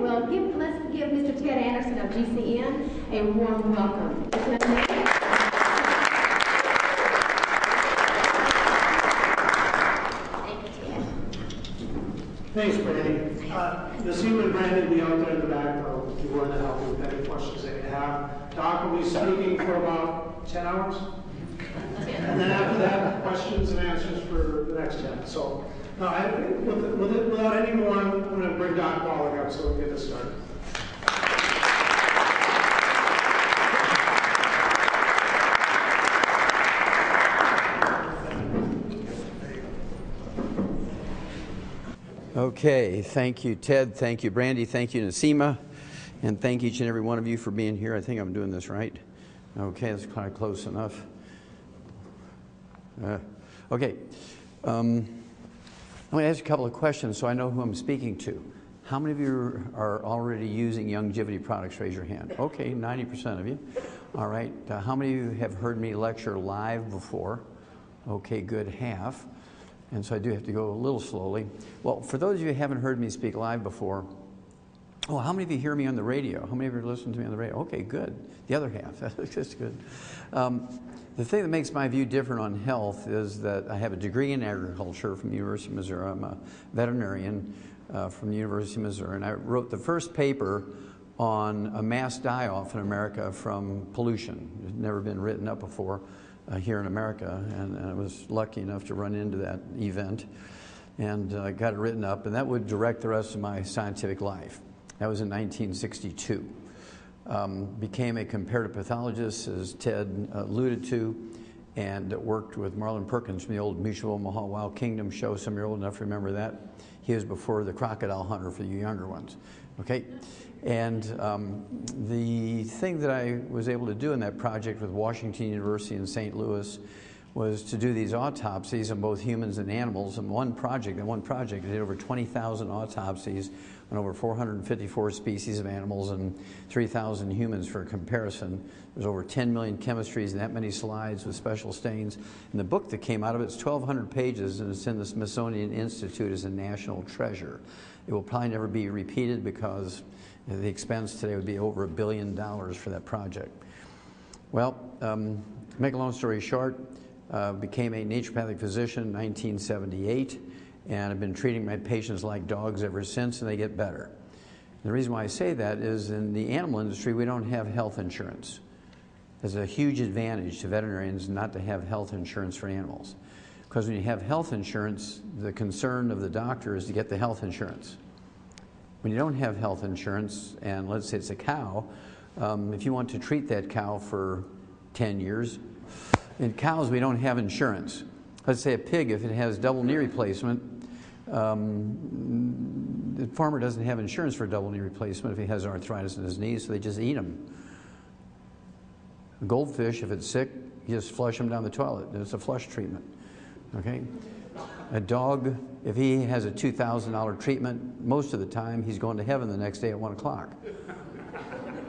well, let's give Mr. Ted Anderson of GCN a warm welcome. Thanks, Brandy. Nasima and Brandon will be out there in the back. I'll be willing to help you with any questions that you have. Doc will be speaking for about 10 hours. And then after that, questions and answers for the next 10. So, without any more, I'm going to bring Doc Wallach up so we can get this started. Okay, thank you, Ted. Thank you, Brandy. Thank you, Nasima. And thank each and every one of you for being here. I think I'm doing this right. Okay, that's kind of close enough. Okay. I'm going to ask a couple of questions so I know who I'm speaking to. How many of you are already using Youngevity products? Raise your hand. Okay, 90% of you. All right. How many of you have heard me lecture live before? Okay, good, half. And so I do have to go a little slowly. Well, for those of you who haven't heard me speak live before, how many of you hear me on the radio? How many of you listen to me on the radio? Okay, good. The other half, that's good. The thing that makes my view different on health is that I have a degree in agriculture from the University of Missouri. I'm a veterinarian from the University of Missouri, and I wrote the first paper on a mass die-off in America from pollution. It had never been written up before here in America, and I was lucky enough to run into that event and got it written up, and that would direct the rest of my scientific life. That was in 1962. Became a comparative pathologist, as Ted alluded to, and worked with Marlon Perkins from the old Mutual Omaha Wild Kingdom show. Some of you are old enough to remember that. He was before the crocodile hunter for you younger ones. Okay? And the thing that I was able to do in that project with Washington University in St. Louis was to do these autopsies on both humans and animals. In one project, I did over 20,000 autopsies on over 454 species of animals and 3,000 humans for comparison. There's over 10 million chemistries and that many slides with special stains. And the book that came out of it's 1,200 pages, and it's in the Smithsonian Institute as a national treasure. It will probably never be repeated because the expense today would be over $1 billion for that project. Well, to make a long story short, became a naturopathic physician in 1978, and I've been treating my patients like dogs ever since, and they get better. And the reason why I say that is in the animal industry, we don't have health insurance. There's a huge advantage to veterinarians not to have health insurance for animals. Because when you have health insurance, the concern of the doctor is to get the health insurance. When you don't have health insurance, and let's say it's a cow, if you want to treat that cow for 10 years, in cows we don't have insurance. Let's say a pig, if it has double knee replacement, the farmer doesn't have insurance for double knee replacement if he has arthritis in his knees, so they just eat them. A goldfish, if it's sick, you just flush him down the toilet. It's a flush treatment. Okay? A dog, if he has a $2,000 treatment, most of the time he's going to heaven the next day at 1 o'clock.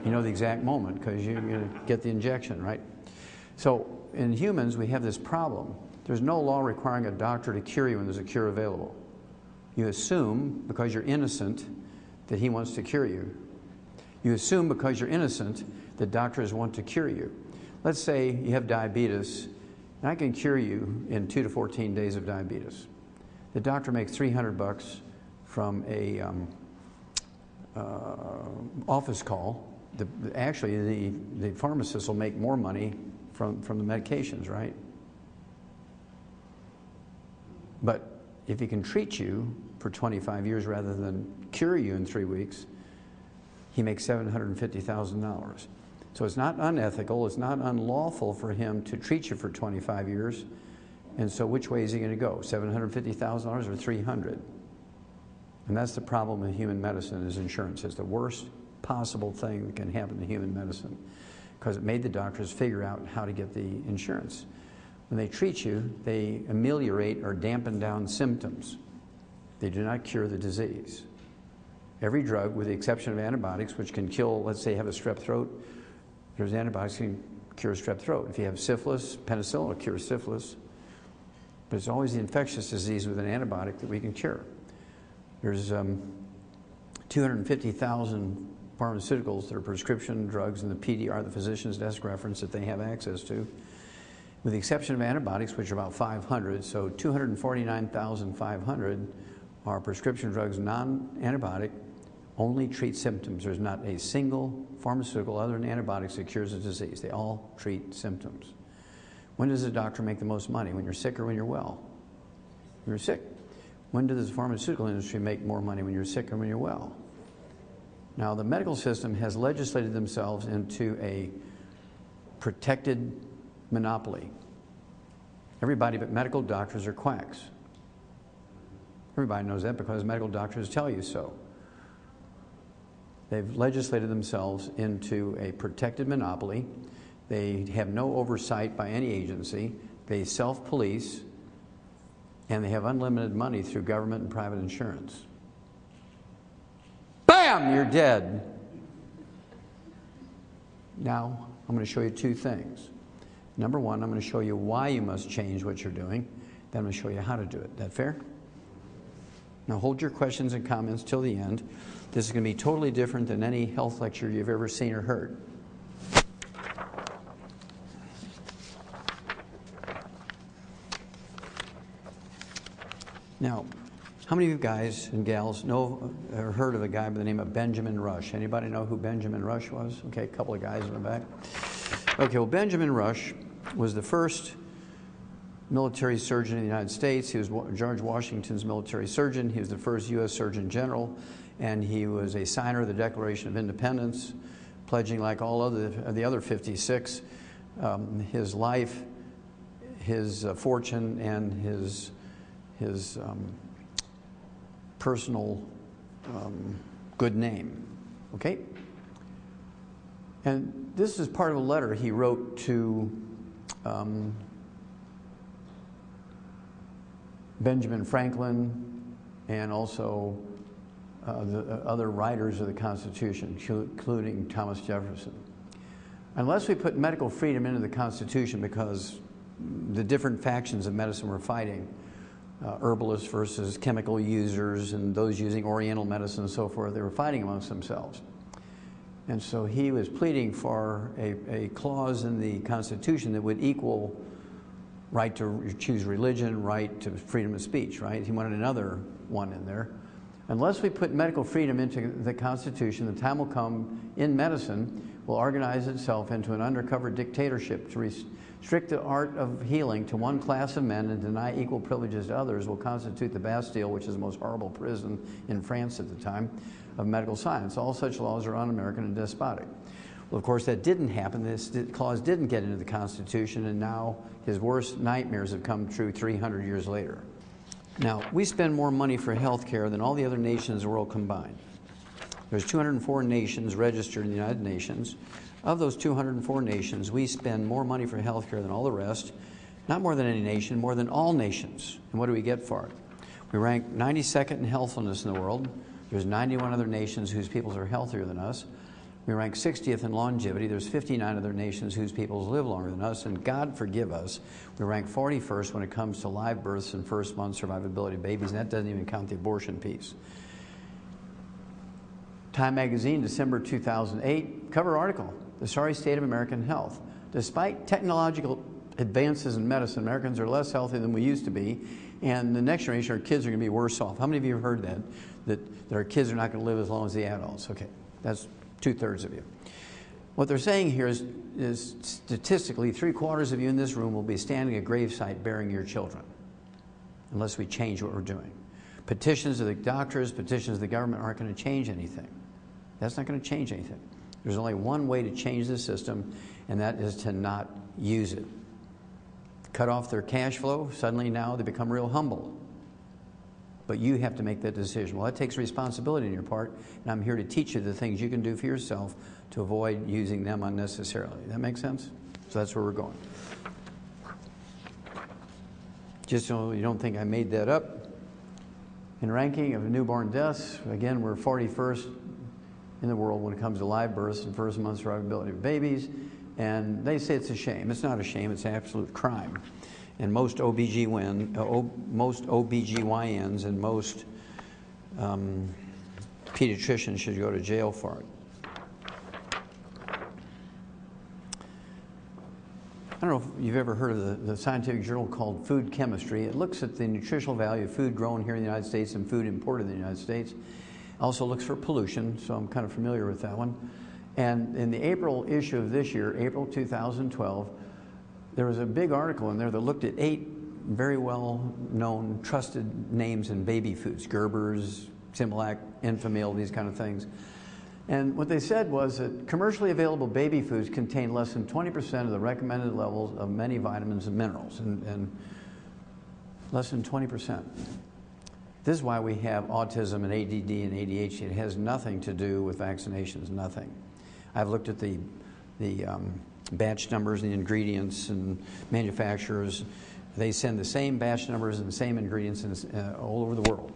You know the exact moment because you're going to get the injection, right? So in humans, we have this problem. There's no law requiring a doctor to cure you when there's a cure available. You assume, because you're innocent, that he wants to cure you. You assume, because you're innocent, that doctors want to cure you. Let's say you have diabetes, and I can cure you in 2 to 14 days of diabetes. The doctor makes $300 from a office call. Actually, the pharmacist will make more money from the medications, right? But if he can treat you for 25 years rather than cure you in 3 weeks, he makes $750,000. So it's not unethical, it's not unlawful for him to treat you for 25 years. And so which way is he going to go, $750,000 or $300,000? And that's the problem with human medicine is insurance. It's the worst possible thing that can happen to human medicine because it made the doctors figure out how to get the insurance. When they treat you, they ameliorate or dampen down symptoms. They do not cure the disease. Every drug, with the exception of antibiotics, which can kill, let's say you have a strep throat, there's antibiotics that can cure strep throat. If you have syphilis, penicillin will cure syphilis. But it's always the infectious disease with an antibiotic that we can cure. There's 250,000 pharmaceuticals that are prescription drugs in the PDR, the physician's desk reference, that they have access to, with the exception of antibiotics, which are about 500. So 249,500 are prescription drugs, non-antibiotic, only treat symptoms. There's not a single pharmaceutical other than antibiotics that cures a disease. They all treat symptoms. When does a doctor make the most money? When you're sick or when you're well? When you're sick. When does the pharmaceutical industry make more money? When you're sick or when you're well? Now, the medical system has legislated themselves into a protected monopoly. Everybody but medical doctors are quacks. Everybody knows that because medical doctors tell you so. They've legislated themselves into a protected monopoly. They have no oversight by any agency. They self-police, and they have unlimited money through government and private insurance. Bam! You're dead. Now, I'm going to show you two things. Number one, I'm going to show you why you must change what you're doing. Then I'm going to show you how to do it. That fair? Now hold your questions and comments till the end. This is going to be totally different than any health lecture you've ever seen or heard. Now, how many of you guys and gals know or heard of a guy by the name of Benjamin Rush? Anybody know who Benjamin Rush was? Okay, a couple of guys in the back. Okay, well, Benjamin Rush was the first military surgeon in the United States. He was George Washington's military surgeon. He was the first U.S. Surgeon General, and he was a signer of the Declaration of Independence, pledging, like all of the other 56, his life, his fortune, and his personal good name. Okay? And this is part of a letter he wrote to Benjamin Franklin and also the other writers of the Constitution, including Thomas Jefferson. Unless we put medical freedom into the Constitution, because the different factions of medicine were fighting, herbalists versus chemical users and those using Oriental medicine and so forth, they were fighting amongst themselves. And so he was pleading for a clause in the Constitution that would equal right to choose religion, right to freedom of speech, right? He wanted another one in there. Unless we put medical freedom into the Constitution, the time will come in medicine will organize itself into an undercover dictatorship to restrict the art of healing to one class of men and deny equal privileges to others will constitute the Bastille, which is the most horrible prison in France at the time, of medical science. All such laws are un-American and despotic. Well, of course, that didn't happen. This clause didn't get into the Constitution, and now his worst nightmares have come true 300 years later. Now, we spend more money for health care than all the other nations in the world combined. There's 204 nations registered in the United Nations. Of those 204 nations, we spend more money for health care than all the rest. Not more than any nation, more than all nations. And what do we get for it? We rank 92nd in healthfulness in the world. There's 91 other nations whose peoples are healthier than us. We rank 60th in longevity. There's 59 other nations whose peoples live longer than us. And God forgive us, we rank 41st when it comes to live births and first month survivability of babies. And that doesn't even count the abortion piece. Time magazine, December 2008, cover article, The Sorry State of American Health. Despite technological advances in medicine, Americans are less healthy than we used to be, and the next generation, our kids are going to be worse off. How many of you have heard that our kids are not going to live as long as the adults? Okay, that's 2/3 of you. What they're saying here is statistically, 3/4 of you in this room will be standing at gravesite burying your children, unless we change what we're doing. Petitions of the doctors, petitions of the government aren't going to change anything. That's not going to change anything. There's only one way to change the system, and that is to not use it. Cut off their cash flow, suddenly now they become real humble. But you have to make that decision. Well, that takes responsibility on your part, and I'm here to teach you the things you can do for yourself to avoid using them unnecessarily. That make sense? So that's where we're going. Just so you don't think I made that up, in ranking of newborn deaths, again, we're 41st in the world when it comes to live births and first month survivability of babies. And they say it's a shame. It's not a shame, it's an absolute crime. And most OBGYNs and most pediatrician should go to jail for it. I don't know if you've ever heard of the scientific journal called Food Chemistry. It looks at the nutritional value of food grown here in the United States and food imported in the United States. Also looks for pollution, so I'm kind of familiar with that one. And in the April issue of this year, April 2012, there was a big article in there that looked at 8 very well-known, trusted names in baby foods: Gerber's, Similac, Enfamil, these kind of things. And what they said was that commercially available baby foods contain less than 20% of the recommended levels of many vitamins and minerals, and less than 20%. This is why we have autism and ADD and ADHD. It has nothing to do with vaccinations, nothing. I've looked at the batch numbers and the ingredients, and manufacturers, they send the same batch numbers and the same ingredients all over the world.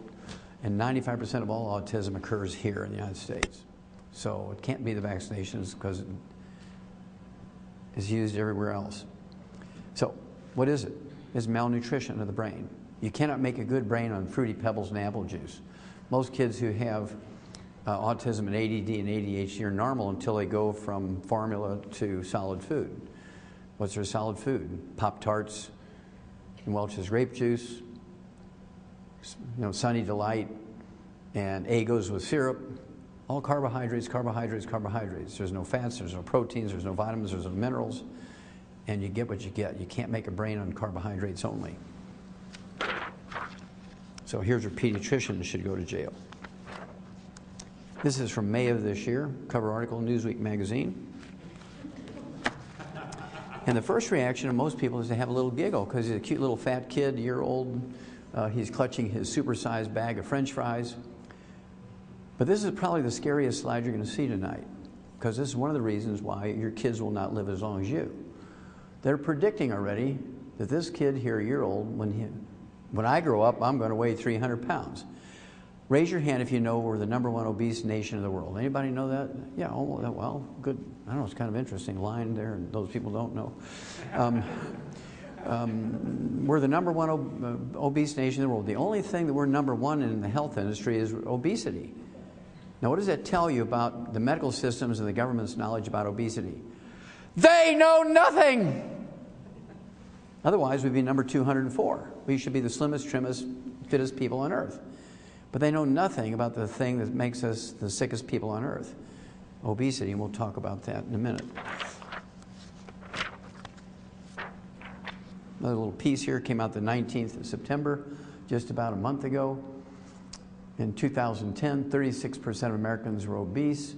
And 95% of all autism occurs here in the United States. So it can't be the vaccinations because it's used everywhere else. So what is it? It's malnutrition of the brain. You cannot make a good brain on Fruity Pebbles and apple juice. Most kids who have autism and ADD and ADHD are normal until they go from formula to solid food. What's their solid food? Pop-Tarts and Wallch's grape juice, Sunny Delight, and Eggos with syrup. All carbohydrates, carbohydrates, carbohydrates. There's no fats, there's no proteins, there's no vitamins, there's no minerals, and you get what you get. You can't make a brain on carbohydrates only. So here's your pediatrician should go to jail. This is from May of this year, cover article in Newsweek magazine. And the first reaction of most people is to have a little giggle because he's a cute little fat kid, a year old. He's clutching his supersized bag of French fries. But this is probably the scariest slide you're going to see tonight, because this is one of the reasons why your kids will not live as long as you. They're predicting already that this kid here, a year old, when I grow up, I'm going to weigh 300 pounds. Raise your hand if you know we're the #1 obese nation in the world. Anybody know that? Yeah, oh, well, good. I don't know, it's kind of interesting line there, and those people don't know. We're the #1 obese nation in the world. The only thing that we're #1 in the health industry is obesity. Now, what does that tell you about the medical systems and the government's knowledge about obesity? They know nothing! Otherwise, we'd be number 204. We should be the slimmest, trimmest, fittest people on earth. But they know nothing about the thing that makes us the sickest people on earth, obesity, and we'll talk about that in a minute. Another little piece here came out the 19th of September, just about a month ago. In 2010, 36% of Americans were obese.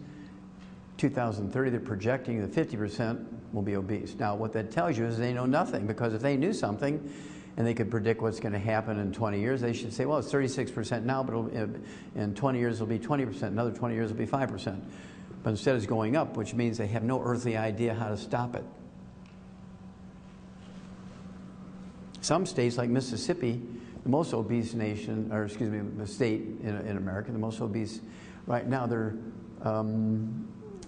2030, they're projecting that 50% will be obese. Now, what that tells you is they know nothing, because if they knew something and they could predict what's going to happen in 20 years, they should say, well, it's 36% now, but in 20 years it'll be 20%, another 20 years it'll be 5%. But instead it's going up, which means they have no earthly idea how to stop it. Some states like Mississippi, the most obese nation, or excuse me, the state in America, the most obese right now, they're going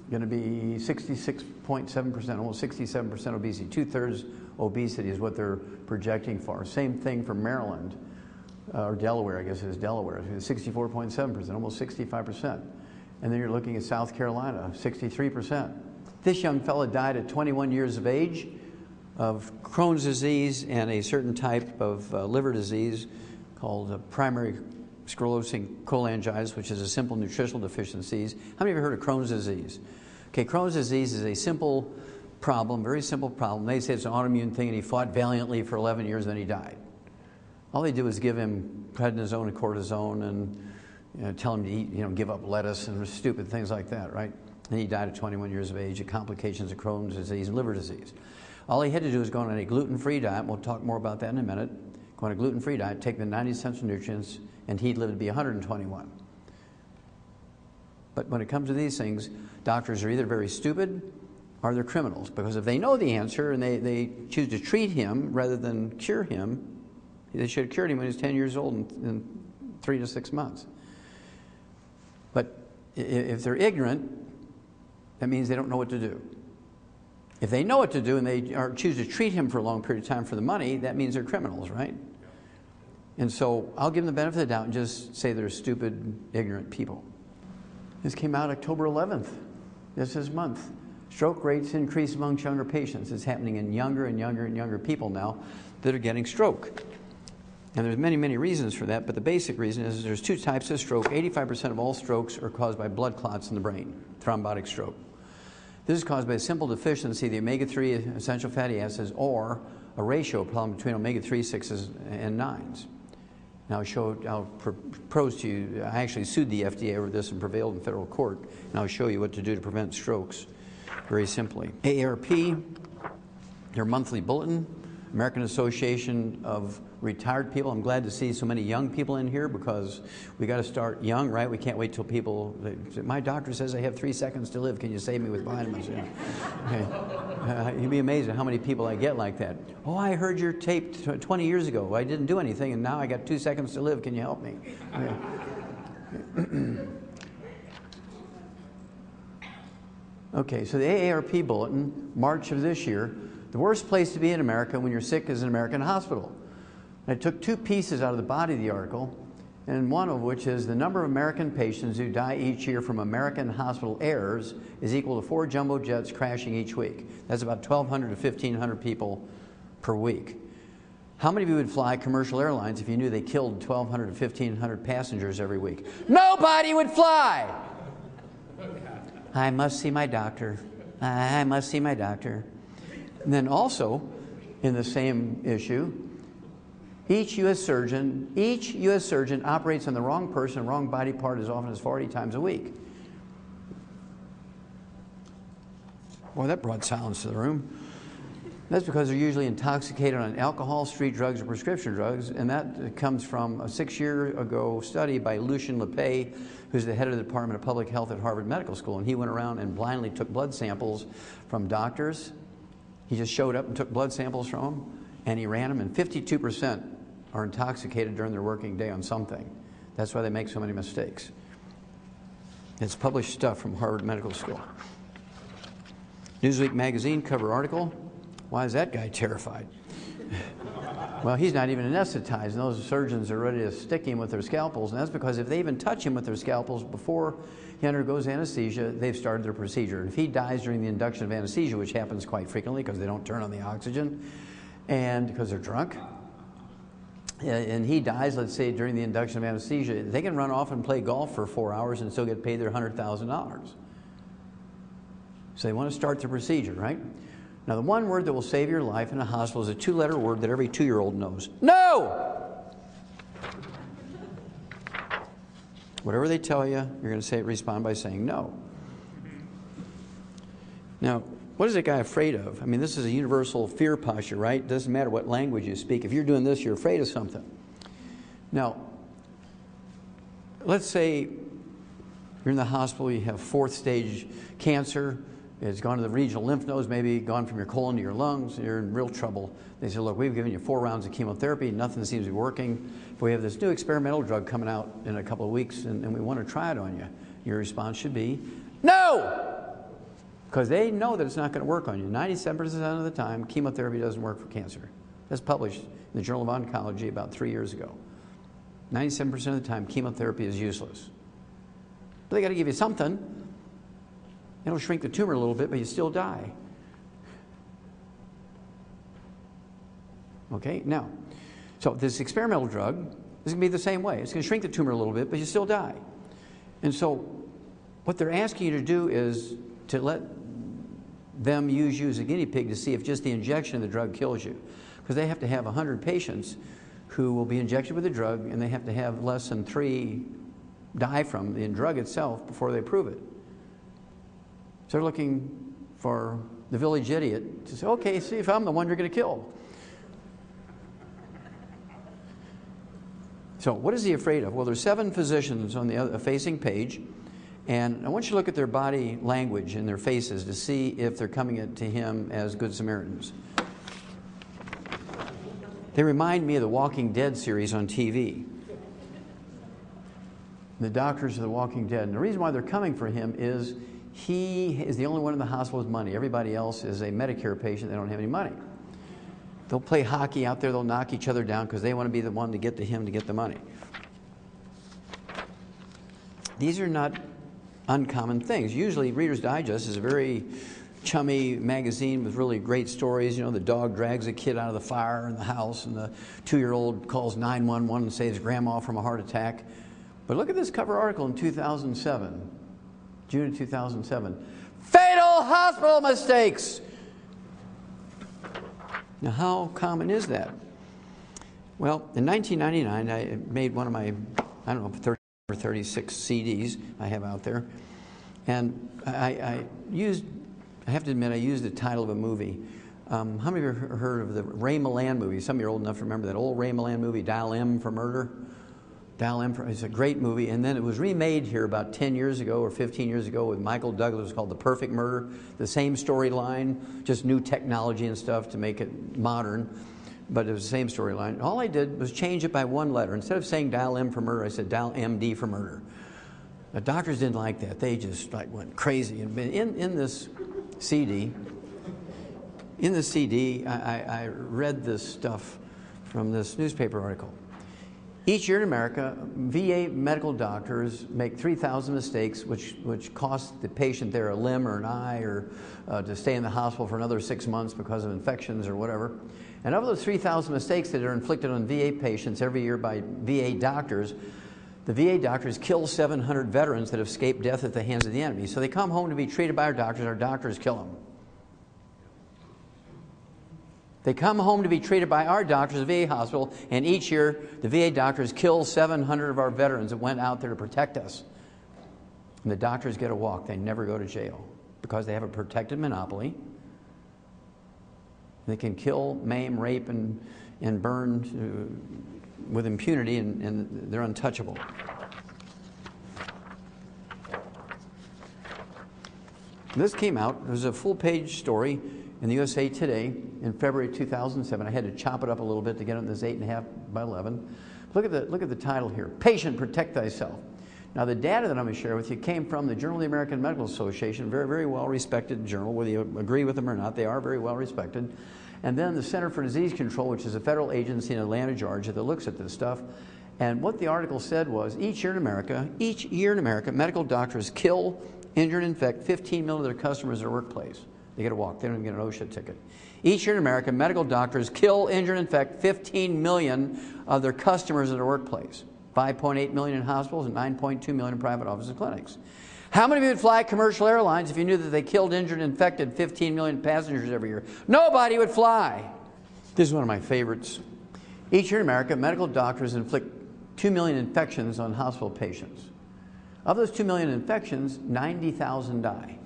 to be 66.7%, almost 67% obesity. 2/3 obesity is what they're projecting for. Same thing for Maryland, or Delaware, I guess it is Delaware, 64.7%, almost 65%. And then you're looking at South Carolina, 63%. This young fella died at 21 years of age of Crohn's disease and a certain type of liver disease called primary sclerosing cholangitis, which is a simple nutritional deficiency. How many of you heard of Crohn's disease? Okay, Crohn's disease is a simple problem, very simple problem. They say it's an autoimmune thing, and he fought valiantly for 11 years, and then he died. All they do is give him prednisone and cortisone and tell him to eat, give up lettuce and stupid things like that, right? And he died at 21 years of age of complications of Crohn's disease and liver disease. All he had to do was go on a gluten-free diet, and we'll talk more about that in a minute. Go on a gluten-free diet, take the 90 essential nutrients, and he'd live to be 121. But when it comes to these things, doctors are either very stupid or they're criminals, because if they know the answer and they choose to treat him rather than cure him, they should have cured him when he was 10 years old in 3 to 6 months. But if they're ignorant, that means they don't know what to do. If they know what to do and they choose to treat him for a long period of time for the money, that means they're criminals, right? And so I'll give them the benefit of the doubt and just say they're stupid, ignorant people. This came out October 11th, this month. Stroke rates increase amongst younger patients. It's happening in younger and younger and younger people now that are getting stroke. And there's many, many reasons for that, but the basic reason is there's two types of stroke. 85% of all strokes are caused by blood clots in the brain, thrombotic stroke. This is caused by a simple deficiency of the omega-3 essential fatty acids or a ratio problem between omega-3, 6s, and 9s. Now I'll propose to you, I actually sued the FDA over this and prevailed in federal court, and I'll show you what to do to prevent strokes very simply. AARP, their monthly bulletin, American Association of Retired People. I'm glad to see so many young people in here because we got to start young, right? We can't wait till people, my doctor says I have 3 seconds to live. Can you save me with vitamins? Yeah. Okay. You'd be amazed at how many people I get like that. Oh, I heard your tape 20 years ago. I didn't do anything and now I got 2 seconds to live. Can you help me? Okay. Okay, so the AARP bulletin, March of this year, the worst place to be in America when you're sick is an American hospital. And I took 2 pieces out of the body of the article, and one of which is the number of American patients who die each year from American hospital errors is equal to 4 jumbo jets crashing each week. That's about 1,200 to 1,500 people per week. How many of you would fly commercial airlines if you knew they killed 1,200 to 1,500 passengers every week? Nobody would fly! I must see my doctor. I must see my doctor. And then also, in the same issue, each U.S. surgeon operates on the wrong person, wrong body part as often as 40 times a week. Boy, that brought silence to the room. That's because they're usually intoxicated on alcohol, street drugs, or prescription drugs, and that comes from a 6-year-ago study by Lucien Lepay, who's the head of the Department of Public Health at Harvard Medical School, and he went around and blindly took blood samples from doctors. He just showed up and took blood samples from them, and he ran them, and 52% are intoxicated during their working day on something. That's why they make so many mistakes. It's published stuff from Harvard Medical School. Newsweek magazine cover article. Why is that guy terrified? Well, he's not even anesthetized, and those surgeons are ready to stick him with their scalpels, and that's because if they even touch him with their scalpels before he undergoes anesthesia, they've started their procedure. And if he dies during the induction of anesthesia, which happens quite frequently because they don't turn on the oxygen, and because they're drunk, and he dies, let's say, during the induction of anesthesia, they can run off and play golf for 4 hours and still get paid their $100,000. So they want to start the procedure, right? Now, the one word that will save your life in a hospital is a 2-letter word that every 2-year-old knows. No! Whatever they tell you, you're going to respond by saying no. Now, what is that guy afraid of? I mean, this is a universal fear posture, right? It doesn't matter what language you speak. If you're doing this, you're afraid of something. Now, let's say you're in the hospital, you have 4th-stage cancer. It's gone to the regional lymph nodes, maybe gone from your colon to your lungs. You're in real trouble. They say, look, we've given you 4 rounds of chemotherapy. Nothing seems to be working. But we have this new experimental drug coming out in a couple of weeks, and we want to try it on you. Your response should be, no! Because they know that it's not going to work on you. 97% of the time, chemotherapy doesn't work for cancer. That's published in the Journal of Oncology about 3 years ago. 97% of the time, chemotherapy is useless. But they got to give you something. It'll shrink the tumor a little bit, but you still die. Okay, now, so this experimental drug is going to be the same way. It's going to shrink the tumor a little bit, but you still die. And so what they're asking you to do is to let them use you as a guinea pig to see if just the injection of the drug kills you. Because they have to have 100 patients who will be injected with the drug, and they have to have less than 3 die from the drug itself before they prove it. So they're looking for the village idiot to say, okay, see if I'm the one you're going to kill. So what is he afraid of? Well, there's 7 physicians on the facing page, and I want you to look at their body language and their faces to see if they're coming to him as good Samaritans. They remind me of the Walking Dead series on TV. The doctors of the Walking Dead. And the reason why they're coming for him is he is the only one in the hospital with money. Everybody else is a Medicare patient. They don't have any money. They'll play hockey out there. They'll knock each other down because they want to be the one to get to him to get the money. These are not uncommon things. Usually Reader's Digest is a very chummy magazine with really great stories. You know, the dog drags a kid out of the fire in the house, and the 2-year-old calls 911 and saves grandma from a heart attack. But look at this cover article in 2007, June of 2007. Fatal hospital mistakes! Now, how common is that? Well, in 1999, I made one of my, I don't know, 30 or 36 CDs I have out there. And I have to admit, I used the title of a movie. How many of you have heard of the Ray Milland movie? Some of you are old enough to remember that old Ray Milland movie, Dial M for Murder. It's a great movie. And then it was remade here about 10 years ago or 15 years ago with Michael Douglas. It was called The Perfect Murder. The same storyline, just new technology and stuff to make it modern. But it was the same storyline. All I did was change it by one letter. Instead of saying Dial M for Murder, I said Dial MD for Murder. The doctors didn't like that. They just went crazy. And in this CD, I read this stuff from this newspaper article. Each year in America, VA medical doctors make 3,000 mistakes, which cost the patient there a limb or an eye, or to stay in the hospital for another 6 months because of infections or whatever. And of those 3,000 mistakes that are inflicted on VA patients every year by VA doctors, the VA doctors kill 700 veterans that have escaped death at the hands of the enemy. So they come home to be treated by our doctors kill them. They come home to be treated by our doctors at the VA hospital, and each year the VA doctors kill 700 of our veterans that went out there to protect us. And the doctors get a walk. They never go to jail because they have a protected monopoly. They can kill, maim, rape, and burn with impunity, and they're untouchable. This came out. It was a full-page story in the USA Today in February 2007. I had to chop it up a little bit to get it in this 8.5 by 11. Look at the title here: Patient, Protect Thyself. Now, the data that I'm going to share with you came from the Journal of the American Medical Association, very, very well-respected journal. Whether you agree with them or not, they are very well-respected. And then the Center for Disease Control, which is a federal agency in Atlanta, Georgia, that looks at this stuff. And what the article said was, each year in America, medical doctors kill, injure, and infect 15 million of their customers at their workplace. They get a walk. They don't even get an OSHA ticket. Each year in America, medical doctors kill, injure, and infect 15 million of their customers at their workplace. 5.8 million in hospitals and 9.2 million in private offices and clinics. How many of you would fly commercial airlines if you knew that they killed, injured, and infected 15 million passengers every year? Nobody would fly. This is one of my favorites. Each year in America, medical doctors inflict 2 million infections on hospital patients. Of those 2 million infections, 90,000 die.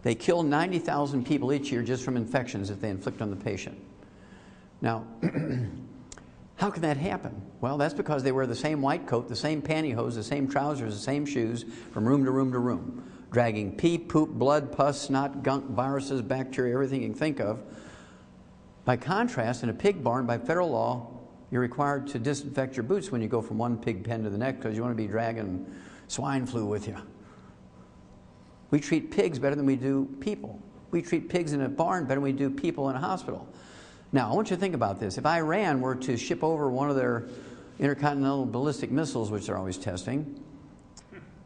They kill 90,000 people each year just from infections that they inflict on the patient. Now, how can that happen? Well, that's because they wear the same white coat, the same pantyhose, the same trousers, the same shoes from room to room to room, dragging pee, poop, blood, pus, snot, gunk, viruses, bacteria, everything you can think of. By contrast, in a pig barn, by federal law, you're required to disinfect your boots when you go from one pig pen to the next because you want to be dragging swine flu with you. We treat pigs better than we do people. We treat pigs in a barn better than we do people in a hospital. Now, I want you to think about this. If Iran were to ship over one of their intercontinental ballistic missiles, which they're always testing,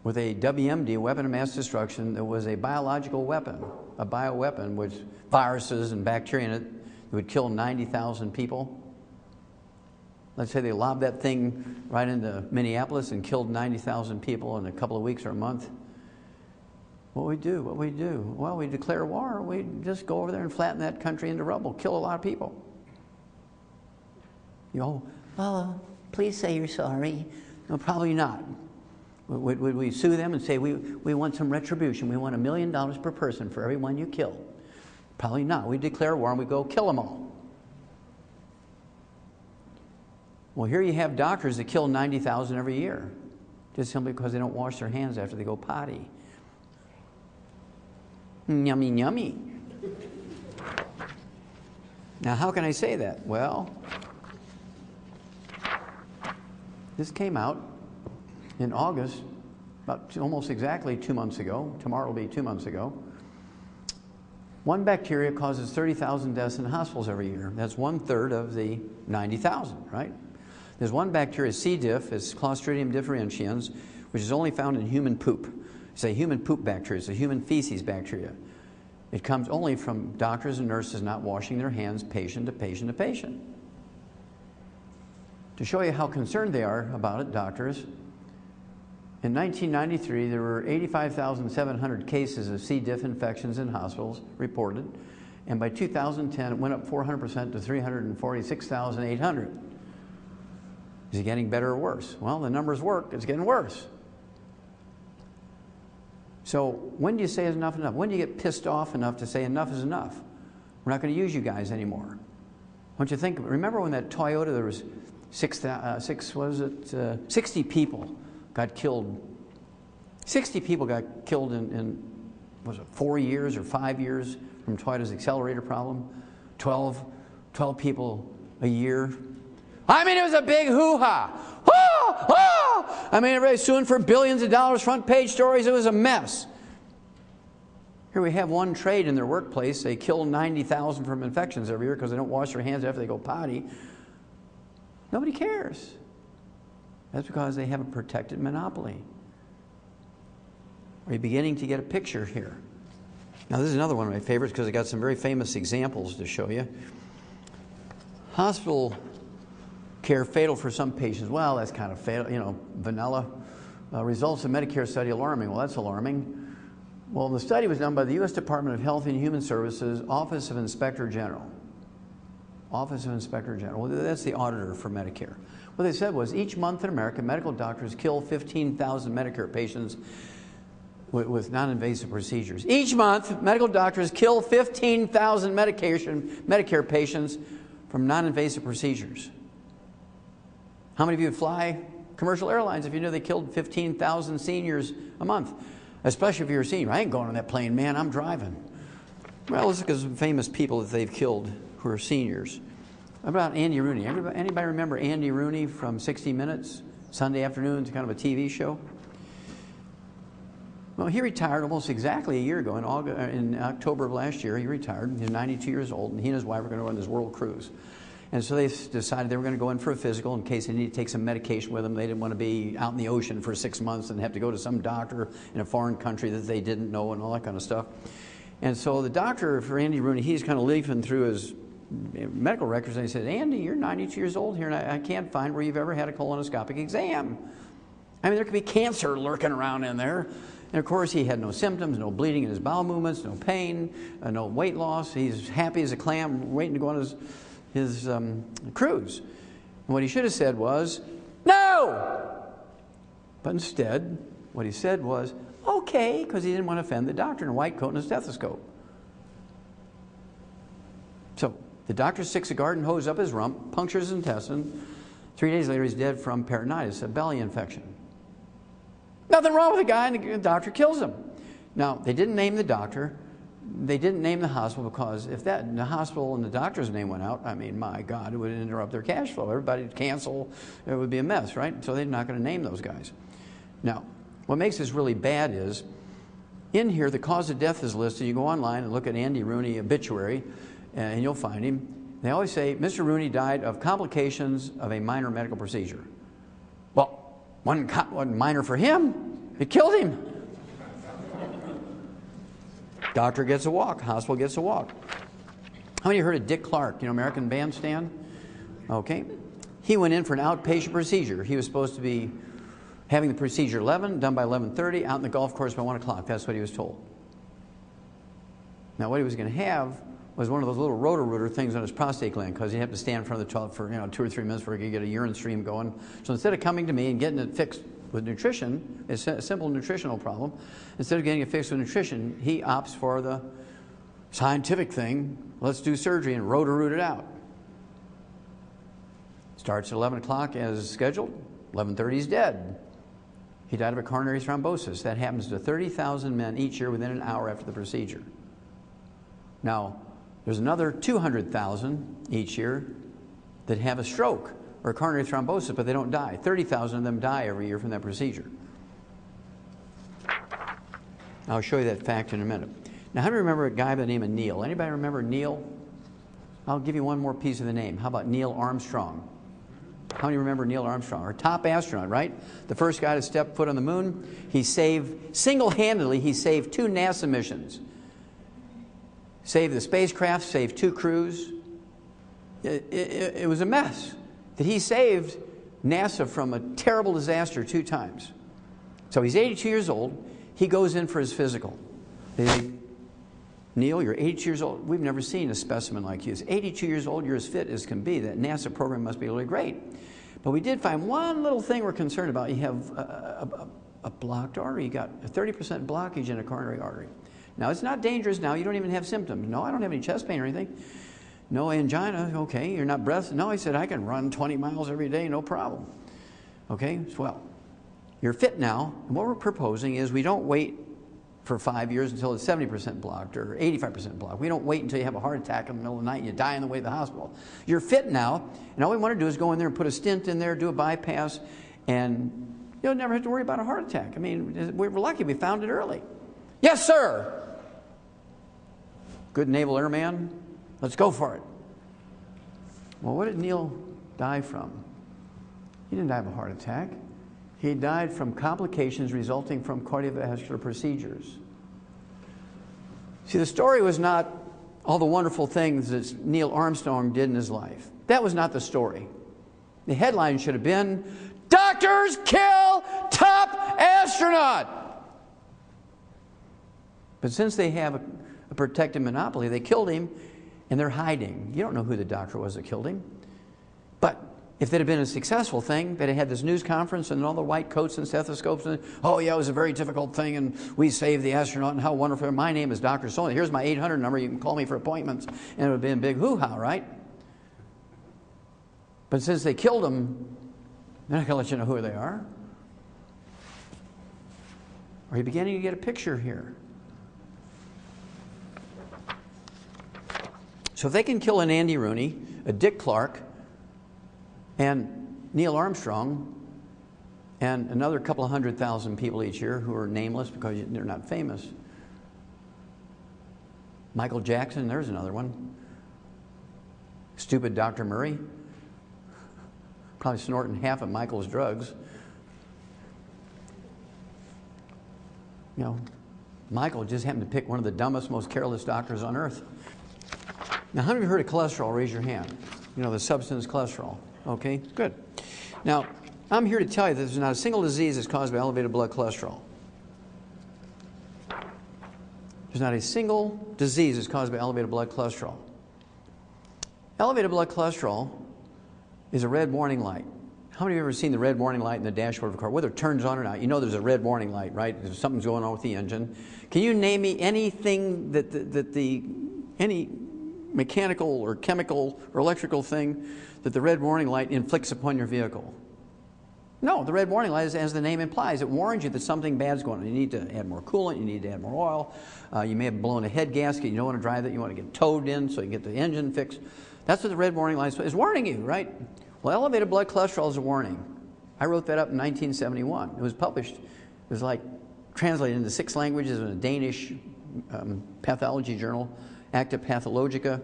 with a WMD, a weapon of mass destruction, that was a biological weapon, a bioweapon with viruses and bacteria in it that would kill 90,000 people. Let's say they lobbed that thing right into Minneapolis and killed 90,000 people in a couple of weeks or a month. What we do? Well, we declare war. We just go over there and flatten that country into rubble, kill a lot of people. You know, oh, please say you're sorry. No, probably not. Would we sue them and say, we want some retribution? We want $1 million per person for every one you kill? Probably not. We declare war and we go kill them all. Well, here you have doctors that kill 90,000 every year, just simply because they don't wash their hands after they go potty. Yummy, yummy. Now, how can I say that? Well, this came out in August, about almost exactly 2 months ago. Tomorrow will be 2 months ago. One bacteria causes 30,000 deaths in hospitals every year. That's 1/3 of the 90,000, right? There's one bacteria, C. diff, it's Clostridium differentians, which is only found in human poop. It's a human poop bacteria. It's a human feces bacteria. It comes only from doctors and nurses not washing their hands patient to patient to patient. To show you how concerned they are about it, doctors, in 1993, there were 85,700 cases of C. diff infections in hospitals reported, and by 2010, it went up 400% to 346,800. Is it getting better or worse? Well, the numbers work. It's getting worse. So when do you say is enough enough? When do you get pissed off enough to say enough is enough? We're not going to use you guys anymore. Don't you think? Remember when that Toyota, there was 60 people got killed. 60 people got killed in was it 4 years or 5 years from Toyota's accelerator problem? 12 people a year. I mean, it was a big hoo-ha. Oh, oh! I mean, everybody's suing for billions of dollars, front page stories. It was a mess. Here we have one trade in their workplace. They kill 90,000 from infections every year because they don't wash their hands after they go potty. Nobody cares. That's because they have a protected monopoly. Are you beginning to get a picture here? Now, this is another one of my favorites because I got some very famous examples to show you. Hospital care fatal for some patients. Well, that's kind of fatal, you know, vanilla. Results of Medicare study alarming. Well, that's alarming. Well, the study was done by the U.S. Department of Health and Human Services, Office of Inspector General. Office of Inspector General. Well, that's the auditor for Medicare. What they said was each month in America, medical doctors kill 15,000 Medicare patients with non-invasive procedures. Each month, medical doctors kill 15,000 Medicare patients from non-invasive procedures. How many of you would fly commercial airlines if you knew they killed 15,000 seniors a month? Especially if you're a senior. I ain't going on that plane, man. I'm driving. Well, let's look at some famous people that they've killed who are seniors. How about Andy Rooney? Anybody remember Andy Rooney from 60 Minutes? Sunday afternoons, kind of a TV show? Well, he retired almost exactly a year ago. In October of last year, he retired. He's 92 years old, and he and his wife were going to run this world cruise. And so they decided they were going to go in for a physical in case they needed to take some medication with them. They didn't want to be out in the ocean for 6 months and have to go to some doctor in a foreign country that they didn't know and all that kind of stuff. And so the doctor for Andy Rooney, he's kind of leafing through his medical records, and he said, Andy, you're 92 years old here, and I can't find where you've ever had a colonoscopic exam. I mean, there could be cancer lurking around in there. And of course, he had no symptoms, no bleeding in his bowel movements, no pain, no weight loss. He's happy as a clam, waiting to go on his cruise. And what he should have said was, no! But instead, what he said was, okay, because he didn't want to offend the doctor in a white coat and a stethoscope. So the doctor sticks a garden hose up his rump, punctures his intestine. 3 days later, he's dead from peritonitis, a belly infection. Nothing wrong with the guy, and the doctor kills him. Now, they didn't name the doctor. They didn't name the hospital because if the hospital and the doctor's name went out, I mean, my God, it would interrupt their cash flow. Everybody would cancel. It would be a mess, right? So they're not going to name those guys. Now, what makes this really bad is, in here, the cause of death is listed. You go online and look at Andy Rooney obituary, and you'll find him. They always say, Mr. Rooney died of complications of a minor medical procedure. Well, wasn't minor for him. It killed him. Doctor gets a walk. Hospital gets a walk. How many of you heard of Dick Clark, American Bandstand? Okay. He went in for an outpatient procedure. He was supposed to be having the procedure 11, done by 11:30, out in the golf course by 1 o'clock. That's what he was told. Now, what he was going to have was one of those little rotor-rooter things on his prostate gland because he'd have to stand in front of the toilet for 2 or 3 minutes before he could get a urine stream going. So instead of coming to me and getting it fixed with nutrition, it's a simple nutritional problem, instead of getting it fixed with nutrition, he opts for the scientific thing. Let's do surgery and rotor-root it out. Starts at 11 o'clock as scheduled. 11:30 he's dead. He died of a coronary thrombosis. That happens to 30,000 men each year within an hour after the procedure. Now, there's another 200,000 each year that have a stroke or a coronary thrombosis, but they don't die. 30,000 of them die every year from that procedure. I'll show you that fact in a minute. Now, how do you remember a guy by the name of Neil? Anybody remember Neil? I'll give you one more piece of the name. How about Neil Armstrong? How How many remember Neil Armstrong? Our top astronaut, right? The first guy to step foot on the moon. He saved, single-handedly, he saved 2 NASA missions. Saved the spacecraft, saved 2 crews. It was a mess. That he saved NASA from a terrible disaster 2 times. So he's 82 years old. He goes in for his physical. They say, Neil, you're 82 years old. We've never seen a specimen like you. He's 82 years old. You're as fit as can be. That NASA program must be really great. But we did find one little thing we're concerned about. You have a blocked artery. You got a 30% blockage in a coronary artery. Now, it's not dangerous now. You don't even have symptoms. No, I don't have any chest pain or anything. No angina. Okay, you're not breathless. No, he said, I can run 20 miles every day, no problem. Okay, well, you're fit now. And what we're proposing is we don't wait for 5 years until it's 70% blocked or 85% blocked. We don't wait until you have a heart attack in the middle of the night and you die on the way to the hospital. You're fit now, and all we want to do is go in there and put a stent in there, do a bypass, and you'll never have to worry about a heart attack. I mean, we're lucky we found it early. Yes, sir. Good naval airman. Let's go for it. Well, what did Neil die from? He didn't die of a heart attack. He died from complications resulting from cardiovascular procedures. See, the story was not all the wonderful things that Neil Armstrong did in his life. That was not the story. The headline should have been, Doctors Kill Top Astronaut! But since they have a protected monopoly, they killed him, and they're hiding. You don't know who the doctor was that killed him. But if it had been a successful thing, they'd have had this news conference and all the white coats and stethoscopes, and oh yeah, it was a very difficult thing, and we saved the astronaut, and how wonderful. My name is Dr. So, here's my 800 number, you can call me for appointments, and it would have been a big hoo-ha, right? But since they killed him, they're not going to let you know who they are. Are you beginning to get a picture here? So if they can kill an Andy Rooney, a Dick Clark, and Neil Armstrong, and another couple of 100,000 people each year who are nameless because they're not famous. Michael Jackson, there's another one. Stupid Dr. Murray, probably snorting half of Michael's drugs. You know, Michael just happened to pick one of the dumbest, most careless doctors on earth. Now, how many of you heard of cholesterol? Raise your hand. You know, the substance cholesterol. Okay, good. Now, I'm here to tell you that there's not a single disease that's caused by elevated blood cholesterol. There's not a single disease that's caused by elevated blood cholesterol. Elevated blood cholesterol is a red warning light. How many of you have ever seen the red warning light in the dashboard of a car? Whether it turns on or not, you know there's a red warning light, right? If something's going on with the engine. Can you name me anything any mechanical or chemical or electrical thing that the red warning light inflicts upon your vehicle? No, the red warning light, as the name implies, it warns you that something bad's going on. You need to add more coolant, you need to add more oil, you may have blown a head gasket, you don't want to drive that, you want to get towed in so you can get the engine fixed. That's what the red warning light is warning you, right? Well, elevated blood cholesterol is a warning. I wrote that up in 1971. It was published, it was like translated into 6 languages in a Danish pathology journal, Acta Pathologica,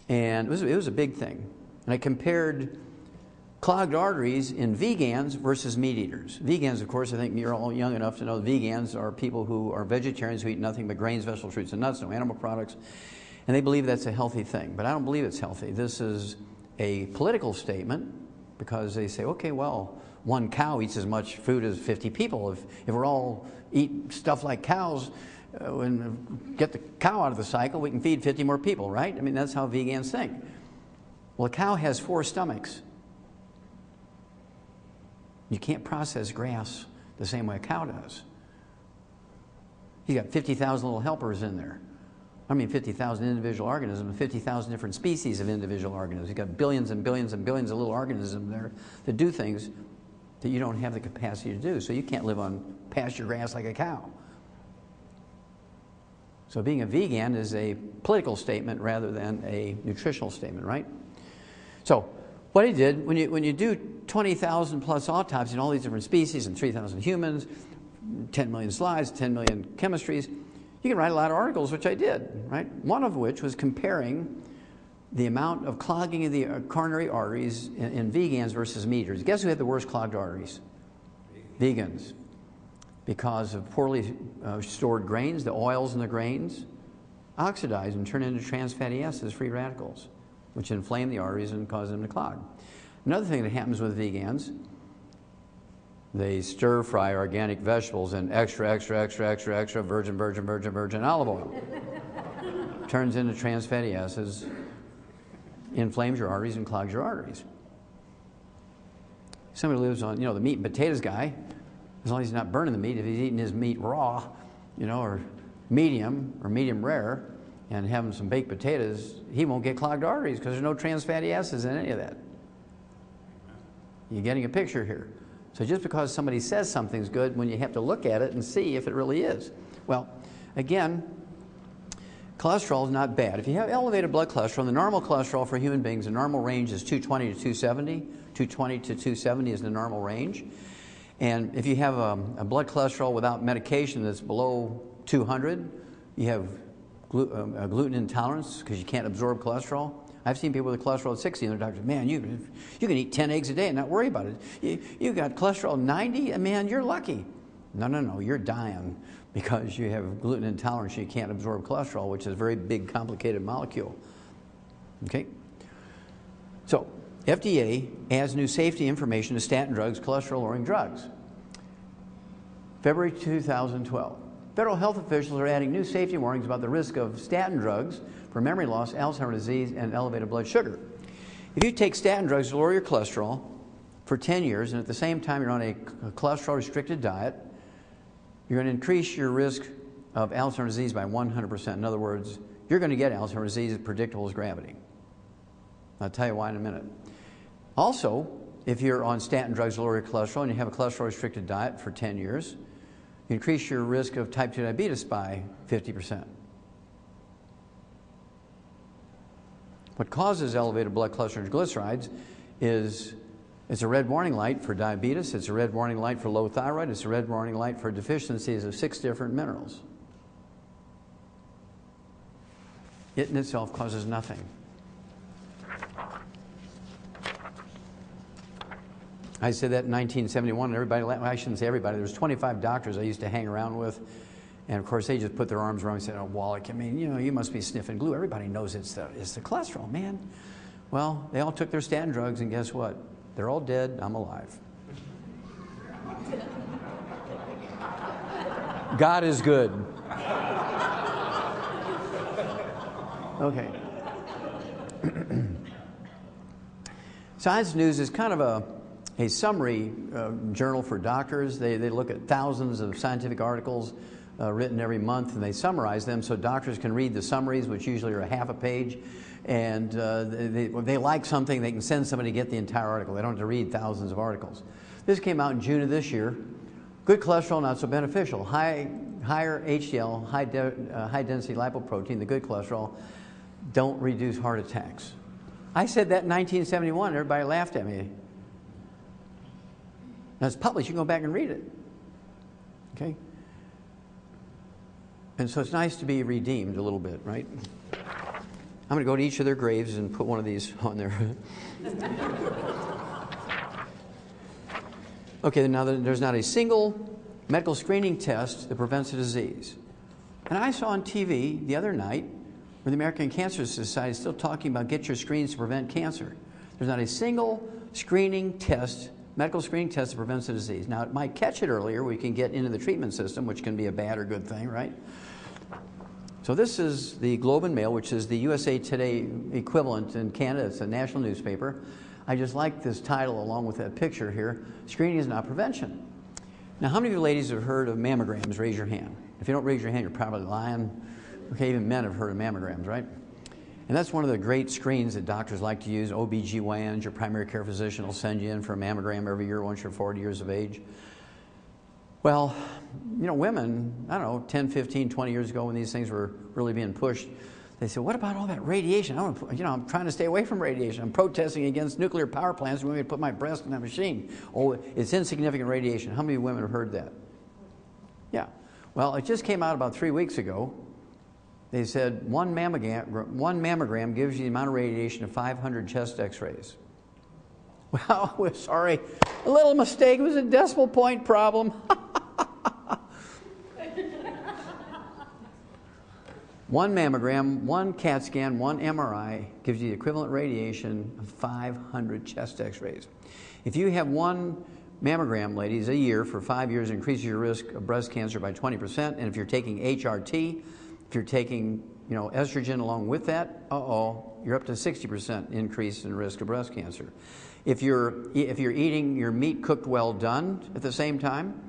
and it was a big thing. And I compared clogged arteries in vegans versus meat eaters. Vegans, of course, I think you're all young enough to know vegans are people who are vegetarians who eat nothing but grains, vegetables, fruits, and nuts, no animal products, and they believe that's a healthy thing. But I don't believe it's healthy. This is a political statement because they say, okay, well, one cow eats as much food as 50 people. If we're all eat stuff like cows, and get the cow out of the cycle, we can feed 50 more people, right? I mean, that's how vegans think. Well, a cow has 4 stomachs. You can't process grass the same way a cow does. You got 50,000 little helpers in there. I mean 50,000 individual organisms, 50,000 different species of individual organisms. You've got billions and billions and billions of little organisms there that do things that you don't have the capacity to do. So you can't live on pasture grass like a cow. So being a vegan is a political statement rather than a nutritional statement, right? So what he did, when you do 20,000 plus autopsies in all these different species and 3,000 humans, 10 million slides, 10 million chemistries, you can write a lot of articles, which I did, right? One of which was comparing the amount of clogging of the coronary arteries in vegans versus meat eaters. Guess who had the worst clogged arteries? Vegans. Because of poorly stored grains, the oils in the grains oxidize and turn into trans fatty acids, free radicals, which inflame the arteries and cause them to clog. Another thing that happens with vegans, they stir fry organic vegetables in extra virgin olive oil. Turns into trans fatty acids, inflames your arteries and clogs your arteries. Somebody lives on, the meat and potatoes guy, as long as he's not burning the meat, if he's eating his meat raw, or medium rare, and having some baked potatoes, he won't get clogged arteries because there's no trans fatty acids in any of that. You're getting a picture here. So just because somebody says something's good, when you have to look at it and see if it really is. Well, again, cholesterol is not bad. If you have elevated blood cholesterol, the normal cholesterol for human beings, the normal range is 220 to 270. 220 to 270 is the normal range. And if you have a blood cholesterol without medication that's below 200, you have gluten intolerance because you can't absorb cholesterol. I've seen people with cholesterol at 60 and their doctors, man, you can eat 10 eggs a day and not worry about it. You got cholesterol 90, and man, you're lucky. No, you're dying because you have gluten intolerance. You can't absorb cholesterol, which is a very big, complicated molecule. Okay? So, FDA adds new safety information to statin drugs, cholesterol-lowering drugs. February 2012. Federal health officials are adding new safety warnings about the risk of statin drugs for memory loss, Alzheimer's disease, and elevated blood sugar. If you take statin drugs to lower your cholesterol for 10 years, and at the same time you're on a cholesterol-restricted diet, you're going to increase your risk of Alzheimer's disease by 100%. In other words, you're going to get Alzheimer's disease as predictable as gravity. I'll tell you why in a minute. Also, if you're on statin drugs to lower your cholesterol and you have a cholesterol-restricted diet for 10 years, you increase your risk of type 2 diabetes by 50%. What causes elevated blood cholesterol and triglycerides is it's a red warning light for diabetes, it's a red warning light for low thyroid, it's a red warning light for deficiencies of 6 different minerals. It in itself causes nothing. I said that in 1971, and everybody, I shouldn't say everybody, there was 25 doctors I used to hang around with, and of course they just put their arms around me and said, oh, Wallach, I mean, you must be sniffing glue. Everybody knows it's the cholesterol, man. Well, they all took their statin drugs, and guess what? They're all dead, I'm alive. God is good. Okay. Science News is kind of a summary journal for doctors. They look at thousands of scientific articles written every month, and they summarize them so doctors can read the summaries, which usually are a half a page. And if they like something, they can send somebody to get the entire article. They don't have to read thousands of articles. This came out in June of this year. Good cholesterol, not so beneficial. Higher HDL, high density lipoprotein, the good cholesterol, don't reduce heart attacks. I said that in 1971. Everybody laughed at me. Now it's published. You can go back and read it. Okay? And so it's nice to be redeemed a little bit, right? I'm going to go to each of their graves and put one of these on there. Okay, now there's not a single medical screening test that prevents a disease. And I saw on TV the other night where the American Cancer Society is still talking about get your screens to prevent cancer. There's not a single screening test, medical screening test that prevents a disease. Now, it might catch it earlier. We can get into the treatment system, which can be a bad or good thing, right? So this is the Globe and Mail, which is the USA Today equivalent in Canada. It's a national newspaper. I just like this title along with that picture here. Screening is not prevention. Now, how many of you ladies have heard of mammograms? Raise your hand. If you don't raise your hand, you're probably lying. Okay, even men have heard of mammograms, right? And that's one of the great screens that doctors like to use. OBGYNs, your primary care physician, will send you in for a mammogram every year once you're 40 years of age. Well, women, I don't know, 10, 15, 20 years ago when these things were really being pushed, they said, what about all that radiation? I'm trying to stay away from radiation. I'm protesting against nuclear power plants. We want me to put my breast in that machine. Oh, it's insignificant radiation. How many women have heard that? Yeah. Well, it just came out about 3 weeks ago They said one mammogram gives you the amount of radiation of 500 chest x-rays. Well, we're sorry. A little mistake. It was a decimal point problem. One mammogram, one CAT scan, one MRI gives you the equivalent radiation of 500 chest x-rays. If you have one mammogram, ladies, a year for 5 years, it increases your risk of breast cancer by 20%. And if you're taking HRT, if you're taking estrogen along with that, you're up to 60% increase in risk of breast cancer. If you're eating your meat cooked well done at the same time,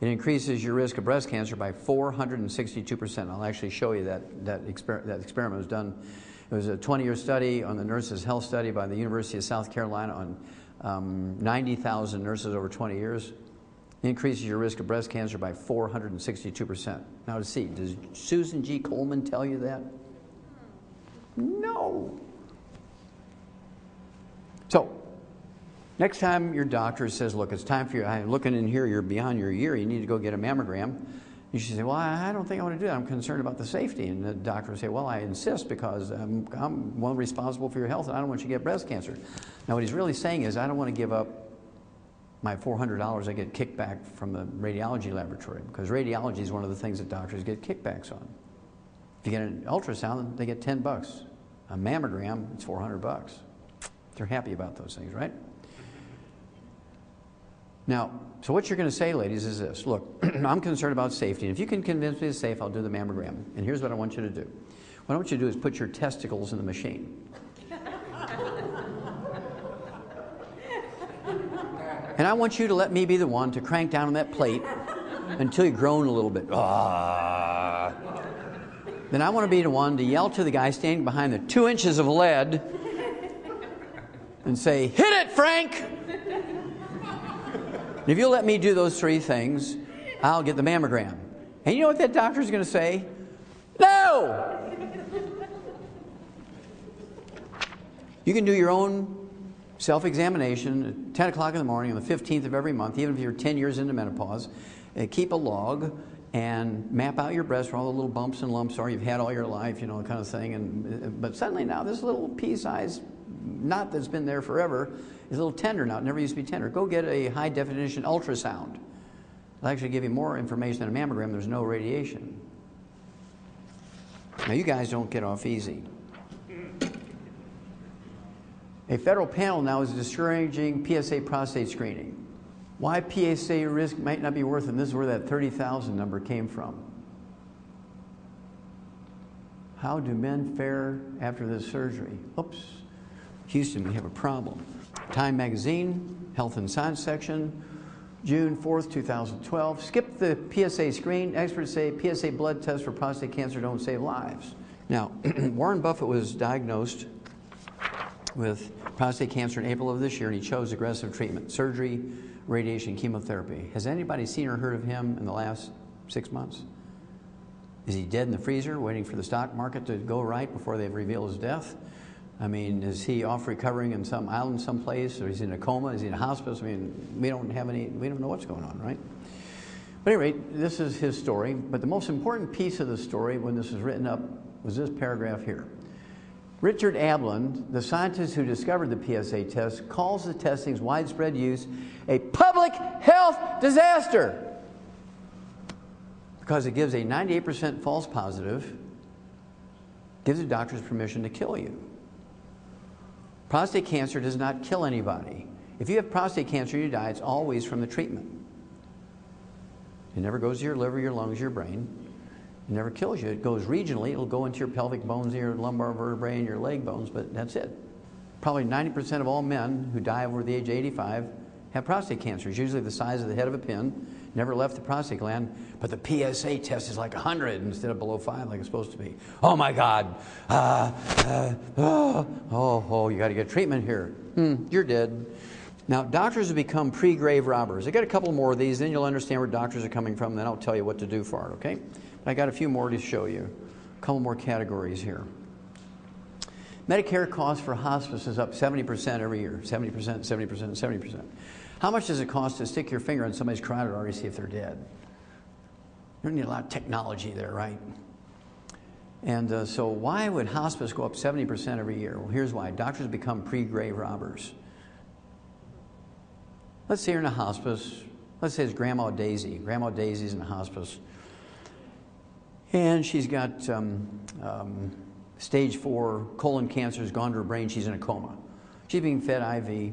it increases your risk of breast cancer by 462%. I'll actually show you that experiment was done. It was a 20-year study on the Nurses' Health Study by the University of South Carolina on 90,000 nurses over 20 years. It increases your risk of breast cancer by 462%. Now to see, does Susan G. Coleman tell you that? No. So, next time your doctor says, look, it's time for you, I'm looking in here, you're beyond your year, you need to go get a mammogram. You should say, well, I don't think I want to do that. I'm concerned about the safety. And the doctor will say, well, I insist because I'm one responsible for your health and I don't want you to get breast cancer. Now, what he's really saying is, I don't want to give up my $400 I get kickback from the radiology laboratory, because radiology is one of the things that doctors get kickbacks on. If you get an ultrasound, they get $10. A mammogram, it's $400. They're happy about those things, right? Now, so what you're going to say, ladies, is this. Look, I'm concerned about safety. And if you can convince me it's safe, I'll do the mammogram. And here's what I want you to do. What I want you to do is put your testicles in the machine. And I want you to let me be the one to crank down on that plate until you groan a little bit. Ah. Then I want to be the one to yell to the guy standing behind the 2 inches of lead and say, hit it, Frank! If you'll let me do those 3 things, I'll get the mammogram. And you know what that doctor's going to say? No! You can do your own self-examination at 10 o'clock in the morning on the 15th of every month, even if you're 10 years into menopause. Keep a log and map out your breasts where all the little bumps and lumps are you've had all your life, kind of thing. But suddenly now this little pea-sized knot that's been there forever is a little tender now. It never used to be tender. Go get a high-definition ultrasound. It'll actually give you more information than a mammogram. There's no radiation. Now, you guys don't get off easy. A federal panel now is discouraging PSA prostate screening. Why PSA risk might not be worth it, and this is where that 30,000 number came from. How do men fare after this surgery? Oops. Houston, we have a problem. Time Magazine, Health and Science section, June 4th, 2012. Skip the PSA screen. Experts say PSA blood tests for prostate cancer don't save lives. Now, Warren Buffett was diagnosed with prostate cancer in April of this year, and he chose aggressive treatment, surgery, radiation, chemotherapy. Has anybody seen or heard of him in the last 6 months? Is he dead in the freezer, waiting for the stock market to go right before they've revealed his death? I mean, is he off recovering in some island someplace, or is he in a coma? Is he in a hospice? I mean, we don't know what's going on, right? But anyway, this is his story. But the most important piece of the story, when this was written up, was this paragraph here. Richard Ablin, the scientist who discovered the PSA test, calls the testing's widespread use a public health disaster because it gives a 98% false positive, gives the doctors permission to kill you. Prostate cancer does not kill anybody. If you have prostate cancer and you die, it's always from the treatment. It never goes to your liver, your lungs, your brain. It never kills you. It goes regionally. It'll go into your pelvic bones, your lumbar vertebrae, and your leg bones, but that's it. Probably 90% of all men who die over the age of 85 have prostate cancer. It's usually the size of the head of a pin, never left the prostate gland, but the PSA test is like 100 instead of below 5 like it's supposed to be. Oh my God. You got to get treatment here. You're dead. Now, doctors have become pre-grave robbers. I got a couple more of these, then you'll understand where doctors are coming from, then I'll tell you what to do for it, okay? I got a few more to show you. A couple more categories here. Medicare costs for hospice is up 70% every year. 70%, 70%, 70%. How much does it cost to stick your finger in somebody's carotid artery to see if they're dead? You don't need a lot of technology there, right? And so why would hospice go up 70% every year? Well, here's why. Doctors become pre-grave robbers. Let's say you're in a hospice. Let's say it's Grandma Daisy. Grandma Daisy's in a hospice. And she's got stage 4 colon cancer has gone to her brain. She's in a coma. She's being fed IV,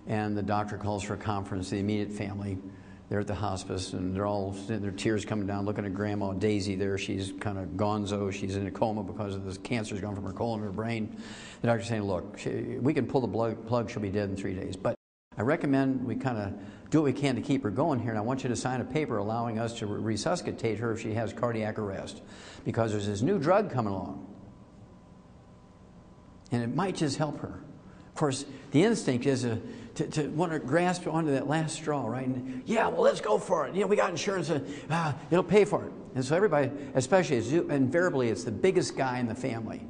and the doctor calls for a conference. The immediate family, they're at the hospice, and they're all, their tears coming down, looking at Grandma Daisy there. She's kind of gonzo. She's in a coma because of this cancer's gone from her colon to her brain. The doctor's saying, look, we can pull the plug. She'll be dead in 3 days. But I recommend we kind of do what we can to keep her going here, and I want you to sign a paper allowing us to resuscitate her if she has cardiac arrest, because there's this new drug coming along, and it might just help her. Of course, the instinct is to want to grasp onto that last straw, right? And, yeah, well, let's go for it. You know, we got insurance. It'll pay for it. And so everybody, especially, invariably, it's the biggest guy in the family. You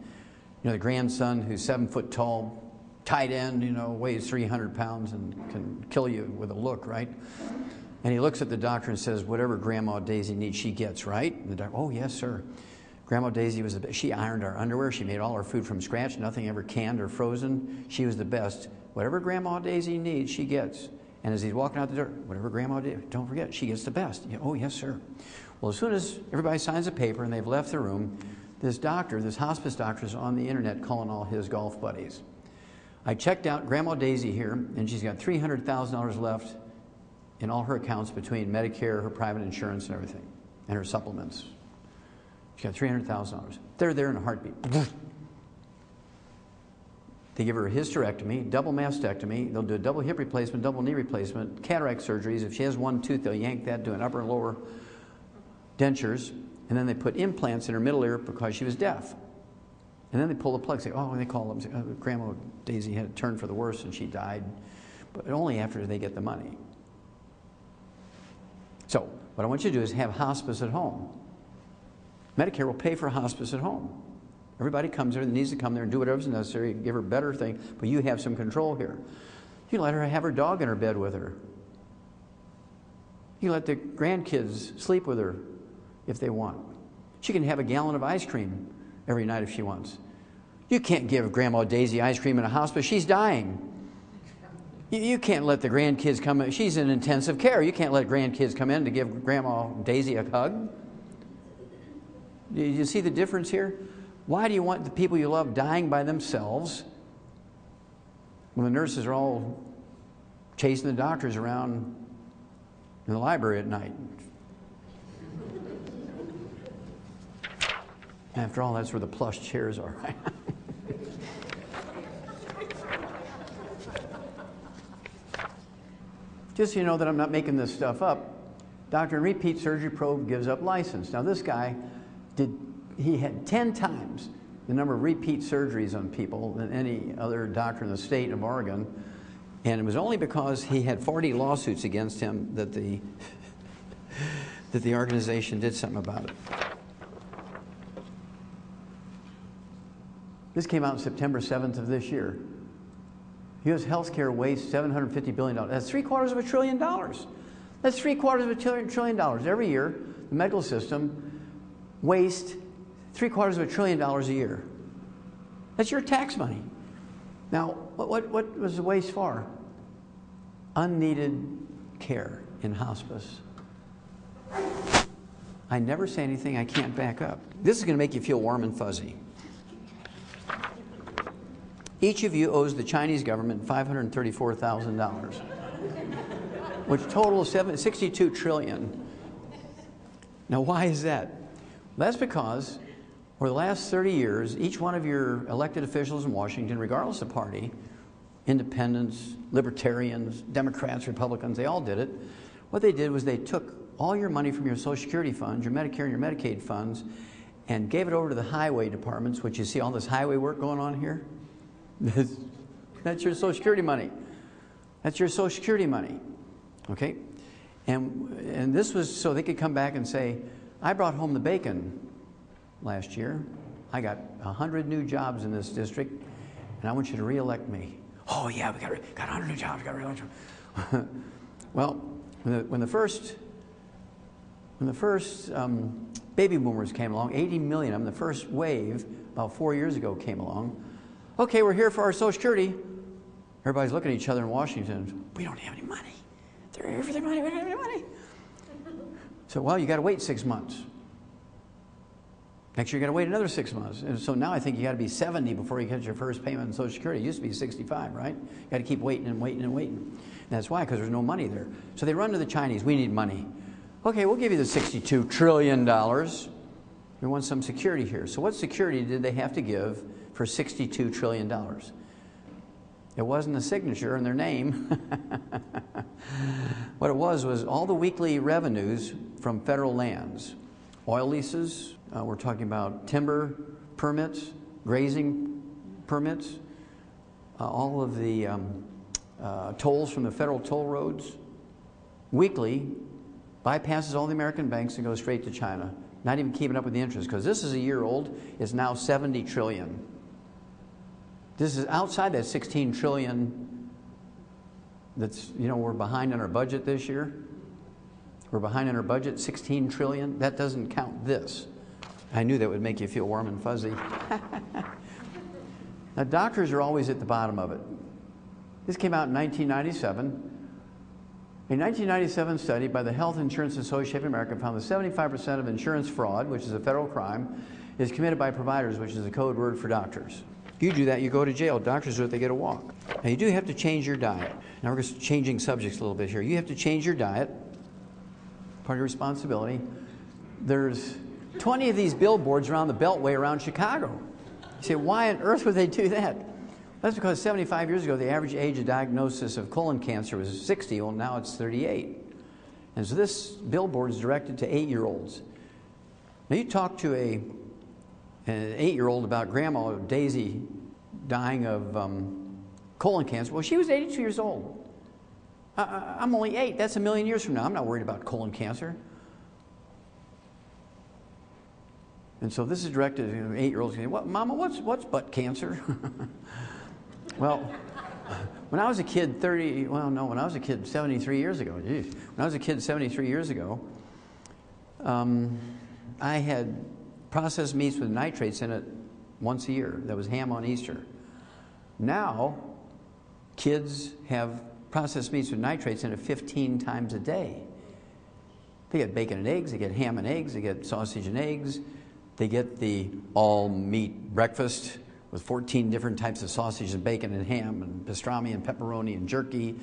know, the grandson who's 7 foot tall, tight end, you know, weighs 300 pounds and can kill you with a look, right? And he looks at the doctor and says, whatever Grandma Daisy needs, she gets, right? And the doctor, oh, yes, sir. Grandma Daisy was the best. She ironed our underwear. She made all our food from scratch. Nothing ever canned or frozen. She was the best. Whatever Grandma Daisy needs, she gets. And as he's walking out the door, whatever Grandma Daisy, don't forget, she gets the best. Yeah, oh, yes, sir. Well, as soon as everybody signs a paper and they've left the room, this doctor, this hospice doctor, is on the internet calling all his golf buddies. I checked out Grandma Daisy here, and she's got $300,000 left in all her accounts between Medicare, her private insurance, and everything, and her supplements. She's got $300,000. They're there in a heartbeat. They give her a hysterectomy, double mastectomy. They'll do a double hip replacement, double knee replacement, cataract surgeries. If she has one tooth, they'll yank that, do an upper and lower dentures, and then they put implants in her middle ear because she was deaf. And then they pull the plug, say, oh, they call them, say, oh, Grandma Daisy had a turn for the worse and she died, but only after they get the money. So what I want you to do is have hospice at home. Medicare will pay for hospice at home. Everybody comes there that needs to come there and do whatever's necessary, give her a better thing, but you have some control here. You let her have her dog in her bed with her. You let the grandkids sleep with her if they want. She can have a gallon of ice cream every night if she wants. You can't give Grandma Daisy ice cream in a hospice. She's dying. You can't let the grandkids come in. She's in intensive care. You can't let grandkids come in to give Grandma Daisy a hug. Do you see the difference here? Why do you want the people you love dying by themselves when the nurses are all chasing the doctors around in the library at night? After all, that's where the plush chairs are, right? Just so you know that I'm not making this stuff up, Doctor in Repeat Surgery Probe gives up license. Now this guy he had 10 times the number of repeat surgeries on people than any other doctor in the state of Oregon, and it was only because he had 40 lawsuits against him that the organization did something about it. This came out on September 7th of this year. U.S. healthcare wastes $750 billion. That's $750 billion. That's $750 billion. Every year, the medical system wastes $750 billion a year. That's your tax money. Now, what was the waste for? Unneeded care in hospice. I never say anything I can't back up. This is going to make you feel warm and fuzzy. Each of you owes the Chinese government $534,000, which totals $62 trillion. Now, why is that? Well, that's because for the last 30 years, each one of your elected officials in Washington, regardless of party, independents, libertarians, Democrats, Republicans, they all did it. What they did was they took all your money from your Social Security funds, your Medicare and your Medicaid funds, and gave it over to the highway departments, which you see all this highway work going on here. That's your Social Security money. That's your Social Security money. Okay? And this was so they could come back and say, I brought home the bacon last year. I got 100 new jobs in this district, and I want you to re-elect me. Oh, yeah, we got 100 new jobs. We got to re-elect you. Well, when the first When the first baby boomers came along, 80 million of them, the first wave about 4 years ago came along. Okay, we're here for our Social Security. Everybody's looking at each other in Washington. We don't have any money. They're here for their money. We don't have any money. So, well, you got to wait 6 months. Next year, you got to wait another 6 months. And so now I think you got to be 70 before you get your first payment in Social Security. It used to be 65, right? You got to keep waiting and waiting and waiting. And that's why, because there's no money there. So they run to the Chinese. We need money. Okay, we'll give you the $62 trillion. We want some security here. So what security did they have to give for $62 trillion? It wasn't a signature in their name. What it was all the weekly revenues from federal lands. Oil leases, we're talking about timber permits, grazing permits, all of the tolls from the federal toll roads. Weekly bypasses all the American banks and goes straight to China. Not even keeping up with the interest, because this is a year old. It's now 70 trillion. This is outside that 16 trillion that's, we're behind on our budget this year. We're behind on our budget, 16 trillion. That doesn't count this. I knew that would make you feel warm and fuzzy. Now, doctors are always at the bottom of it. This came out in 1997. A 1997 study by the Health Insurance Association of America found that 75% of insurance fraud, which is a federal crime, is committed by providers, which is a code word for doctors. If you do that, you go to jail. Doctors do it, they get a walk. Now, you do have to change your diet. Now, we're just changing subjects a little bit here. You have to change your diet. Part of your responsibility. There's 20 of these billboards around the Beltway around Chicago. You say, why on earth would they do that? That's because 75 years ago, the average age of diagnosis of colon cancer was 60. Well, now it's 38. And so this billboard is directed to 8-year-olds. Now, you talk to an 8-year-old about Grandma Daisy dying of colon cancer. Well, she was 82 years old. I'm only 8. That's a million years from now. I'm not worried about colon cancer. And so this is directed to 8-year-olds. What, Mama, what's butt cancer? Well, when I was a kid 73 years ago, geez. When I was a kid 73 years ago, I had processed meats with nitrates in it once a year. That was ham on Easter. Now, kids have processed meats with nitrates in it 15 times a day. They get bacon and eggs, they get ham and eggs, they get sausage and eggs, they get the all-meat breakfast with 14 different types of sausage and bacon and ham and pastrami and pepperoni and jerky,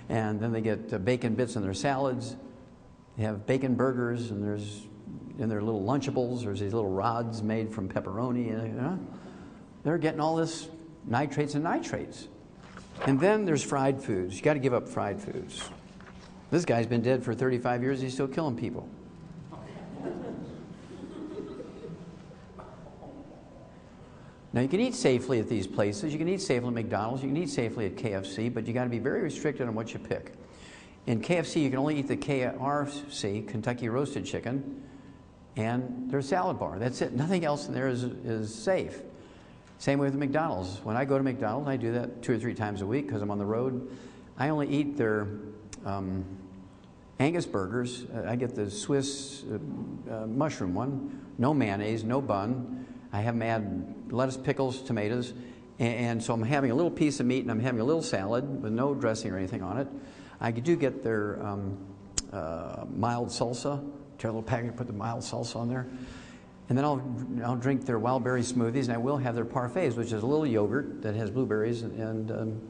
and then they get bacon bits in their salads. They have bacon burgers, and there's in their little Lunchables, there's these little rods made from pepperoni. They're getting all this nitrates and nitrates. And then there's fried foods. You got to give up fried foods. This guy's been dead for 35 years. He's still killing people. Now, you can eat safely at these places. You can eat safely at McDonald's. You can eat safely at KFC, but you got to be very restricted on what you pick. In KFC, you can only eat the KRC, Kentucky Roasted Chicken, and their salad bar. That's it. Nothing else in there is safe. Same way with McDonald's. When I go to McDonald's, I do that 2 or 3 times a week because I'm on the road. I only eat their Angus burgers. I get the Swiss mushroom one. No mayonnaise, no bun. I have them add lettuce, pickles, tomatoes. And so I'm having a little piece of meat and I'm having a little salad with no dressing or anything on it. I do get their mild salsa. Tear a little packet, put the mild salsa on there. And then I'll drink their wild berry smoothies, and I will have their parfaits, which is a little yogurt that has blueberries and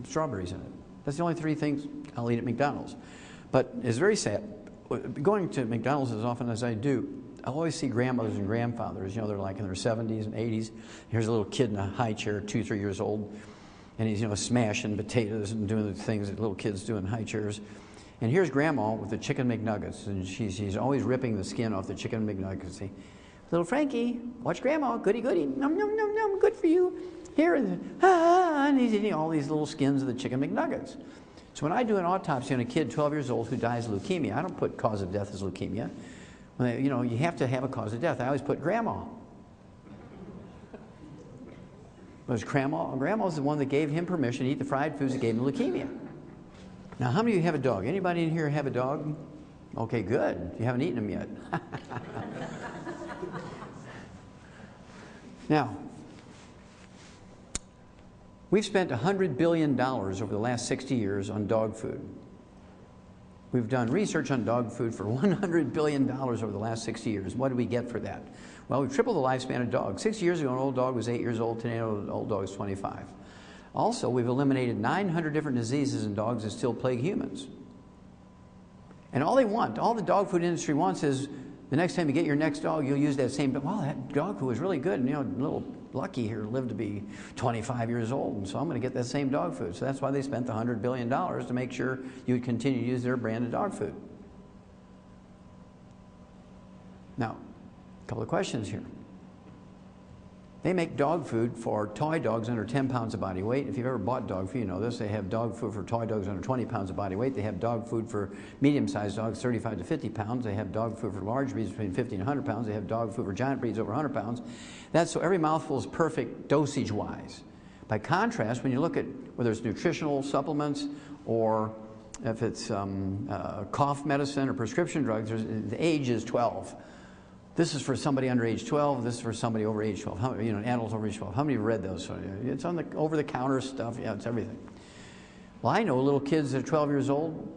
strawberries in it. That's the only 3 things I'll eat at McDonald's. But it's very sad. Going to McDonald's as often as I do, I'll always see grandmothers and grandfathers. They're like in their 70s and 80s. Here's a little kid in a high chair, 2, 3 years old, and he's smashing potatoes and doing the things that little kids do in high chairs. And here's Grandma with the chicken McNuggets, and she's always ripping the skin off the chicken McNuggets. Say, little Frankie, watch Grandma, goody goody, num num num num, good for you. Here, and he's eating all these little skins of the chicken McNuggets. So when I do an autopsy on a kid 12 years old who dies of leukemia, I don't put cause of death as leukemia. You have to have a cause of death. I always put Grandma. Because Grandma's the one that gave him permission to eat the fried foods that gave him leukemia. Now, how many of you have a dog? Anybody in here have a dog? Okay, good. You haven't eaten them yet. Now, we've spent $100 billion over the last 60 years on dog food. We've done research on dog food for $100 billion over the last 60 years. What did we get for that? Well, we've tripled the lifespan of dogs. 60 years ago, an old dog was 8 years old. Today, an old dog is 25. Also, we've eliminated 900 different diseases in dogs that still plague humans. And all the dog food industry wants is the next time you get your next dog, you'll use that same, well, that dog food was really good. And, you know, little Lucky here lived to be 25 years old, and so I'm going to get that same dog food. So that's why they spent the $100 billion to make sure you would continue to use their brand of dog food. Now, a couple of questions here. They make dog food for toy dogs under 10 pounds of body weight. If you've ever bought dog food, you know this. They have dog food for toy dogs under 20 pounds of body weight. They have dog food for medium-sized dogs, 35 to 50 pounds. They have dog food for large breeds between 50 and 100 pounds. They have dog food for giant breeds over 100 pounds. That's so every mouthful is perfect dosage-wise. By contrast, when you look at whether it's nutritional supplements or if it's cough medicine or prescription drugs, the age is 12. This is for somebody under age 12. This is for somebody over age 12. How, you know, an adult over age 12. How many have read those? It's on the over-the-counter stuff. Yeah, it's everything. Well, I know little kids that are 12 years old.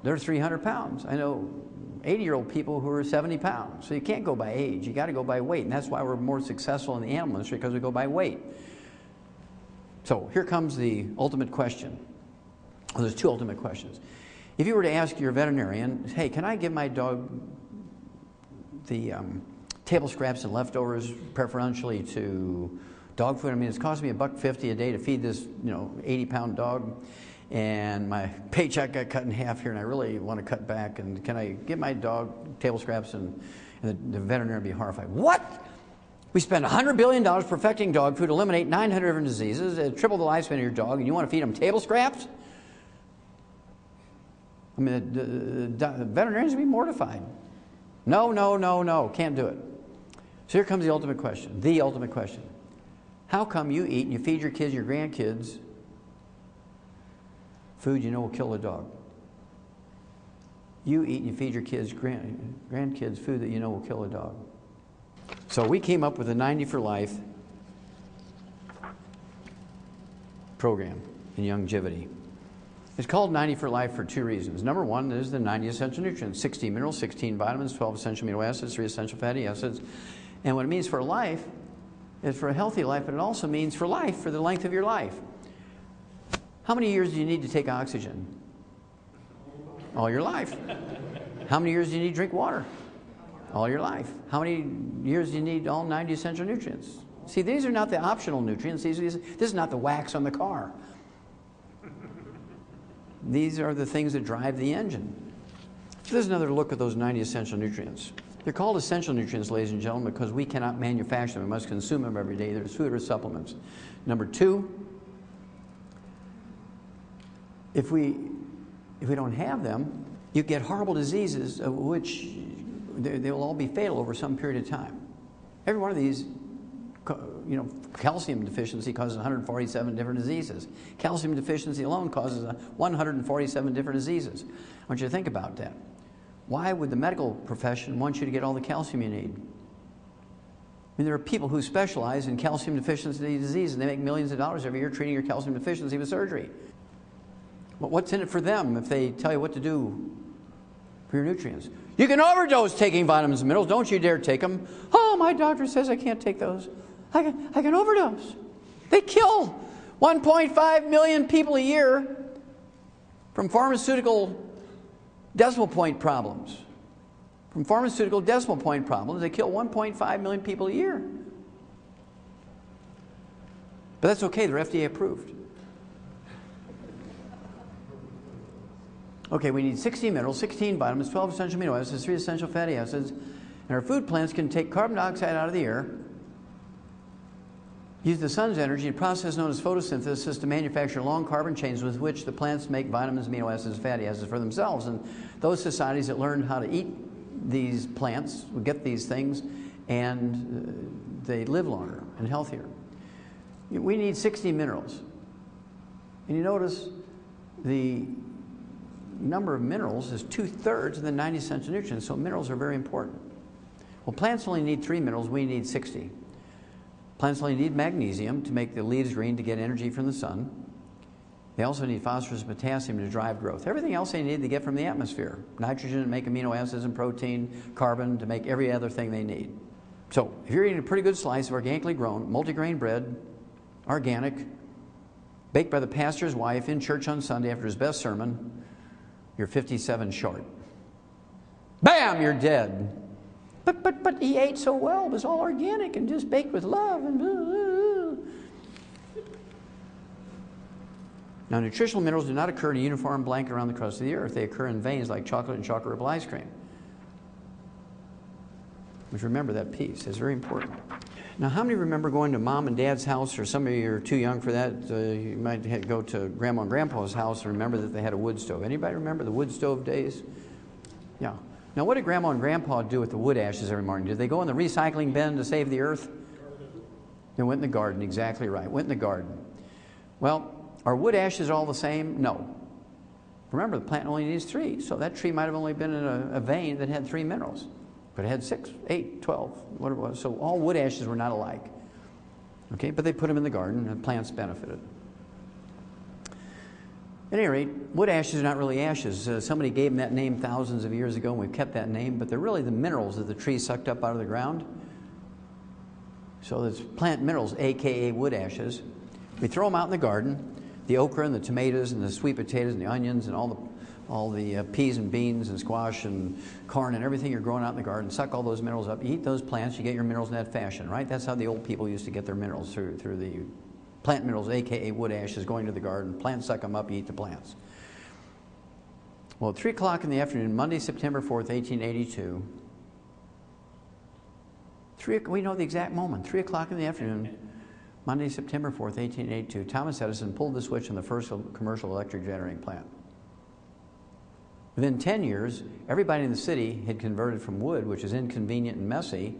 They're 300 pounds. I know 80-year-old people who are 70 pounds. So you can't go by age. You got to go by weight, and that's why we're more successful in the animal industry, because we go by weight. So here comes the ultimate question. Well, there's two ultimate questions. If you were to ask your veterinarian, hey, can I give my dog the table scraps and leftovers preferentially to dog food? I mean, it's costing me $1.50 a day to feed this, 80-pound dog, and my paycheck got cut in half here, and I really want to cut back. And can I give my dog table scraps? And the veterinarian would be horrified. What? We spend $100 billion perfecting dog food, eliminate 900 different diseases, triple the lifespan of your dog, and you want to feed them table scraps? I mean, the veterinarians would be mortified. No, can't do it. So here comes the ultimate question, How come you eat and you feed your kids, your grandkids, food you know will kill a dog? You eat and you feed your kids, grandkids, food that you know will kill a dog. So we came up with a 90 for Life program in longevity. It's called 90 for Life for two reasons. Number one is the 90 essential nutrients, 16 minerals, 16 vitamins, 12 essential amino acids, 3 essential fatty acids. And what it means for life is for a healthy life, but it also means for life, for the length of your life. How many years do you need to take oxygen? All your life. How many years do you need to drink water? All your life. How many years do you need all 90 essential nutrients? See, these are not the optional nutrients. This is not the wax on the car. These are the things that drive the engine. So there's another look at those 90 essential nutrients. They're called essential nutrients, ladies and gentlemen, because we cannot manufacture them. We must consume them every day. There's food or supplements. Number two, if we don't have them, you get horrible diseases, of which they will all be fatal over some period of time. Every one of these, calcium deficiency causes 147 different diseases. Calcium deficiency alone causes 147 different diseases. I want you to think about that. Why would the medical profession want you to get all the calcium you need? I mean, there are people who specialize in calcium deficiency disease, and they make millions of dollars every year treating your calcium deficiency with surgery. But what's in it for them if they tell you what to do for your nutrients? You can overdose taking vitamins and minerals. Don't you dare take them. Oh, my doctor says I can't take those. I can overdose. They kill 1.5 million people a year from pharmaceutical decimal point problems. From pharmaceutical decimal point problems, they kill 1.5 million people a year. But that's okay, they're FDA approved. Okay, we need 16 minerals, 16 vitamins, 12 essential amino acids, 3 essential fatty acids, and our food plants can take carbon dioxide out of the air, use the sun's energy, a process known as photosynthesis, to manufacture long carbon chains with which the plants make vitamins, amino acids, fatty acids for themselves. And those societies that learned how to eat these plants will get these things, and they live longer and healthier. We need 60 minerals. And you notice the number of minerals is 2/3 of the 90 essential nutrients, so minerals are very important. Well, plants only need 3 minerals, we need 60. Plants only need magnesium to make the leaves green to get energy from the sun. They also need phosphorus and potassium to drive growth. Everything else they need to get from the atmosphere. Nitrogen to make amino acids and protein, carbon to make every other thing they need. So if you're eating a pretty good slice of organically grown, multigrain bread, organic, baked by the pastor's wife in church on Sunday after his best sermon, you're 57 short. Bam, you're dead. But he ate so well. It was all organic and just baked with love. And blah, blah, blah. Now, nutritional minerals do not occur in a uniform blanket around the crust of the earth. They occur in veins like chocolate and chocolate ripple ice cream. Which, remember that piece. It's very important. Now, how many remember going to mom and dad's house, or some of you are too young for that? You might go to grandma and grandpa's house and remember that they had a wood stove. Anybody remember the wood stove days? Yeah. Now, what did grandma and grandpa do with the wood ashes every morning? Did they go in the recycling bin to save the earth? They went in the garden, exactly right. Went in the garden. Well, are wood ashes all the same? No. Remember, the plant only needs 3, so that tree might have only been in a vein that had 3 minerals. But it had 6, 8, 12, whatever it was. So all wood ashes were not alike. Okay, but they put them in the garden and plants benefited. At any rate, wood ashes are not really ashes. Somebody gave them that name thousands of years ago, and we've kept that name, but they're really the minerals that the tree sucked up out of the ground. So there's plant minerals, aka wood ashes. We throw them out in the garden, the okra and the tomatoes and the sweet potatoes and the onions and all the peas and beans and squash and corn and everything you're growing out in the garden. Suck all those minerals up. You eat those plants, you get your minerals in that fashion, right? That's how the old people used to get their minerals, through the plant minerals, aka wood ashes, going to the garden. Plants suck them up, you eat the plants. Well, at 3 o'clock in the afternoon, Monday, September 4th, 1882, we know the exact moment, 3 o'clock in the afternoon, Monday, September 4th, 1882, Thomas Edison pulled the switch on the first commercial electric generating plant. Within 10 years, everybody in the city had converted from wood, which is inconvenient and messy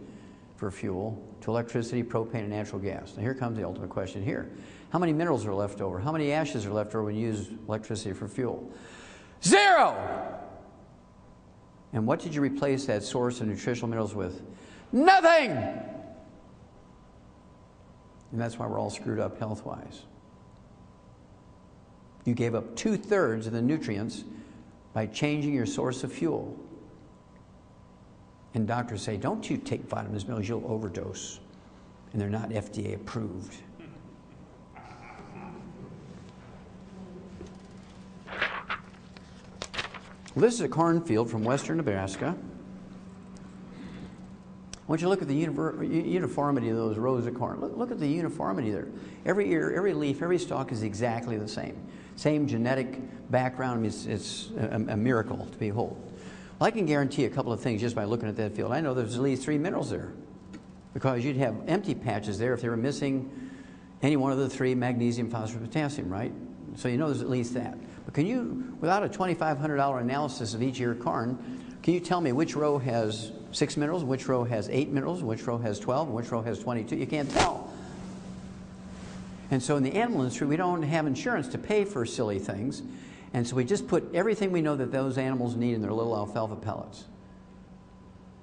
for fuel, to electricity, propane, and natural gas. Now here comes the ultimate question here. How many minerals are left over? How many ashes are left over when you use electricity for fuel? 0! And what did you replace that source of nutritional minerals with? Nothing! And that's why we're all screwed up health-wise. You gave up 2/3 of the nutrients by changing your source of fuel. And doctors say, don't you take vitamins, minerals, you'll overdose. And they're not FDA approved. Well, this is a cornfield from western Nebraska. I want you to look at the uniformity of those rows of corn. Look at the uniformity there. Every ear, every leaf, every stalk is exactly the same. Same genetic background. I mean, it's a miracle to behold. Well, I can guarantee a couple of things just by looking at that field. I know there's at least 3 minerals there, because you'd have empty patches there if they were missing any one of the 3, magnesium, phosphorus, potassium, right? So you know there's at least that. But can you, without a $2,500 analysis of each ear of corn, can you tell me which row has 6 minerals, which row has 8 minerals, which row has 12, and which row has 22? You can't tell. And so in the animal industry, we don't have insurance to pay for silly things. And so we just put everything we know that those animals need in their little alfalfa pellets.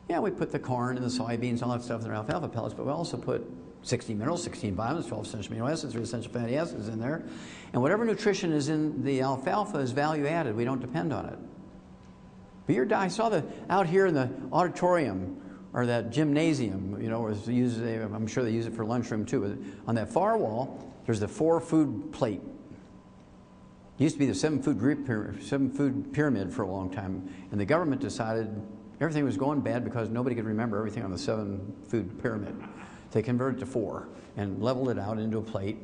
Yeah, we put the corn and the soybeans, all that stuff in their alfalfa pellets, but we also put 60 minerals, 16 vitamins, 12 essential amino acids, 3 essential fatty acids in there. And whatever nutrition is in the alfalfa is value added. We don't depend on it. But I saw out here in the auditorium, or that gymnasium, you know, I'm sure they use it for lunchroom too. But on that far wall, there's the 4-food plate. It used to be the 7-food pyramid for a long time, and the government decided everything was going bad because nobody could remember everything on the 7-food pyramid. They converted it to 4 and leveled it out into a plate.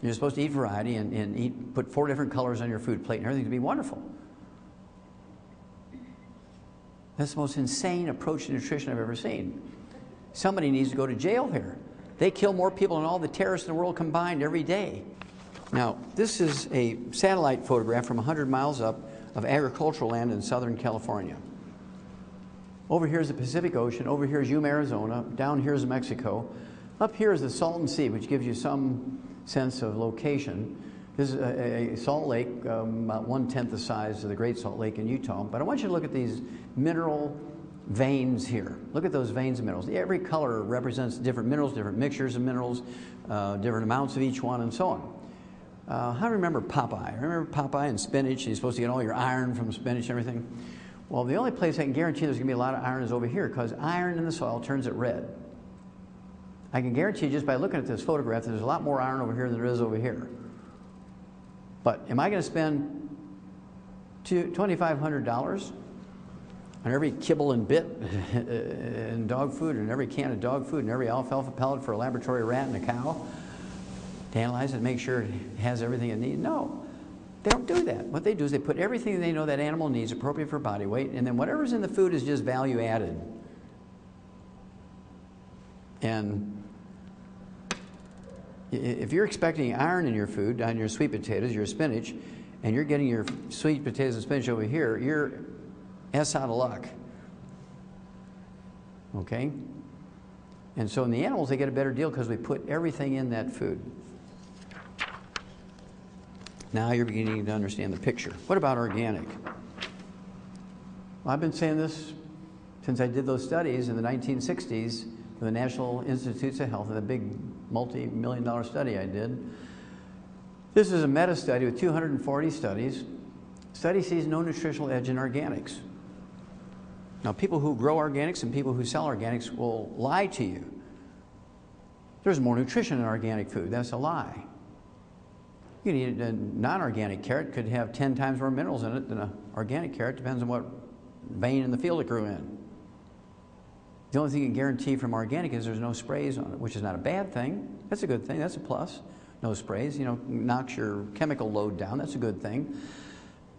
You're supposed to eat variety and put 4 different colors on your food plate, and everything to be wonderful. That's the most insane approach to nutrition I've ever seen. Somebody needs to go to jail here. They kill more people than all the terrorists in the world combined every day. Now, this is a satellite photograph from 100 miles up of agricultural land in Southern California. Over here is the Pacific Ocean. Over here is Yuma, Arizona. Down here is Mexico. Up here is the Salton Sea, which gives you some sense of location. This is a Salt Lake, about 1/10 the size of the Great Salt Lake in Utah. But I want you to look at these mineral veins here. Look at those veins of minerals. Every color represents different minerals, different mixtures of minerals, different amounts of each one, and so on. How do you remember Popeye? Remember Popeye and spinach? You're supposed to get all your iron from spinach and everything. Well, the only place I can guarantee there's going to be a lot of iron is over here, because iron in the soil turns it red. I can guarantee you just by looking at this photograph that there's a lot more iron over here than there is over here. But am I going to spend $2,500 on every kibble and bit in dog food, and every can of dog food, and every alfalfa pellet for a laboratory rat and a cow to analyze it and make sure it has everything it needs? No, they don't do that. What they do is they put everything they know that animal needs appropriate for body weight, and then whatever's in the food is just value added. And if you're expecting iron in your food, on your sweet potatoes, your spinach, and you're getting your sweet potatoes and spinach over here, you're S out of luck. Okay? And so in the animals, they get a better deal because we put everything in that food. Now you're beginning to understand the picture. What about organic? Well, I've been saying this since I did those studies in the 1960s for the National Institutes of Health, and the big multi-million-dollar study I did. This is a meta-study with 240 studies. Study sees no nutritional edge in organics. Now, people who grow organics and people who sell organics will lie to you. There's more nutrition in organic food. That's a lie. You can eat a non-organic carrot, could have 10 times more minerals in it than an organic carrot. Depends on what vein in the field it grew in. The only thing you can guarantee from organic is there's no sprays on it, which is not a bad thing. That's a good thing. That's a plus. No sprays, you know, knocks your chemical load down. That's a good thing.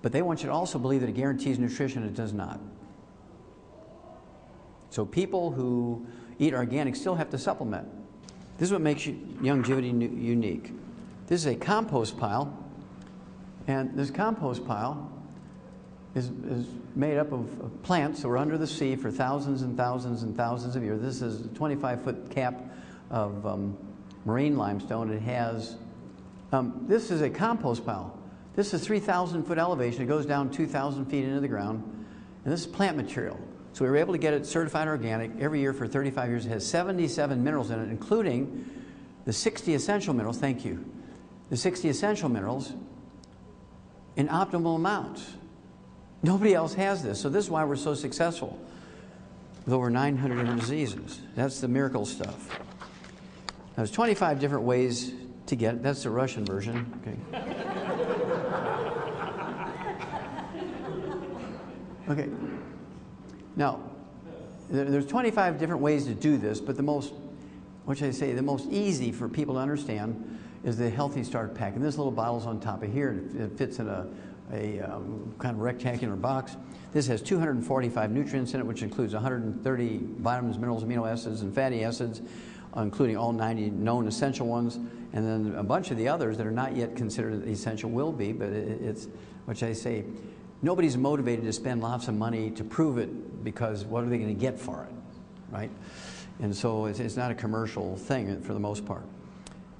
But they want you to also believe that it guarantees nutrition. It does not. So people who eat organic still have to supplement. This is what makes Youngevity unique. This is a compost pile, and this compost pile is made up of plants that were under the sea for thousands and thousands and thousands of years. This is a 25-foot cap of marine limestone. It has, this is a compost pile. This is 3,000-foot elevation. It goes down 2,000 feet into the ground, and this is plant material. So we were able to get it certified organic every year for 35 years. It has 77 minerals in it, including the 60 essential minerals, thank you, the 60 essential minerals in optimal amounts. Nobody else has this, so this is why we're so successful with over 900 different diseases. That's the miracle stuff. Now, there's 25 different ways to get it. That's the Russian version. Okay. Okay. Now, there's 25 different ways to do this, but the most, what should I say, the most easy for people to understand is the Healthy Start Pack. And this little bottle's on top of here. It fits in a kind of rectangular box. This has 245 nutrients in it, which includes 130 vitamins, minerals, amino acids, and fatty acids, including all 90 known essential ones, and then a bunch of the others that are not yet considered essential will be, but it's, what should I say, nobody's motivated to spend lots of money to prove it, because what are they going to get for it, right? And so it's not a commercial thing for the most part.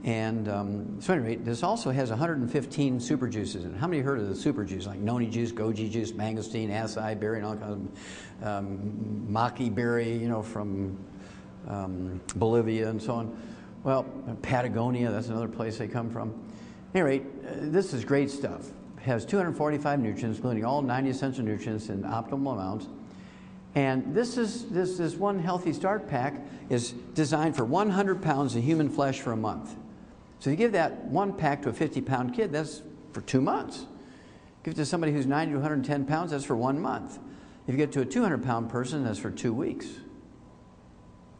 And so at any rate, this also has 115 super juices in it. How many heard of the super juice, like noni juice, goji juice, mangosteen, acai berry, and all kinds of maqui berry, you know, from Bolivia and so on. Well, Patagonia, that's another place they come from. At any rate, this is great stuff. It has 245 nutrients, including all 90 essential nutrients in optimal amounts. And this one Healthy Start Pack is designed for 100 pounds of human flesh for a month. So if you give that one pack to a 50-pound kid, that's for 2 months. Give it to somebody who's 90 to 110 pounds, that's for 1 month. If you get to a 200-pound person, that's for 2 weeks.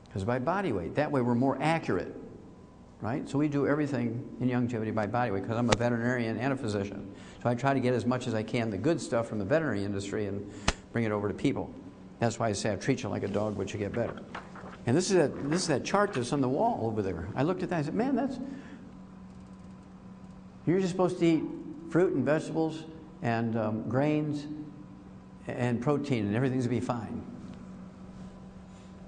Because by body weight. That way we're more accurate, right? So we do everything in Youngevity by body weight, because I'm a veterinarian and a physician. So I try to get as much as I can the good stuff from the veterinary industry and bring it over to people. That's why I say I treat you like a dog, but you get better. And this is that chart that's on the wall over there. I looked at that and I said, man, you're just supposed to eat fruit and vegetables and grains and protein, and everything's going to be fine.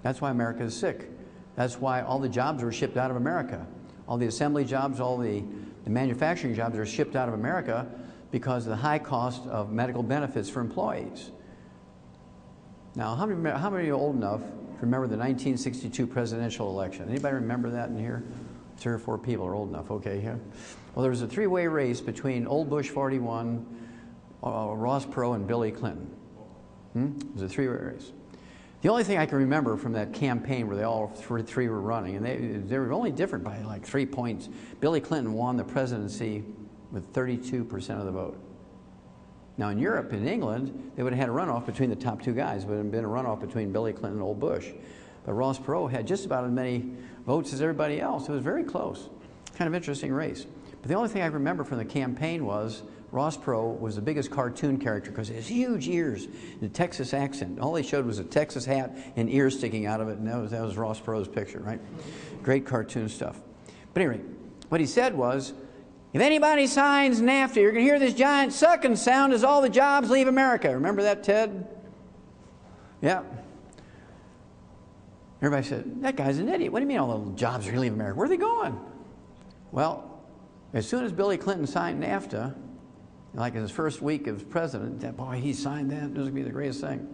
That's why America is sick. That's why all the jobs were shipped out of America. All the assembly jobs, all the The manufacturing jobs are shipped out of America because of the high cost of medical benefits for employees. Now, how many are old enough to remember the 1962 presidential election? Anybody remember that in here? 3 or 4 people are old enough. Okay, yeah. Well, there was a 3-way race between old Bush 41, Ross Perot, and Billy Clinton. It was a 3-way race. The only thing I can remember from that campaign where they all three were running, and they were only different by like 3 points. Billy Clinton won the presidency with 32% of the vote. Now in Europe, in England, they would have had a runoff between the top 2 guys. It would have been a runoff between Billy Clinton and old Bush. But Ross Perot had just about as many votes as everybody else. It was very close. Kind of interesting race. But the only thing I remember from the campaign was Ross Perot was the biggest cartoon character because he has huge ears and a Texas accent. All they showed was a Texas hat and ears sticking out of it, and that was Ross Perot's picture, right? Great cartoon stuff. But anyway, what he said was, if anybody signs NAFTA, you're going to hear this giant sucking sound as all the jobs leave America. Remember that, Ted? Yeah. Everybody said, that guy's an idiot. What do you mean all the jobs are going to leave America? Where are they going? Well, as soon as Billy Clinton signed NAFTA, like in his first week as president, boy, he signed that. It was going to be the greatest thing.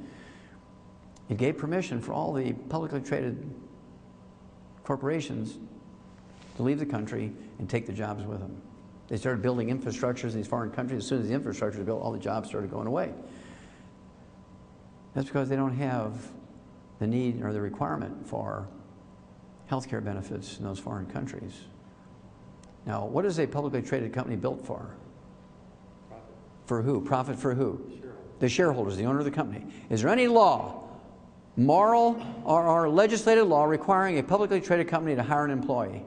It gave permission for all the publicly traded corporations to leave the country and take the jobs with them. They started building infrastructures in these foreign countries. As soon as the infrastructure was built, all the jobs started going away. That's because they don't have the need or the requirement for health care benefits in those foreign countries. Now, what is a publicly traded company built for? Profit. For who? Profit for who? The shareholders, the owner of the company. Is there any law, moral or legislative law, requiring a publicly traded company to hire an employee?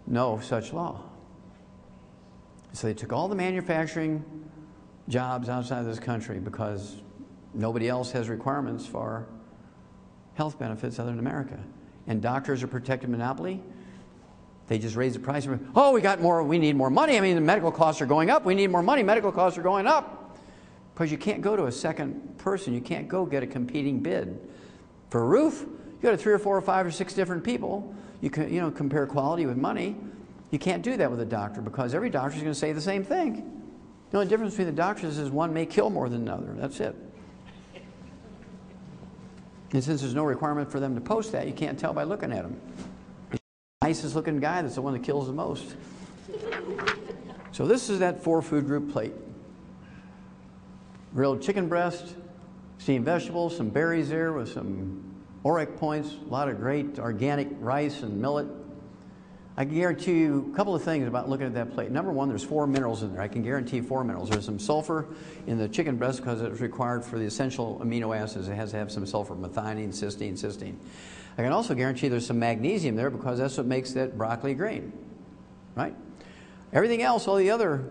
No such law. So they took all the manufacturing jobs outside this country because nobody else has requirements for health benefits other than America. And doctors are protected monopoly. They just raise the price. Oh, we need more money. I mean, the medical costs are going up. We need more money. Medical costs are going up. Because you can't go to a second person. You can't go get a competing bid. For a roof, you go to 3 or 4 or 5 or 6 different people. You can, compare quality with money. You can't do that with a doctor because every doctor is going to say the same thing. The only difference between the doctors is one may kill more than another. That's it. And since there's no requirement for them to post that, you can't tell by looking at them. The nicest looking guy, that's the one that kills the most. So this is that 4-food group plate. Grilled chicken breast, steamed vegetables, some berries there with some ORAC points, a lot of great organic rice and millet. I can guarantee you a couple of things about looking at that plate. Number one, there's 4 minerals in there. I can guarantee 4 minerals. There's some sulfur in the chicken breast because it's required for the essential amino acids. It has to have some sulfur, methionine, cysteine. I can also guarantee there's some magnesium there because that's what makes that broccoli green, right? Everything else, all the other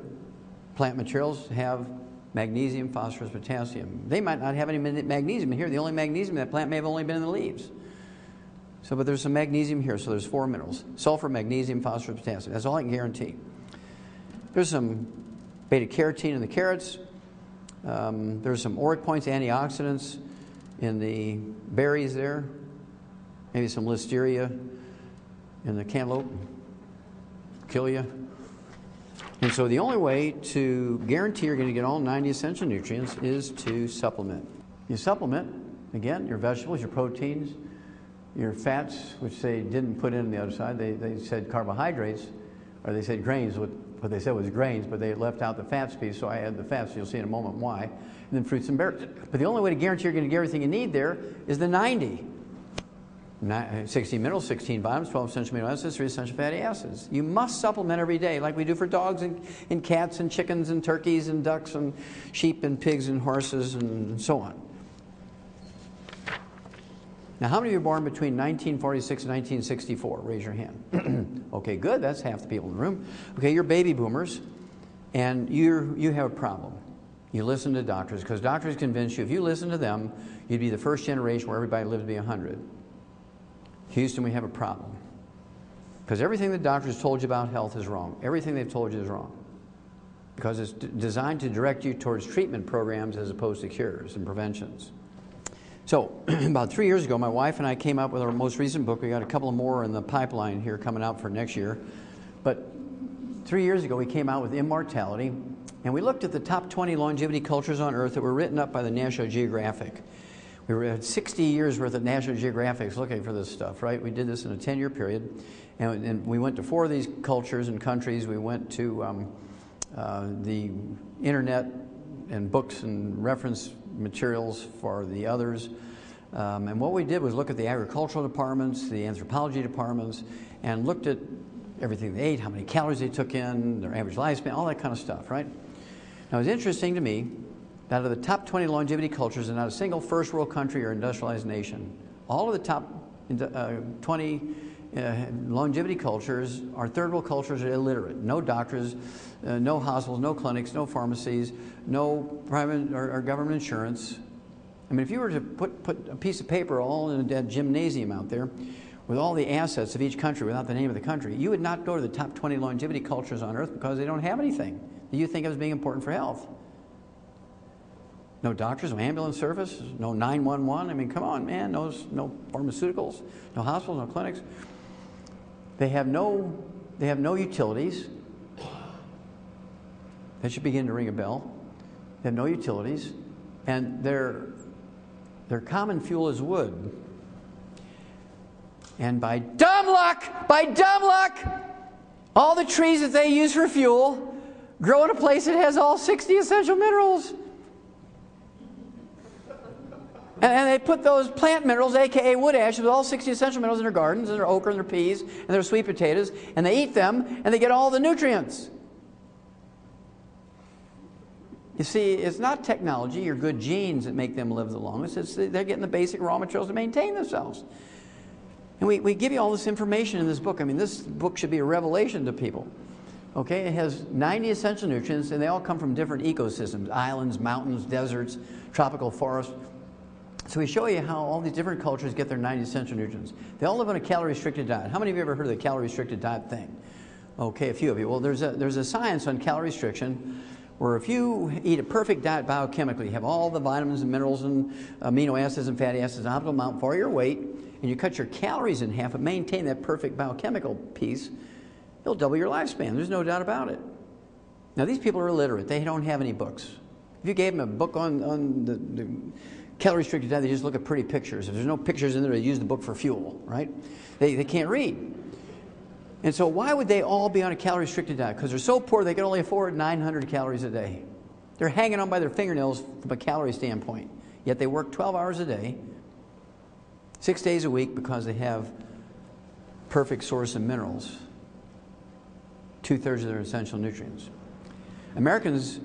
plant materials have magnesium, phosphorus, potassium. They might not have any magnesium in here. The only magnesium in that plant may have only been in the leaves. But there's some magnesium here, so there's 4 minerals. Sulfur, magnesium, phosphorus, potassium. That's all I can guarantee. There's some beta-carotene in the carrots. There's some ORAC points, antioxidants in the berries there. Maybe some listeria in the cantaloupe. Kill you. And so the only way to guarantee you're going to get all 90 essential nutrients is to supplement. You supplement, again, your vegetables, your proteins, your fats, which they didn't put in the other side. They said carbohydrates, or they said grains. What they said was grains, but they left out the fats piece, so I added the fats. You'll see in a moment why. And then fruits and berries. But the only way to guarantee you're going to get everything you need there is the 90. 16 minerals, 16 vitamins, 12 essential amino acids, 3 essential fatty acids. You must supplement every day like we do for dogs and cats and chickens and turkeys and ducks and sheep and pigs and horses and so on. Now, how many of you were born between 1946 and 1964? Raise your hand. Okay, good. That's half the people in the room. Okay, you're baby boomers, and you have a problem. You listen to doctors, because doctors convince you if you listen to them, you'd be the first generation where everybody lived to be 100. Houston, we have a problem. Because everything the doctors told you about health is wrong. Everything they've told you is wrong. Because it's designed to direct you towards treatment programs as opposed to cures and preventions. So, about 3 years ago, my wife and I came up with our most recent book. We got a couple more in the pipeline here coming out for next year. But 3 years ago, we came out with Immortality, and we looked at the top 20 longevity cultures on Earth that were written up by the National Geographic. We had 60 years worth of National Geographics looking for this stuff, right? We did this in a 10-year period, and we went to 4 of these cultures and countries. We went to the internet and books and reference materials for the others. And what we did was look at the agricultural departments, the anthropology departments, and looked at everything they ate, how many calories they took in, their average lifespan, all that kind of stuff, right? Now, it was interesting to me that out of the top 20 longevity cultures, and not a single first world country or industrialized nation, all of the top 20 longevity cultures are third world cultures are illiterate. No doctors, no hospitals, no clinics, no pharmacies, no private or government insurance. I mean, if you were to put a piece of paper all in a gymnasium out there with all the assets of each country without the name of the country, you would not go to the top 20 longevity cultures on Earth because they don't have anything that you think of as being important for health. No doctors, no ambulance service, no 911. I mean, come on, man. No pharmaceuticals, no hospitals, no clinics. They have no utilities. That should begin to ring a bell. They have no utilities, and their common fuel is wood. And by dumb luck, all the trees that they use for fuel grow in a place that has all 60 essential minerals. And they put those plant minerals, a.k.a. wood ash, with all 60 essential minerals in their gardens, and their okra, and their peas, and their sweet potatoes, and they eat them, and they get all the nutrients. You see, it's not technology or good genes that make them live the longest. They're getting the basic raw materials to maintain themselves. And we give you all this information in this book. I mean, this book should be a revelation to people. Okay, it has 90 essential nutrients, and they all come from different ecosystems: islands, mountains, deserts, tropical forests. So we show you how all these different cultures get their 90 essential nutrients. They all live on a calorie-restricted diet. How many of you ever heard of the calorie-restricted diet thing? Okay, a few of you. Well, there's a science on calorie restriction where if you eat a perfect diet biochemically, you have all the vitamins and minerals and amino acids and fatty acids, an optimal amount for your weight, and you cut your calories in half and maintain that perfect biochemical piece, it'll double your lifespan. There's no doubt about it. Now, these people are illiterate. They don't have any books. If you gave them a book on the calorie-restricted diet, they just look at pretty pictures. If there's no pictures in there, they use the book for fuel, right? They can't read. And so why would they all be on a calorie-restricted diet? Because they're so poor they can only afford 900 calories a day. They're hanging on by their fingernails from a calorie standpoint. Yet they work 12 hours a day, 6 days a week, because they have perfect source of minerals, 2/3 of their essential nutrients. Americans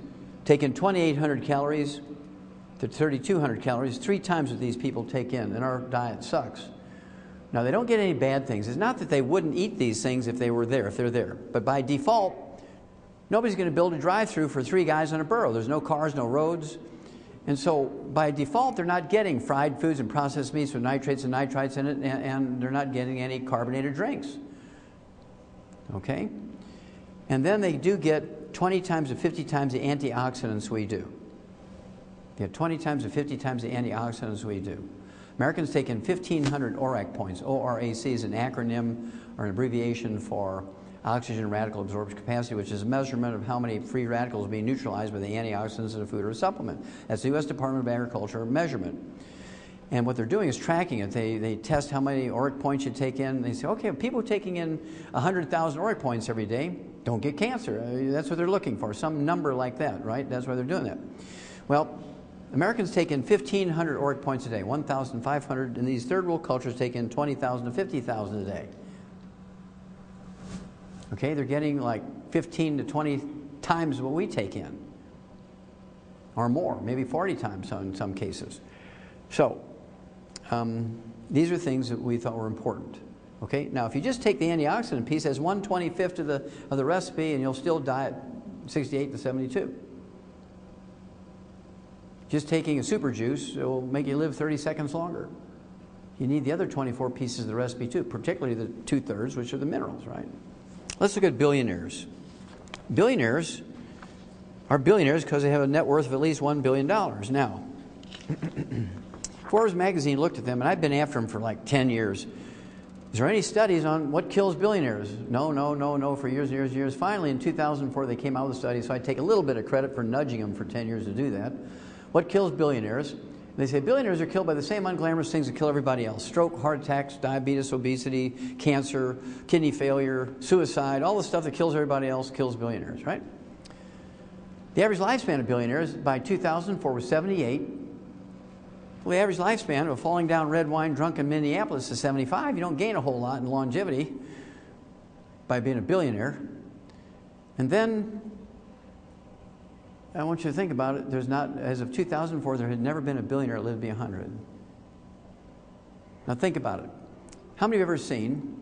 take in 2,800 calories to 3,200 calories, 3 times what these people take in, and our diet sucks. Now, they don't get any bad things. It's not that they wouldn't eat these things if they were there, if they're there. But by default, nobody's going to build a drive-through for 3 guys on a burro. There's no cars, no roads. And so, by default, they're not getting fried foods and processed meats with nitrates and nitrites in it, and they're not getting any carbonated drinks. Okay? And then they do get 20 times to 50 times the antioxidants we do. They get 20 times to 50 times the antioxidants we do. Americans take in 1,500 ORAC points. ORAC is an acronym or an abbreviation for oxygen radical absorption capacity, which is a measurement of how many free radicals are being neutralized by the antioxidants in a food or a supplement. That's the U.S. Department of Agriculture measurement. And what they're doing is tracking it. They test how many ORAC points you take in. They say, okay, people taking in 100,000 ORAC points every day don't get cancer. That's what they're looking for, some number like that, right? That's why they're doing that. Well, Americans take in 1,500 ORAC points a day, 1,500, and these third world cultures take in 20,000 to 50,000 a day. Okay, they're getting like 15 to 20 times what we take in, or more, maybe 40 times in some cases. So, these are things that we thought were important. Okay, now if you just take the antioxidant piece, that's 1/25 of the recipe, and you'll still die at 68 to 72. Just taking a super juice will make you live 30 seconds longer. You need the other 24 pieces of the recipe too, particularly the 2/3, which are the minerals, right? Let's look at billionaires. Billionaires are billionaires because they have a net worth of at least $1 billion. Now, Forbes magazine looked at them, and I've been after them for like 10 years. Is there any studies on what kills billionaires? No, no, no, no, for years and years and years. Finally, in 2004, they came out with a study, so I take a little bit of credit for nudging them for 10 years to do that. What kills billionaires? And they say billionaires are killed by the same unglamorous things that kill everybody else. Stroke, heart attacks, diabetes, obesity, cancer, kidney failure, suicide, all the stuff that kills everybody else kills billionaires, right? The average lifespan of billionaires by 2004 was 78. Well, the average lifespan of a falling down red wine drunk in Minneapolis is 75. You don't gain a whole lot in longevity by being a billionaire. And then I want you to think about it. There's not, as of 2004, there had never been a billionaire that lived to be 100. Now think about it. How many of you have ever seen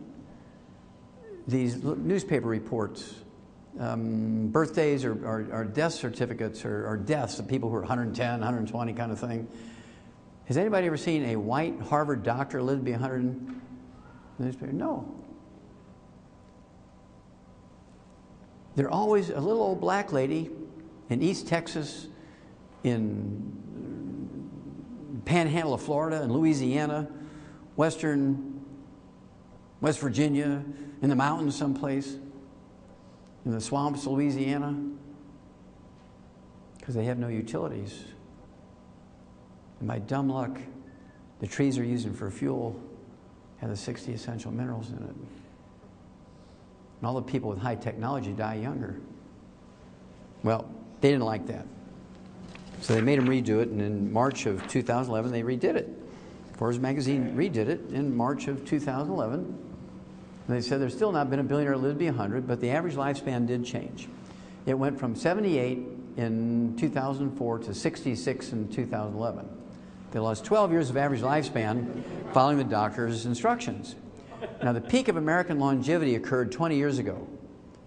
these newspaper reports, birthdays or death certificates or deaths of people who are 110, 120 kind of thing? Has anybody ever seen a white Harvard doctor live to be 100 in the newspaper? No. They're always a little old black lady in East Texas, in Panhandle of Florida, in Louisiana, West Virginia, in the mountains someplace, in the swamps of Louisiana, because they have no utilities. And by dumb luck, the trees they're using for fuel have the 60 essential minerals in it. And all the people with high technology die younger. Well, they didn't like that. So they made them redo it, and in March of 2011, they redid it. Forbes magazine redid it in March of 2011. And they said there's still not been a billionaire that lived to be 100, but the average lifespan did change. It went from 78 in 2004 to 66 in 2011. They lost 12 years of average lifespan following the doctor's instructions. Now, the peak of American longevity occurred 20 years ago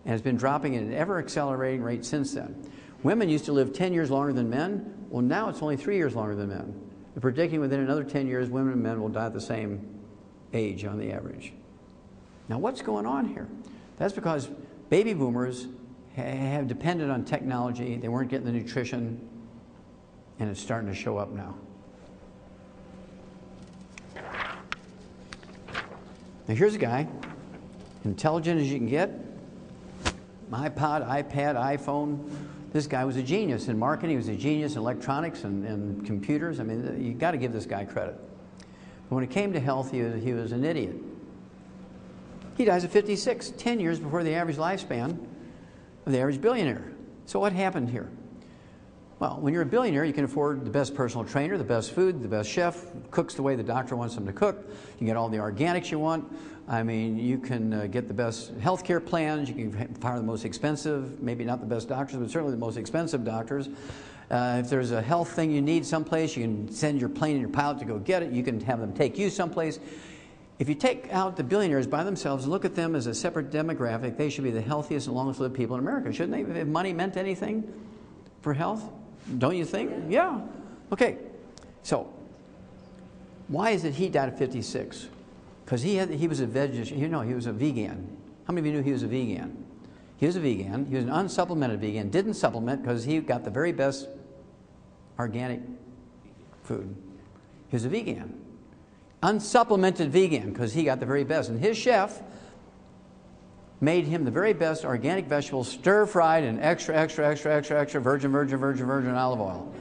and has been dropping at an ever-accelerating rate since then. Women used to live 10 years longer than men. Well, now it's only 3 years longer than men. They're predicting within another 10 years, women and men will die at the same age on the average. Now, what's going on here? That's because baby boomers have depended on technology. They weren't getting the nutrition, and it's starting to show up now. Now, here's a guy, intelligent as you can get, iPod, iPad, iPhone. This guy was a genius in marketing. He was a genius in electronics and computers. I mean, you got to give this guy credit. But when it came to health, he was an idiot. He dies at 56, 10 years before the average lifespan of the average billionaire. So what happened here? Well, when you're a billionaire, you can afford the best personal trainer, the best food, the best chef, cooks the way the doctor wants them to cook. You can get all the organics you want. I mean, you can get the best health care plans. You can hire the most expensive, maybe not the best doctors, but certainly the most expensive doctors. If there's a health thing you need someplace, you can send your plane and your pilot to go get it. You can have them take you someplace. If you take out the billionaires by themselves and look at them as a separate demographic, they should be the healthiest and longest lived people in America, shouldn't they? If money meant anything for health, don't you think? Yeah. Okay. So, why is it he died at 56? Because he was a vegetarian. You know, he was a vegan. How many of you knew he was a vegan? He was a vegan. He was an unsupplemented vegan. Didn't supplement because he got the very best organic food. He was a vegan. Unsupplemented vegan because he got the very best. And his chef made him the very best organic vegetables, stir-fried in extra virgin olive oil.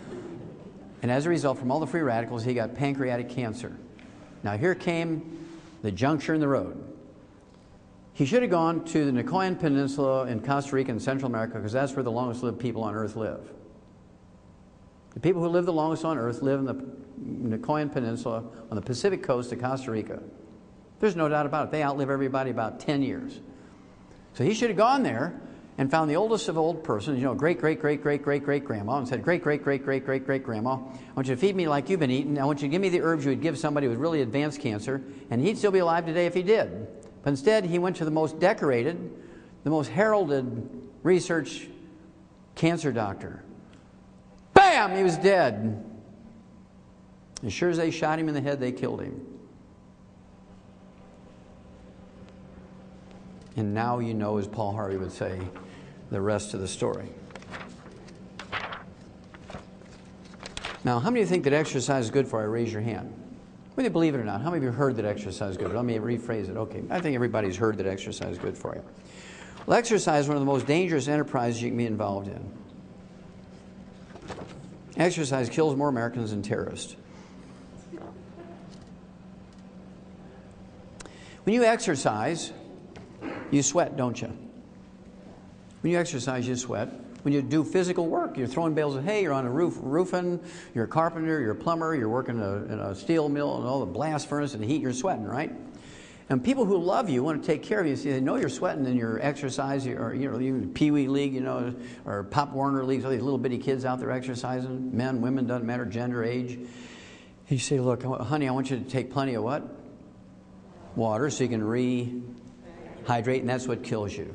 And as a result, from all the free radicals, he got pancreatic cancer. Now here came the juncture in the road. He should have gone to the Nicoyan Peninsula in Costa Rica and Central America because that's where the longest lived people on Earth live. The people who live the longest on Earth live in the Nicoyan Peninsula on the Pacific coast of Costa Rica. There's no doubt about it. They outlive everybody about 10 years. So he should have gone there and found the oldest of old persons, you know, great-great-great-great-great-great-grandma, and said, great-great-great-great-great-great-grandma, I want you to feed me like you've been eating. I want you to give me the herbs you would give somebody with really advanced cancer, and he'd still be alive today if he did. But instead, he went to the most decorated, the most heralded research cancer doctor. Bam! He was dead. As sure as they shot him in the head, they killed him. And now you know, as Paul Harvey would say, the rest of the story. Now, how many of you think that exercise is good for you? Raise your hand. Whether you believe it or not, how many of you heard that exercise is good? Let me rephrase it. Okay, I think everybody's heard that exercise is good for you. Well, exercise is one of the most dangerous enterprises you can be involved in. Exercise kills more Americans than terrorists. When you exercise, you sweat, don't you? When you exercise, you sweat. When you do physical work, you're throwing bales of hay, you're on a roof roofing, you're a carpenter, you're a plumber, you're working in a steel mill and all the blast furnace and heat, you're sweating, right? And people who love you want to take care of you. See, they know you're sweating in your exercise, or even Pee Wee League, or Pop Warner leagues. All these little bitty kids out there exercising, men, women, doesn't matter, gender, age. You say, look, honey, I want you to take plenty of what? Water, so you can rehydrate, and that's what kills you.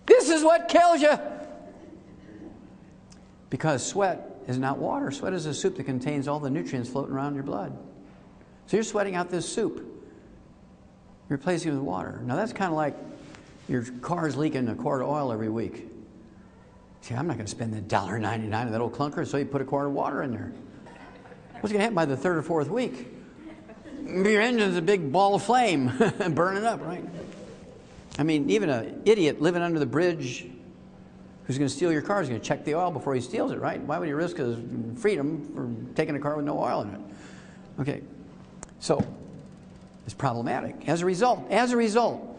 This is what kills you. Because sweat is not water. Sweat is a soup that contains all the nutrients floating around in your blood. So you're sweating out this soup. You're replacing it with water. Now that's kind of like your car's leaking a quart of oil every week. See, I'm not going to spend the $1.99 on that old clunker, so you put a quart of water in there. What's going to happen by the third or fourth week? Your engine's a big ball of flame burning up, right? I mean, even an idiot living under the bridge who's going to steal your car is going to check the oil before he steals it, right? Why would he risk his freedom for taking a car with no oil in it? Okay, so it's problematic. As a result, when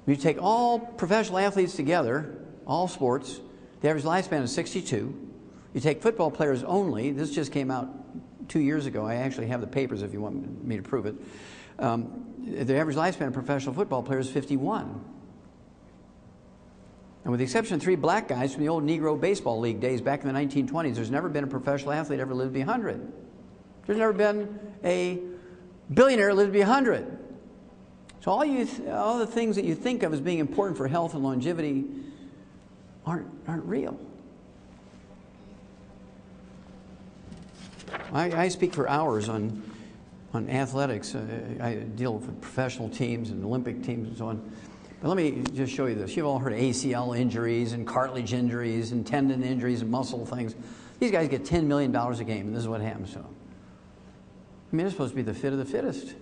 you take all professional athletes together, all sports, the average lifespan is 62. You take football players only. This just came out 2 years ago. I actually have the papers if you want me to prove it. The average lifespan of professional football players is 51. And with the exception of 3 black guys from the old Negro Baseball League days back in the 1920s, there's never been a professional athlete ever lived to be 100. There's never been a billionaire lived to be 100. So all the things that you think of as being important for health and longevity aren't real. I speak for hours on athletics. I deal with professional teams and Olympic teams and so on. But let me just show you this. You've all heard of ACL injuries and cartilage injuries and tendon injuries and muscle things. These guys get $10 million a game, and this is what happens to them. I mean, they're supposed to be the fit of the fittest.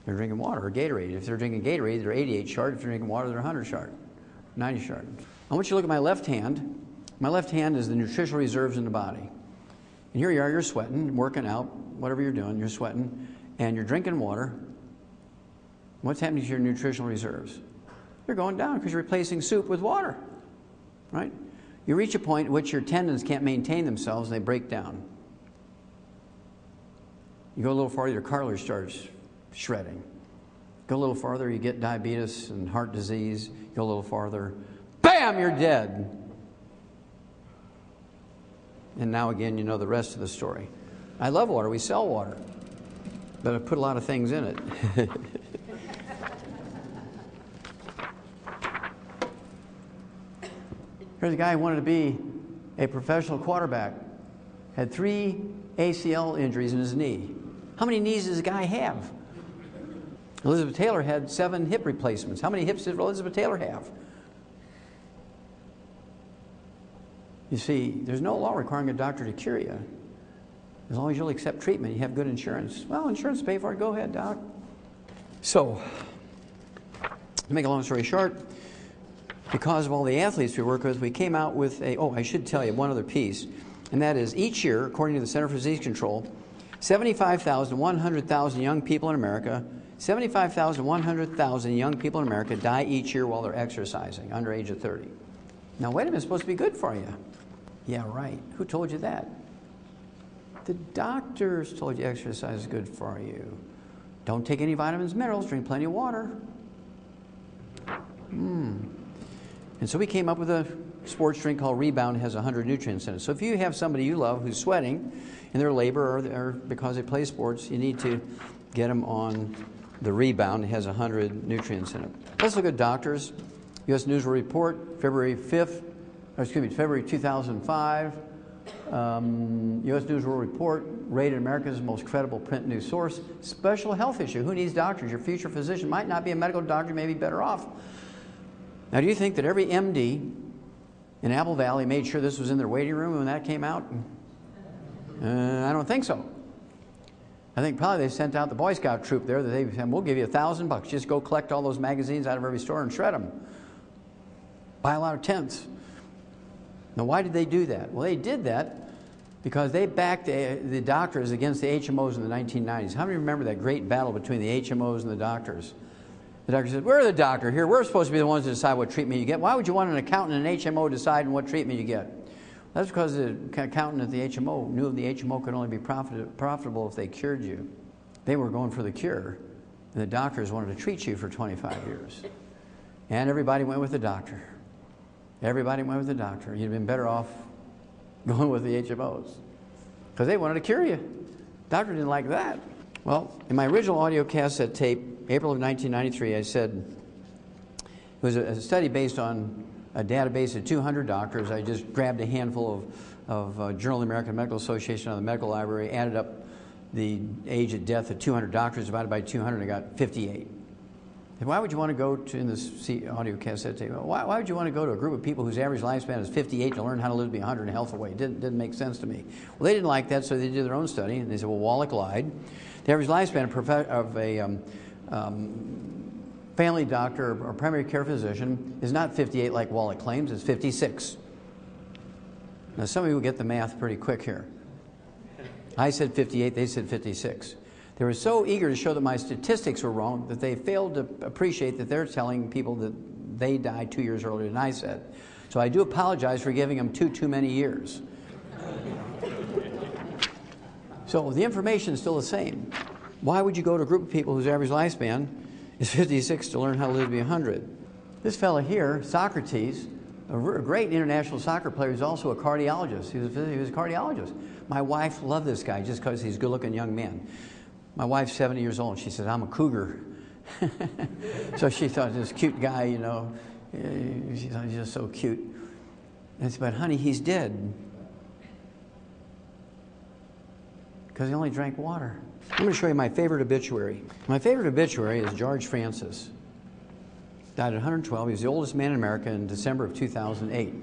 They're drinking water or Gatorade. If they're drinking Gatorade, they're 88 sharp. If they're drinking water, they're 100 sharp, 90 sharp. I want you to look at my left hand. My left hand is the nutritional reserves in the body. And here you are, you're sweating, working out, whatever you're doing, you're sweating, and you're drinking water. What's happening to your nutritional reserves? They're going down because you're replacing soup with water, right? You reach a point at which your tendons can't maintain themselves and they break down. You go a little farther, your cartilage starts shredding. Go a little farther, you get diabetes and heart disease. Go a little farther, bam, you're dead. And now again, you know the rest of the story. I love water. We sell water. But I put a lot of things in it. Here's a guy who wanted to be a professional quarterback. Had 3 ACL injuries in his knee. How many knees does a guy have? Elizabeth Taylor had 7 hip replacements. How many hips did Elizabeth Taylor have? You see, there's no law requiring a doctor to cure you. As long as you'll accept treatment, you have good insurance. Well, insurance pay for it. Go ahead, doc. So, to make a long story short, because of all the athletes we work with, we came out with I should tell you one other piece, and that is each year, according to the Center for Disease Control, 75,000 to 100,000 young people in America, 75,000 to 100,000 young people in America die each year while they're exercising, under age of 30. Now, wait a minute, it's supposed to be good for you. Yeah, right. Who told you that? The doctors told you exercise is good for you. Don't take any vitamins, minerals, drink plenty of water. And so we came up with a sports drink called Rebound. It has 100 nutrients in it. So if you have somebody you love who's sweating in their labor or because they play sports, you need to get them on the Rebound. It has 100 nutrients in it. Let's look at doctors. U.S. News World Report, February 2005. U.S. News World Report rated America's most credible print news source. Special health issue. Who needs doctors? Your future physician might not be a medical doctor, may be better off. Now, do you think that every MD in Apple Valley made sure this was in their waiting room when that came out? I don't think so. I think probably they sent out the Boy Scout troop there that they said, we'll give you $1,000. Just go collect all those magazines out of every store and shred them. Buy a lot of tents. Now, why did they do that? Well, they did that because they backed the doctors against the HMOs in the 1990s. How many remember that great battle between the HMOs and the doctors? The doctor said, we're the doctor here. We're supposed to be the ones to decide what treatment you get. Why would you want an accountant and an HMO deciding what treatment you get? That's because the accountant at the HMO knew the HMO could only be profitable if they cured you. They were going for the cure, and the doctors wanted to treat you for 25 years. And everybody went with the doctor. Everybody went with the doctor. You'd have been better off going with the HMOs because they wanted to cure you. The doctor didn't like that. Well, in my original audio cassette tape, April of 1993, I said it was a study based on a database of 200 doctors. I just grabbed a handful of Journal of the American Medical Association out of the medical library, added up the age of death of 200 doctors, divided by 200, I got 58. And why would you want to go to, in this audio cassette tape, why would you want to go to a group of people whose average lifespan is 58 to learn how to live to be 100 in a healthful way? It didn't make sense to me. Well, they didn't like that, so they did their own study, and they said, well, Wallach lied. The average lifespan of a family doctor or primary care physician is not 58 like Wallach claims, it's 56. Now, some of you will get the math pretty quick here. I said 58, they said 56. They were so eager to show that my statistics were wrong that they failed to appreciate that they're telling people that they died 2 years earlier than I said. So I do apologize for giving them too many years. So the information is still the same. Why would you go to a group of people whose average lifespan is 56 to learn how to live to be 100? This fellow here, Socrates, a great international soccer player, is also a cardiologist. He was a cardiologist. My wife loved this guy just because he's a good-looking young man. My wife's 70 years old. She said, I'm a cougar. So she thought this cute guy, you know, she thought he's just so cute. And I said, but honey, he's dead. Because he only drank water. I'm going to show you my favorite obituary. My favorite obituary is George Francis. Died at 112. He was the oldest man in America in December of 2008.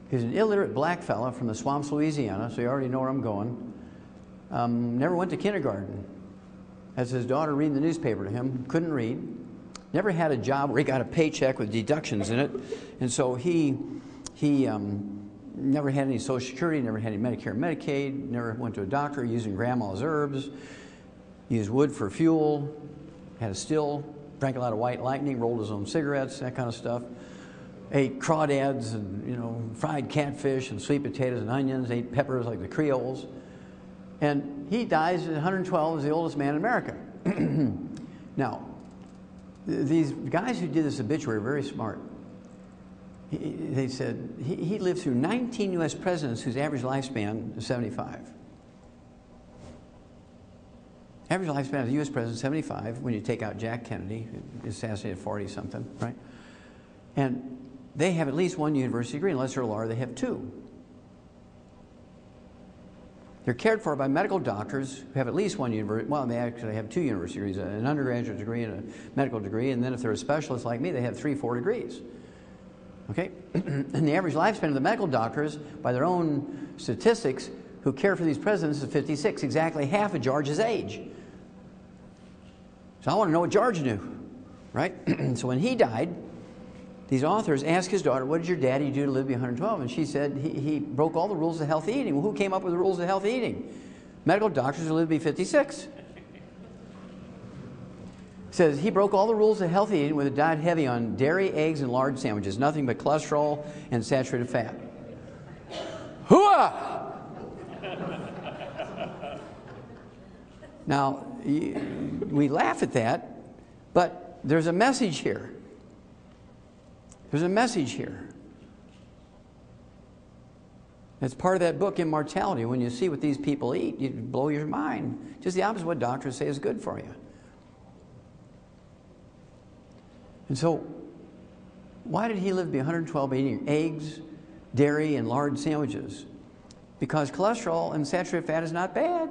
He's an illiterate black fella from the swamps, Louisiana, so you already know where I'm going. Never went to kindergarten. As his daughter reading the newspaper to him, couldn't read. Never had a job where he got a paycheck with deductions in it. And so he never had any Social Security, never had any Medicare, Medicaid, never went to a doctor, using grandma's herbs, used wood for fuel, had a still, drank a lot of White Lightning, rolled his own cigarettes, that kind of stuff. Ate crawdads and, you know, fried catfish and sweet potatoes and onions, ate peppers like the Creoles. And he dies at 112 as the oldest man in America. Now, these guys who did this obituary are very smart. They said he lived through 19 U.S. presidents whose average lifespan is 75. Average lifespan of the U.S. president is 75 when you take out Jack Kennedy, assassinated 40-something, right? And they have at least one university degree. Unless they're a lawyer, they have two. They're cared for by medical doctors who have at least one university. Well, they actually have two university degrees, an undergraduate degree and a medical degree. And then if they're a specialist like me, they have 3-4 degrees. Okay? And the average lifespan of the medical doctors, by their own statistics, who care for these presidents is 56, exactly half of George's age. So I want to know what George knew, right? So when he died, these authors asked his daughter, what did your daddy do to live to be 112? And she said, he broke all the rules of healthy eating. Well, who came up with the rules of healthy eating? Medical doctors who live to be 56. Says he broke all the rules of healthy eating with a diet heavy on dairy, eggs, and lard sandwiches, nothing but cholesterol and saturated fat. Hooah! Now, we laugh at that, but there's a message here. There's a message here. It's part of that book, Immortality. When you see what these people eat, you blow your mind. Just the opposite of what doctors say is good for you. And so, why did he live to be 112 eating eggs, dairy, and lard sandwiches? Because cholesterol and saturated fat is not bad.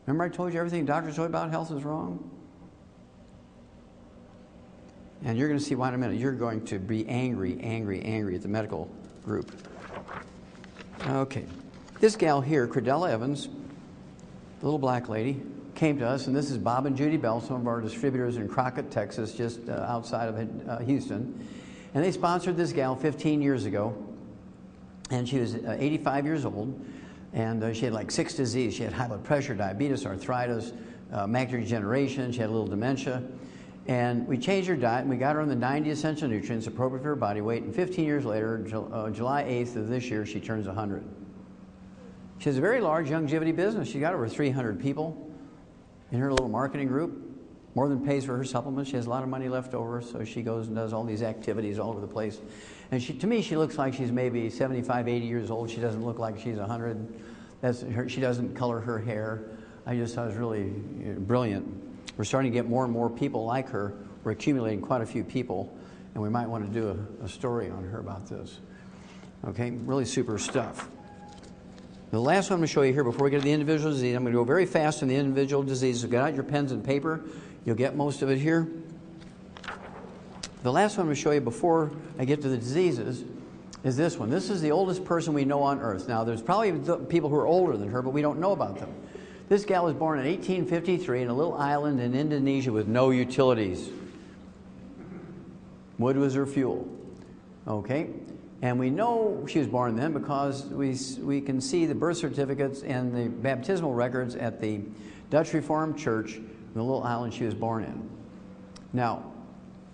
Remember I told you everything doctors told you about health is wrong? And you're going to see why in a minute. You're going to be angry at the medical group. Okay. This gal here, Credella Evans, the little black lady, came to us, and this is Bob and Judy Bell, some of our distributors in Crockett, Texas, just outside of Houston. And they sponsored this gal 15 years ago, and she was 85 years old, and she had like 6 diseases. She had high blood pressure, diabetes, arthritis, macular degeneration, she had a little dementia. And we changed her diet, and we got her on the 90 essential nutrients appropriate for her body weight, and 15 years later, July 8th of this year, she turns 100. She has a very large longevity business. She's got over 300 people in her little marketing group, more than pays for her supplements. She has a lot of money left over, so she goes and does all these activities all over the place. And to me, she looks like she's maybe 75, 80 years old. She doesn't look like she's 100. She doesn't color her hair. I just thought it was really brilliant. We're starting to get more and more people like her. We're accumulating quite a few people, and we might want to do a story on her about this. Okay, really super stuff. The last one I'm going to show you here before we get to the individual disease, I'm going to go very fast on the individual disease. So get out your pens and paper. You'll get most of it here. The last one I'm going to show you before I get to the diseases is this one. This is the oldest person we know on Earth. Now, there's probably people who are older than her, but we don't know about them. This gal was born in 1853 in a little island in Indonesia with no utilities. Wood was her fuel. Okay? And we know she was born then because we can see the birth certificates and the baptismal records at the Dutch Reformed Church, the little island she was born in. Now,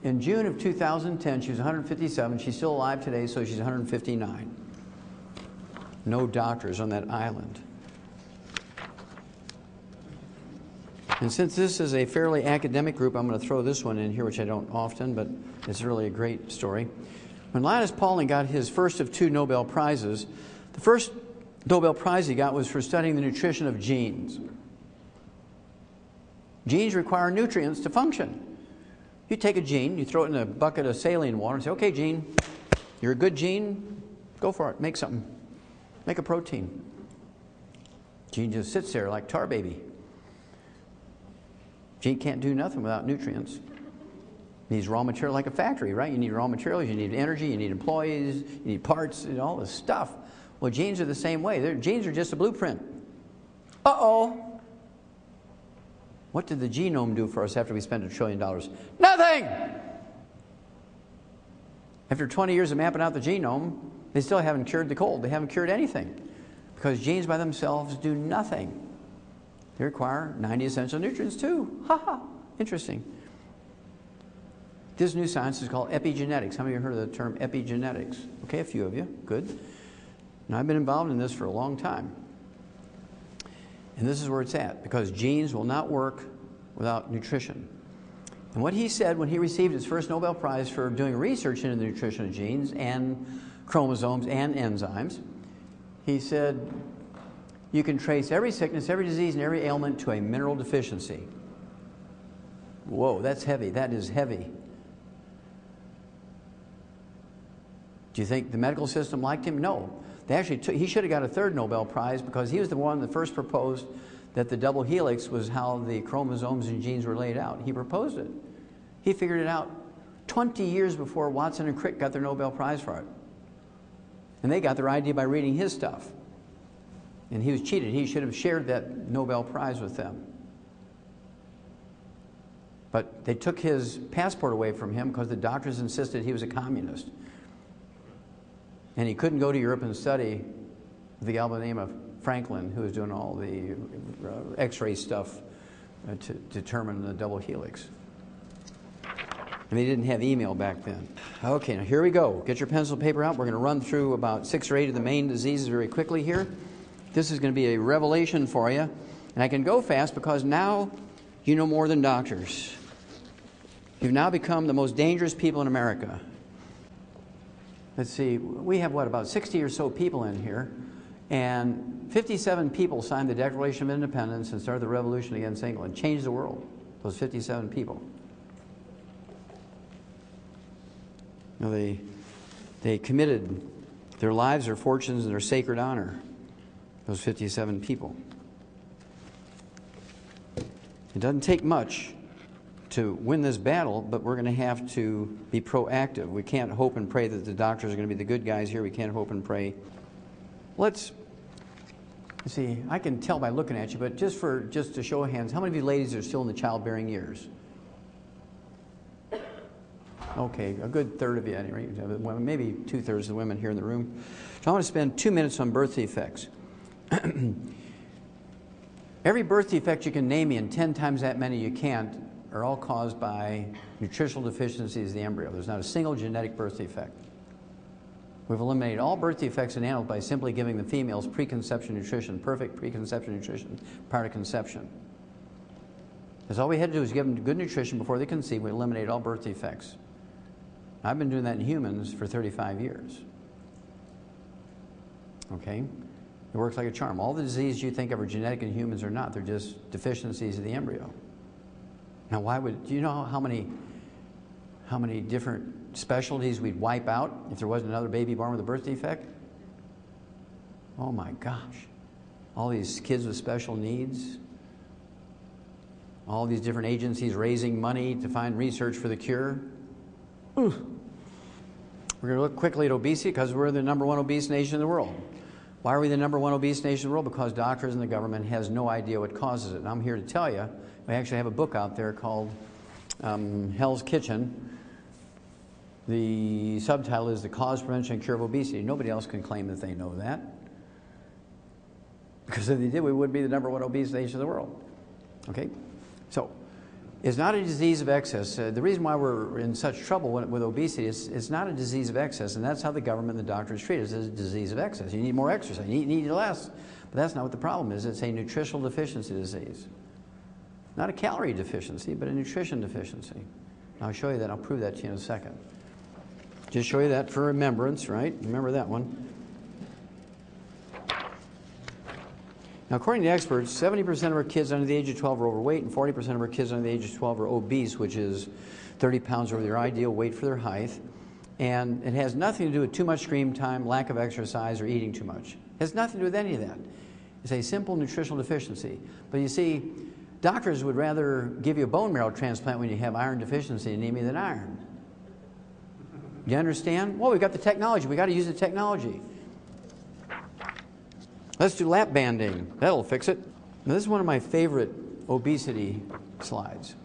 in June of 2010, she was 157. She's still alive today, so she's 159. No doctors on that island. And since this is a fairly academic group, I'm going to throw this one in here, which I don't often, but it's really a great story. When Linus Pauling got his first of 2 Nobel Prizes, the first Nobel Prize he got was for studying the nutrition of genes. Genes require nutrients to function. You take a gene, you throw it in a bucket of saline water and say, okay, gene, you're a good gene, go for it, make something. Make a protein. Gene just sits there like tar baby. Gene can't do nothing without nutrients. Needs raw material like a factory, right? You need raw materials, you need energy, you need employees, you need parts, and all this stuff. Well, genes are the same way. Genes are just a blueprint. Uh-oh. What did the genome do for us after we spent $1 trillion? Nothing! After 20 years of mapping out the genome, they still haven't cured the cold. They haven't cured anything. Because genes by themselves do nothing. They require 90 essential nutrients too. Ha ha. Interesting. This new science is called epigenetics. How many of you heard of the term epigenetics? Okay, a few of you. Good. Now, I've been involved in this for a long time. And this is where it's at, because genes will not work without nutrition. And what he said when he received his first Nobel Prize for doing research into the nutrition of genes and chromosomes and enzymes, he said, you can trace every sickness, every disease, and every ailment to a mineral deficiency. Whoa, that's heavy. That is heavy. Do you think the medical system liked him? No. They actually he should have got a 3rd Nobel Prize because he was the one that first proposed that the double helix was how the chromosomes and genes were laid out. He proposed it. He figured it out 20 years before Watson and Crick got their Nobel Prize for it. And they got their idea by reading his stuff. And he was cheated. He should have shared that Nobel Prize with them. But they took his passport away from him because the doctors insisted he was a communist. And he couldn't go to Europe and study with the gal by the name of Franklin, who was doing all the X-ray stuff to determine the double helix. And they didn't have email back then. Okay, now here we go. Get your pencil and paper out. We're going to run through about 6 or 8 of the main diseases very quickly here. This is going to be a revelation for you. And I can go fast because now you know more than doctors. You've now become the most dangerous people in America. Let's see, we have what, about 60 or so people in here, and 57 people signed the Declaration of Independence and started the revolution against England, changed the world, those 57 people. You know, they committed their lives, their fortunes, and their sacred honor, those 57 people. It doesn't take much to win this battle, but we're going to have to be proactive. We can't hope and pray that the doctors are going to be the good guys here. We can't hope and pray. Let's See, I can tell by looking at you, but just to show of hands, how many of you ladies are still in the childbearing years? Okay, a good third of you, anyway. Maybe 2/3 of the women here in the room. So I want to spend 2 minutes on birth defects. Every birth defect you can name me, and 10 times that many you can't, are all caused by nutritional deficiencies of the embryo. There's not a single genetic birth defect. We've eliminated all birth defects in animals by simply giving the females preconception nutrition, perfect preconception nutrition prior to conception. Because all we had to do was give them good nutrition before they conceive. We eliminated all birth defects. I've been doing that in humans for 35 years. Okay? It works like a charm. All the diseases you think of are genetic in humans are not. They're just deficiencies of the embryo. Now, do you know how many different specialties we'd wipe out if there wasn't another baby born with a birth defect? Oh my gosh. All these kids with special needs. All these different agencies raising money to find research for the cure. We're going to look quickly at obesity because we're the #1 obese nation in the world. Why are we the #1 obese nation in the world? Because doctors and the government has no idea what causes it. And I'm here to tell you, we actually have a book out there called Hell's Kitchen. The subtitle is The Cause, Prevention, and Cure of Obesity. Nobody else can claim that they know that. Because if they did, we would be the #1 obese nation in the world. Okay? So, it's not a disease of excess. The reason why we're in such trouble with obesity is it's not a disease of excess, and that's how the government and the doctors treat it. It's a disease of excess. You need more exercise. You need less. But that's not what the problem is. It's a nutritional deficiency disease. Not a calorie deficiency, but a nutrition deficiency. I'll show you that. I'll prove that to you in a second. Just show you that for remembrance, right? Remember that one. Now, according to experts, 70% of our kids under the age of 12 are overweight, and 40% of our kids under the age of 12 are obese, which is 30 pounds over their ideal weight for their height. And it has nothing to do with too much screen time, lack of exercise, or eating too much. It has nothing to do with any of that. It's a simple nutritional deficiency. But you see, doctors would rather give you a bone marrow transplant when you have iron deficiency anemia than iron. You understand? Well, we've got the technology. We've got to use the technology. Let's do lap banding. That'll fix it. Now, this is one of my favorite obesity slides.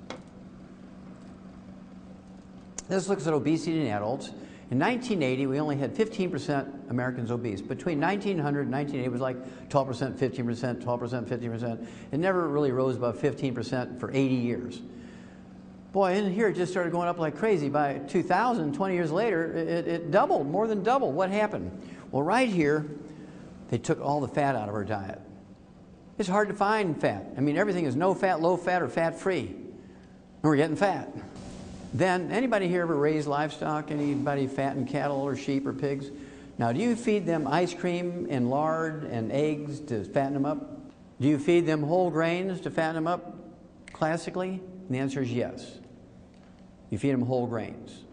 This looks at obesity in adults. In 1980, we only had 15% Americans obese. Between 1900 and 1980, it was like 12%, 15%, 12%, 15%. It never really rose above 15% for 80 years. Boy, in here it just started going up like crazy. By 2000, 20 years later, it doubled, more than doubled. What happened? Well, right here, they took all the fat out of our diet. It's hard to find fat. I mean, everything is no fat, low fat, or fat-free. And we're getting fat. Then, anybody here ever raise livestock? Anybody fatten cattle or sheep or pigs? Now, do you feed them ice cream and lard and eggs to fatten them up? Do you feed them whole grains to fatten them up classically? And the answer is yes. You feed them whole grains.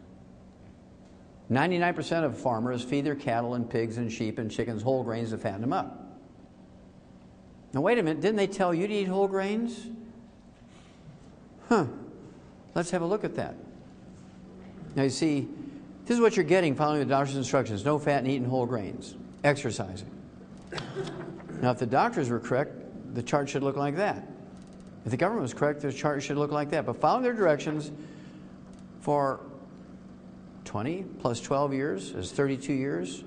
99% of farmers feed their cattle and pigs and sheep and chickens whole grains to fatten them up. Now wait a minute, didn't they tell you to eat whole grains? Let's have a look at that. Now you see, this is what you're getting following the doctor's instructions. No fat and eating whole grains. Exercising. Now if the doctors were correct, the chart should look like that. If the government was correct, the chart should look like that. But following their directions for 20 plus 12 years is 32 years.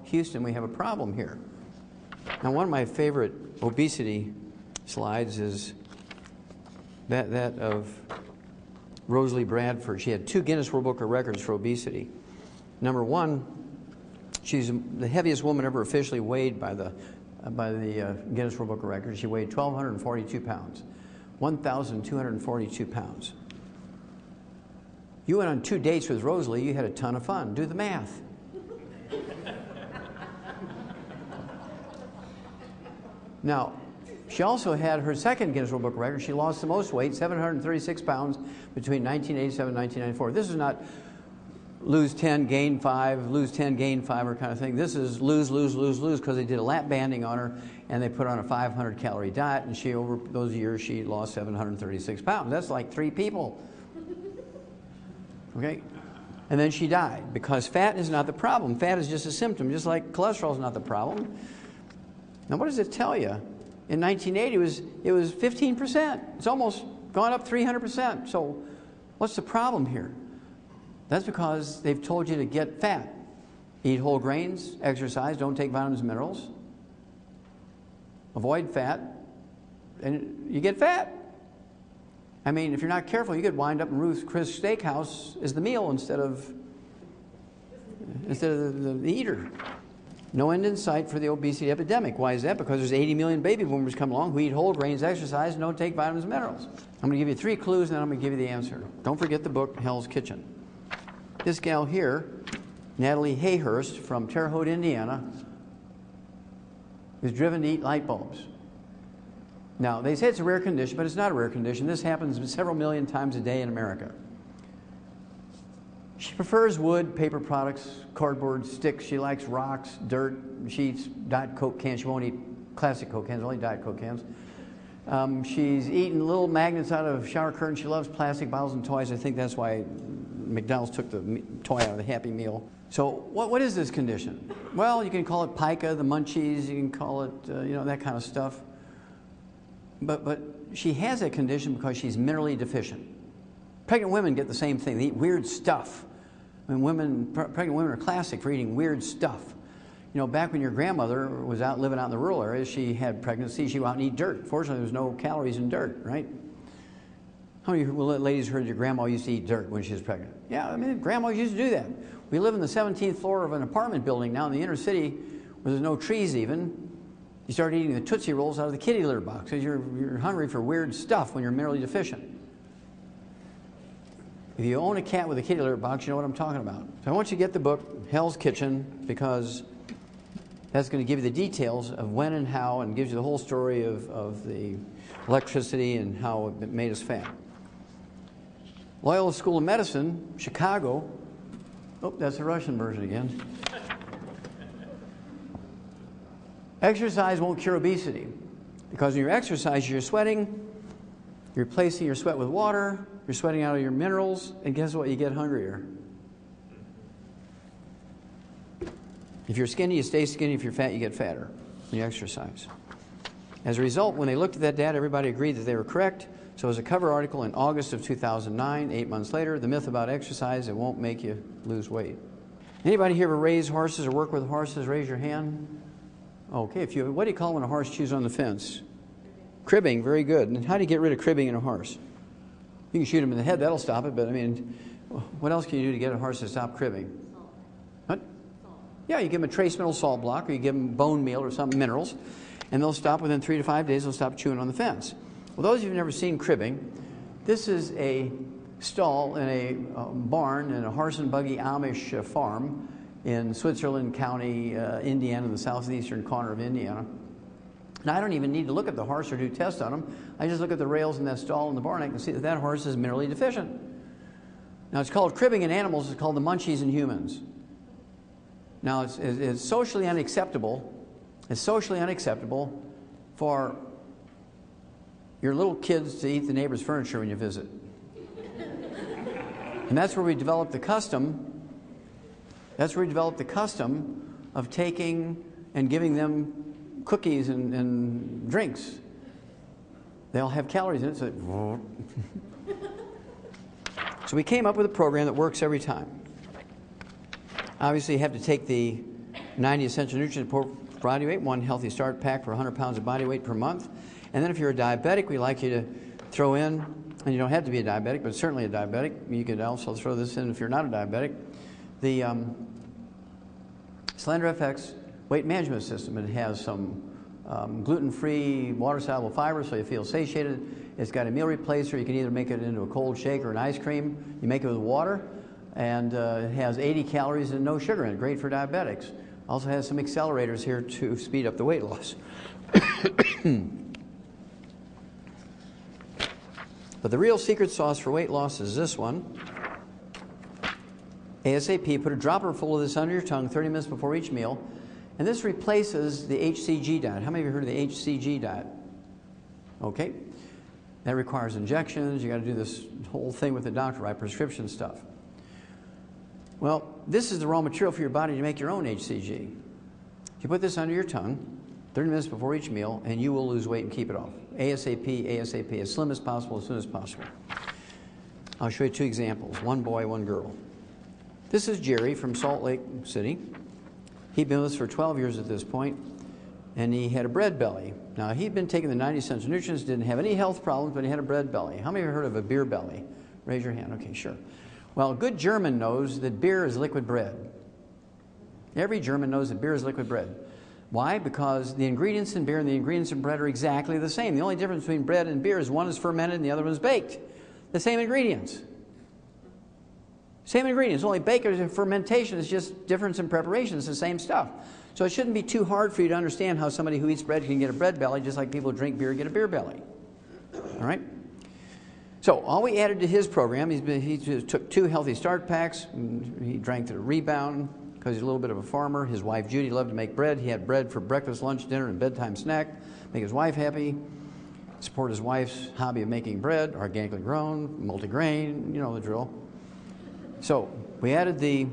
Houston, we have a problem here. Now, one of my favorite obesity slides is that of Rosalie Bradford. She had 2 Guinness World Book of Records for obesity. Number 1, she's the heaviest woman ever officially weighed by the Guinness World Book of Records. She weighed 1,242 pounds. 1,242 pounds. You went on 2 dates with Rosalie, you had a ton of fun. Do the math. Now, she also had her second Guinness World Book of Records. She lost the most weight, 736 pounds, between 1987 and 1994. This is not lose 10, gain 5, lose 10, gain 5 or kind of thing. This is lose, lose, lose, lose, because they did a lap banding on her and they put her on a 500-calorie diet, and she, over those years, she lost 736 pounds. That's like 3 people. Okay? And then she died, because fat is not the problem. Fat is just a symptom, just like cholesterol is not the problem. Now, what does it tell you? In 1980, it was 15%. It's almost gone up 300%. So what's the problem here? That's because they've told you to get fat. Eat whole grains, exercise, don't take vitamins and minerals. Avoid fat, and you get fat. I mean, if you're not careful, you could wind up in Ruth's Chris Steakhouse as the meal instead of the eater. No end in sight for the obesity epidemic. Why is that? Because there's 80 million baby boomers come along who eat whole grains, exercise, and don't take vitamins and minerals. I'm going to give you 3 clues, and then I'm going to give you the answer. Don't forget the book, Hell's Kitchen. This gal here, Natalie Hayhurst from Terre Haute, Indiana, is driven to eat light bulbs. Now, they say it's a rare condition, but it's not a rare condition. This happens several million times a day in America. She prefers wood, paper products, cardboard, sticks. She likes rocks, dirt. She eats Diet Coke cans. She won't eat classic Coke cans, only Diet Coke cans. She's eaten little magnets out of shower curtains. She loves plastic bottles and toys. I think that's why McDonald's took the toy out of the Happy Meal. So what is this condition? Well, you can call it pica, the munchies. You can call it, that kind of stuff. But she has that condition because she's minerally deficient. Pregnant women get the same thing. They eat weird stuff. I mean, pregnant women are classic for eating weird stuff. You know, back when your grandmother was out living out in the rural areas, she had pregnancy, she would go out and eat dirt. Fortunately, there was no calories in dirt, right? How many ladies heard your grandma used to eat dirt when she was pregnant? Yeah, I mean, grandma used to do that. We live in the 17th floor of an apartment building now in the inner city where there's no trees even. You start eating the Tootsie Rolls out of the kitty litter box because you're hungry for weird stuff when you're minerally deficient. If you own a cat with a kitty litter box, you know what I'm talking about. So I want you to get the book, Hell's Kitchen, because that's going to give you the details of when and how, and gives you the whole story of the electricity and how it made us fat. Loyola School of Medicine, Chicago. Oh, that's the Russian version again. Exercise won't cure obesity, because when you're exercising, you're sweating, you're replacing your sweat with water, you're sweating out of your minerals, and guess what? You get hungrier. If you're skinny, you stay skinny. If you're fat, you get fatter when you exercise. As a result, when they looked at that data, everybody agreed that they were correct. So it was a cover article in August of 2009, 8 months later, the myth about exercise, it won't make you lose weight. Anybody here ever raise horses or work with horses? Raise your hand. Okay, what do you call when a horse chews on the fence? Cribbing, very good. And how do you get rid of cribbing in a horse? You can shoot him in the head, that'll stop it, but I mean, what else can you do to get a horse to stop cribbing? What? Yeah, you give them a trace mineral salt block, or you give them bone meal or some minerals, and they'll stop within 3 to 5 days, they'll stop chewing on the fence. Well, those of you who've never seen cribbing, this is a stall in a barn in a horse and buggy Amish farm in Switzerland County, Indiana, in the southeastern corner of Indiana. Now, I don't even need to look at the horse or do tests on him. I just look at the rails in that stall in the barn. I can see that that horse is minerally deficient. Now, it's called cribbing in animals. It's called the munchies in humans. Now, it's socially unacceptable. It's socially unacceptable for your little kids to eat the neighbor's furniture when you visit. And that's where we developed the custom. That's where we developed the custom of taking and giving them cookies and drinks. They all have calories in it, so so we came up with a program that works every time. Obviously, you have to take the 90 essential nutrients per body weight, 1 healthy start pack for 100 pounds of body weight per month. And then if you're a diabetic, we like you to throw in, and you don't have to be a diabetic, but certainly a diabetic. You could also throw this in if you're not a diabetic. The Slender FX weight management system. It has some gluten-free, water-soluble fiber, so you feel satiated. It's got a meal replacer. You can either make it into a cold shake or an ice cream. You make it with water, and it has 80 calories and no sugar in it. Great for diabetics. Also has some accelerators here to speed up the weight loss. But the real secret sauce for weight loss is this one. ASAP, put a dropper full of this under your tongue 30 minutes before each meal. And this replaces the HCG diet. How many of you heard of the HCG diet? Okay. That requires injections. You got to do this whole thing with the doctor, right? Prescription stuff. Well, this is the raw material for your body to make your own HCG. You put this under your tongue, 30 minutes before each meal, and you will lose weight and keep it off. ASAP, ASAP, as slim as possible, as soon as possible. I'll show you 2 examples, one boy, one girl. This is Jerry from Salt Lake City. He'd been with us for 12 years at this point, and he had a bread belly. Now, he'd been taking the 90 Essential Nutrients, didn't have any health problems, but he had a bread belly. How many of you heard of a beer belly? Raise your hand. Okay, sure. Well, a good German knows that beer is liquid bread. Every German knows that beer is liquid bread. Why? Because the ingredients in beer and the ingredients in bread are exactly the same. The only difference between bread and beer is one is fermented and the other one is baked. The same ingredients. Same ingredients, only baking and fermentation is just difference in preparation. It's the same stuff. So it shouldn't be too hard for you to understand how somebody who eats bread can get a bread belly, just like people who drink beer get a beer belly. All right? So all we added to his program, he just took 2 healthy start packs. He drank to the Rebound because he's a little bit of a farmer. His wife Judy loved to make bread. He had bread for breakfast, lunch, dinner, and bedtime snack. Make his wife happy. Support his wife's hobby of making bread, organically grown, multigrain, you know the drill. So we added the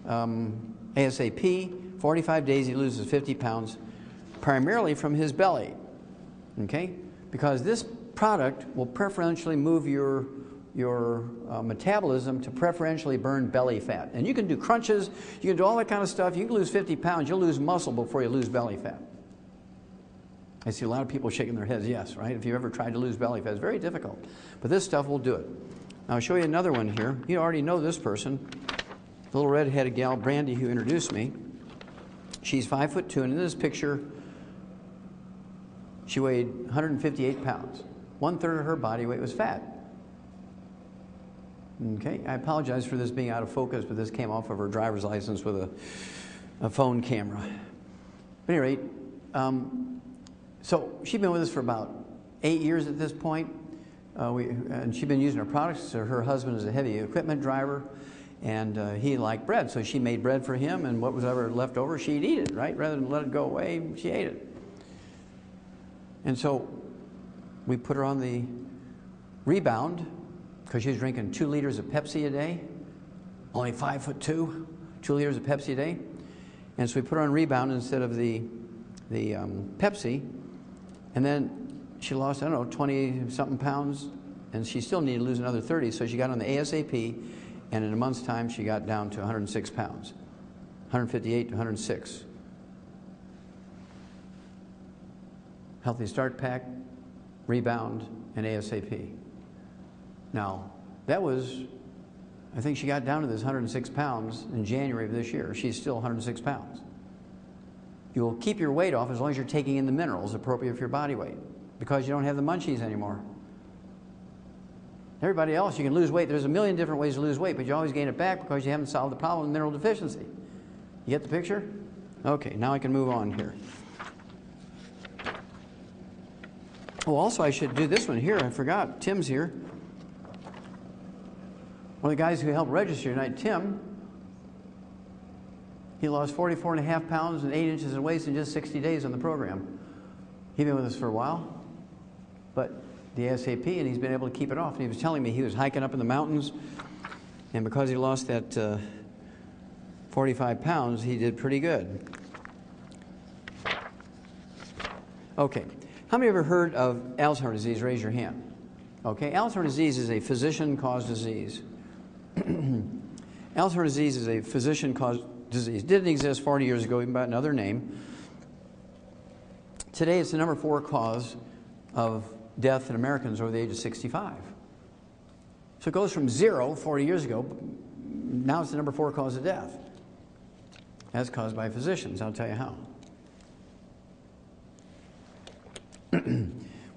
ASAP. 45 days he loses 50 pounds, primarily from his belly. Okay? Because this product will preferentially move your metabolism to preferentially burn belly fat. And you can do crunches, you can do all that kind of stuff. You can lose 50 pounds, you'll lose muscle before you lose belly fat. I see a lot of people shaking their heads, yes, right? If you've ever tried to lose belly fat, it's very difficult. But this stuff will do it. Now I'll show you another one here. You already know this person, the little red-headed gal, Brandy, who introduced me. She's 5'2", and in this picture, she weighed 158 pounds. 1/3 of her body weight was fat. Okay, I apologize for this being out of focus, but this came off of her driver's license with a phone camera. But at any rate, so she's been with us for about 8 years at this point. And she's been using our products. So her husband is a heavy equipment driver, and he liked bread. So she made bread for him, and what was ever left over, she'd eat it, right? Rather than let it go away, she ate it. And so we put her on the Rebound because she was drinking 2 liters of Pepsi a day, only 5'2", 2 liters of Pepsi a day. And so we put her on Rebound instead of the Pepsi, and then she lost, I don't know, 20-something pounds, and she still needed to lose another 30, so she got on the ASAP, and in a month's time, she got down to 106 pounds, 158 to 106. Healthy Start Pack, Rebound, and ASAP. Now, that was, I think she got down to this 106 pounds in January of this year. She's still 106 pounds. You will keep your weight off as long as you're taking in the minerals appropriate for your body weight, because you don't have the munchies anymore. Everybody else, you can lose weight. There's a million different ways to lose weight, but you always gain it back because you haven't solved the problem of mineral deficiency. You get the picture? Okay, now I can move on here. Oh, also I should do this one here. I forgot. Tim's here. One of the guys who helped register tonight, Tim, he lost 44.5 pounds and 8 inches in waist in just 60 days on the program. He's been with us for a while, but the ASAP, and he's been able to keep it off. And he was telling me he was hiking up in the mountains, and because he lost that 45 pounds, he did pretty good. Okay, how many have ever heard of Alzheimer's disease? Raise your hand. Okay, Alzheimer's disease is a physician-caused disease. Alzheimer's disease is a physician-caused disease. Didn't exist 40 years ago, even by another name. Today, it's the number 4 cause of death in Americans over the age of 65. So it goes from 0 40 years ago, now it's the number 4 cause of death. That's caused by physicians. I'll tell you how.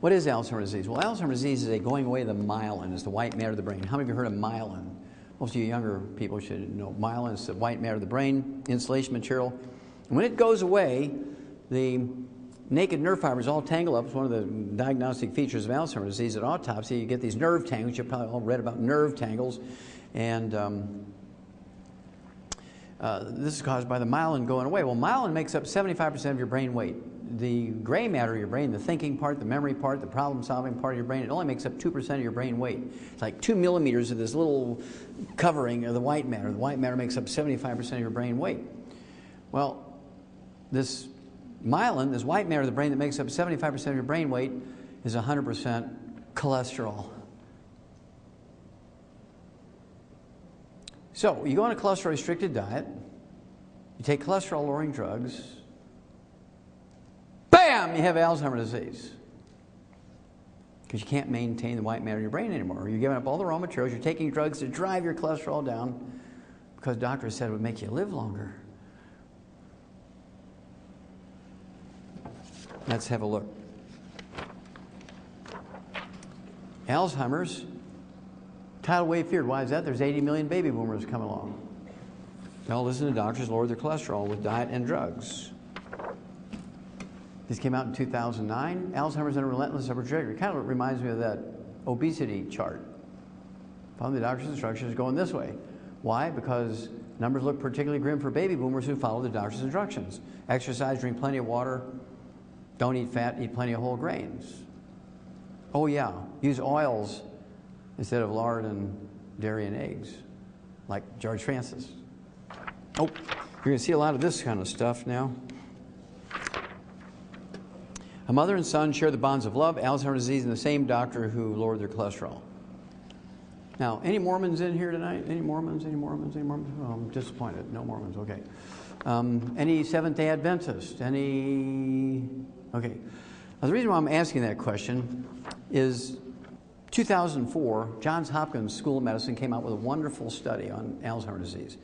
What is Alzheimer's disease? Well, Alzheimer's disease is a going away of the myelin. It's the white matter of the brain. How many of you heard of myelin? Most of you younger people should know myelin is the white matter of the brain, insulation material. And when it goes away, the naked nerve fibers all tangle up. It's one of the diagnostic features of Alzheimer's disease. At autopsy, you get these nerve tangles. You've probably all read about nerve tangles. And this is caused by the myelin going away. Well, myelin makes up 75% of your brain weight. The gray matter of your brain, the thinking part, the memory part, the problem-solving part of your brain, it only makes up 2% of your brain weight. It's like 2 millimeters of this little covering of the white matter. The white matter makes up 75% of your brain weight. Well, this Myelin, this white matter of the brain that makes up 75% of your brain weight, is 100% cholesterol. So you go on a cholesterol-restricted diet, you take cholesterol-lowering drugs, bam, you have Alzheimer's disease. Because you can't maintain the white matter in your brain anymore. You're giving up all the raw materials, you're taking drugs to drive your cholesterol down because doctors said it would make you live longer. Let's have a look. Alzheimer's, tidal wave feared. Why is that? There's 80 million baby boomers coming along. They all listen to doctors, lower their cholesterol with diet and drugs. This came out in 2009. Alzheimer's on a relentless upward trajectory. Kind of reminds me of that obesity chart. Following the doctor's instructions going this way. Why? Because numbers look particularly grim for baby boomers who follow the doctor's instructions. Exercise, drink plenty of water, don't eat fat, eat plenty of whole grains. Oh yeah, use oils instead of lard and dairy and eggs, like George Francis. Oh, you're going to see a lot of this kind of stuff now. A mother and son share the bonds of love, Alzheimer's disease, and the same doctor who lowered their cholesterol. Now, any Mormons in here tonight? Any Mormons? Any Mormons? Any Mormons? Oh, I'm disappointed. No Mormons. Okay. Any Seventh-day Adventists? Any? Okay. Now, the reason why I'm asking that question is 2004, Johns Hopkins School of Medicine came out with a wonderful study on Alzheimer's disease.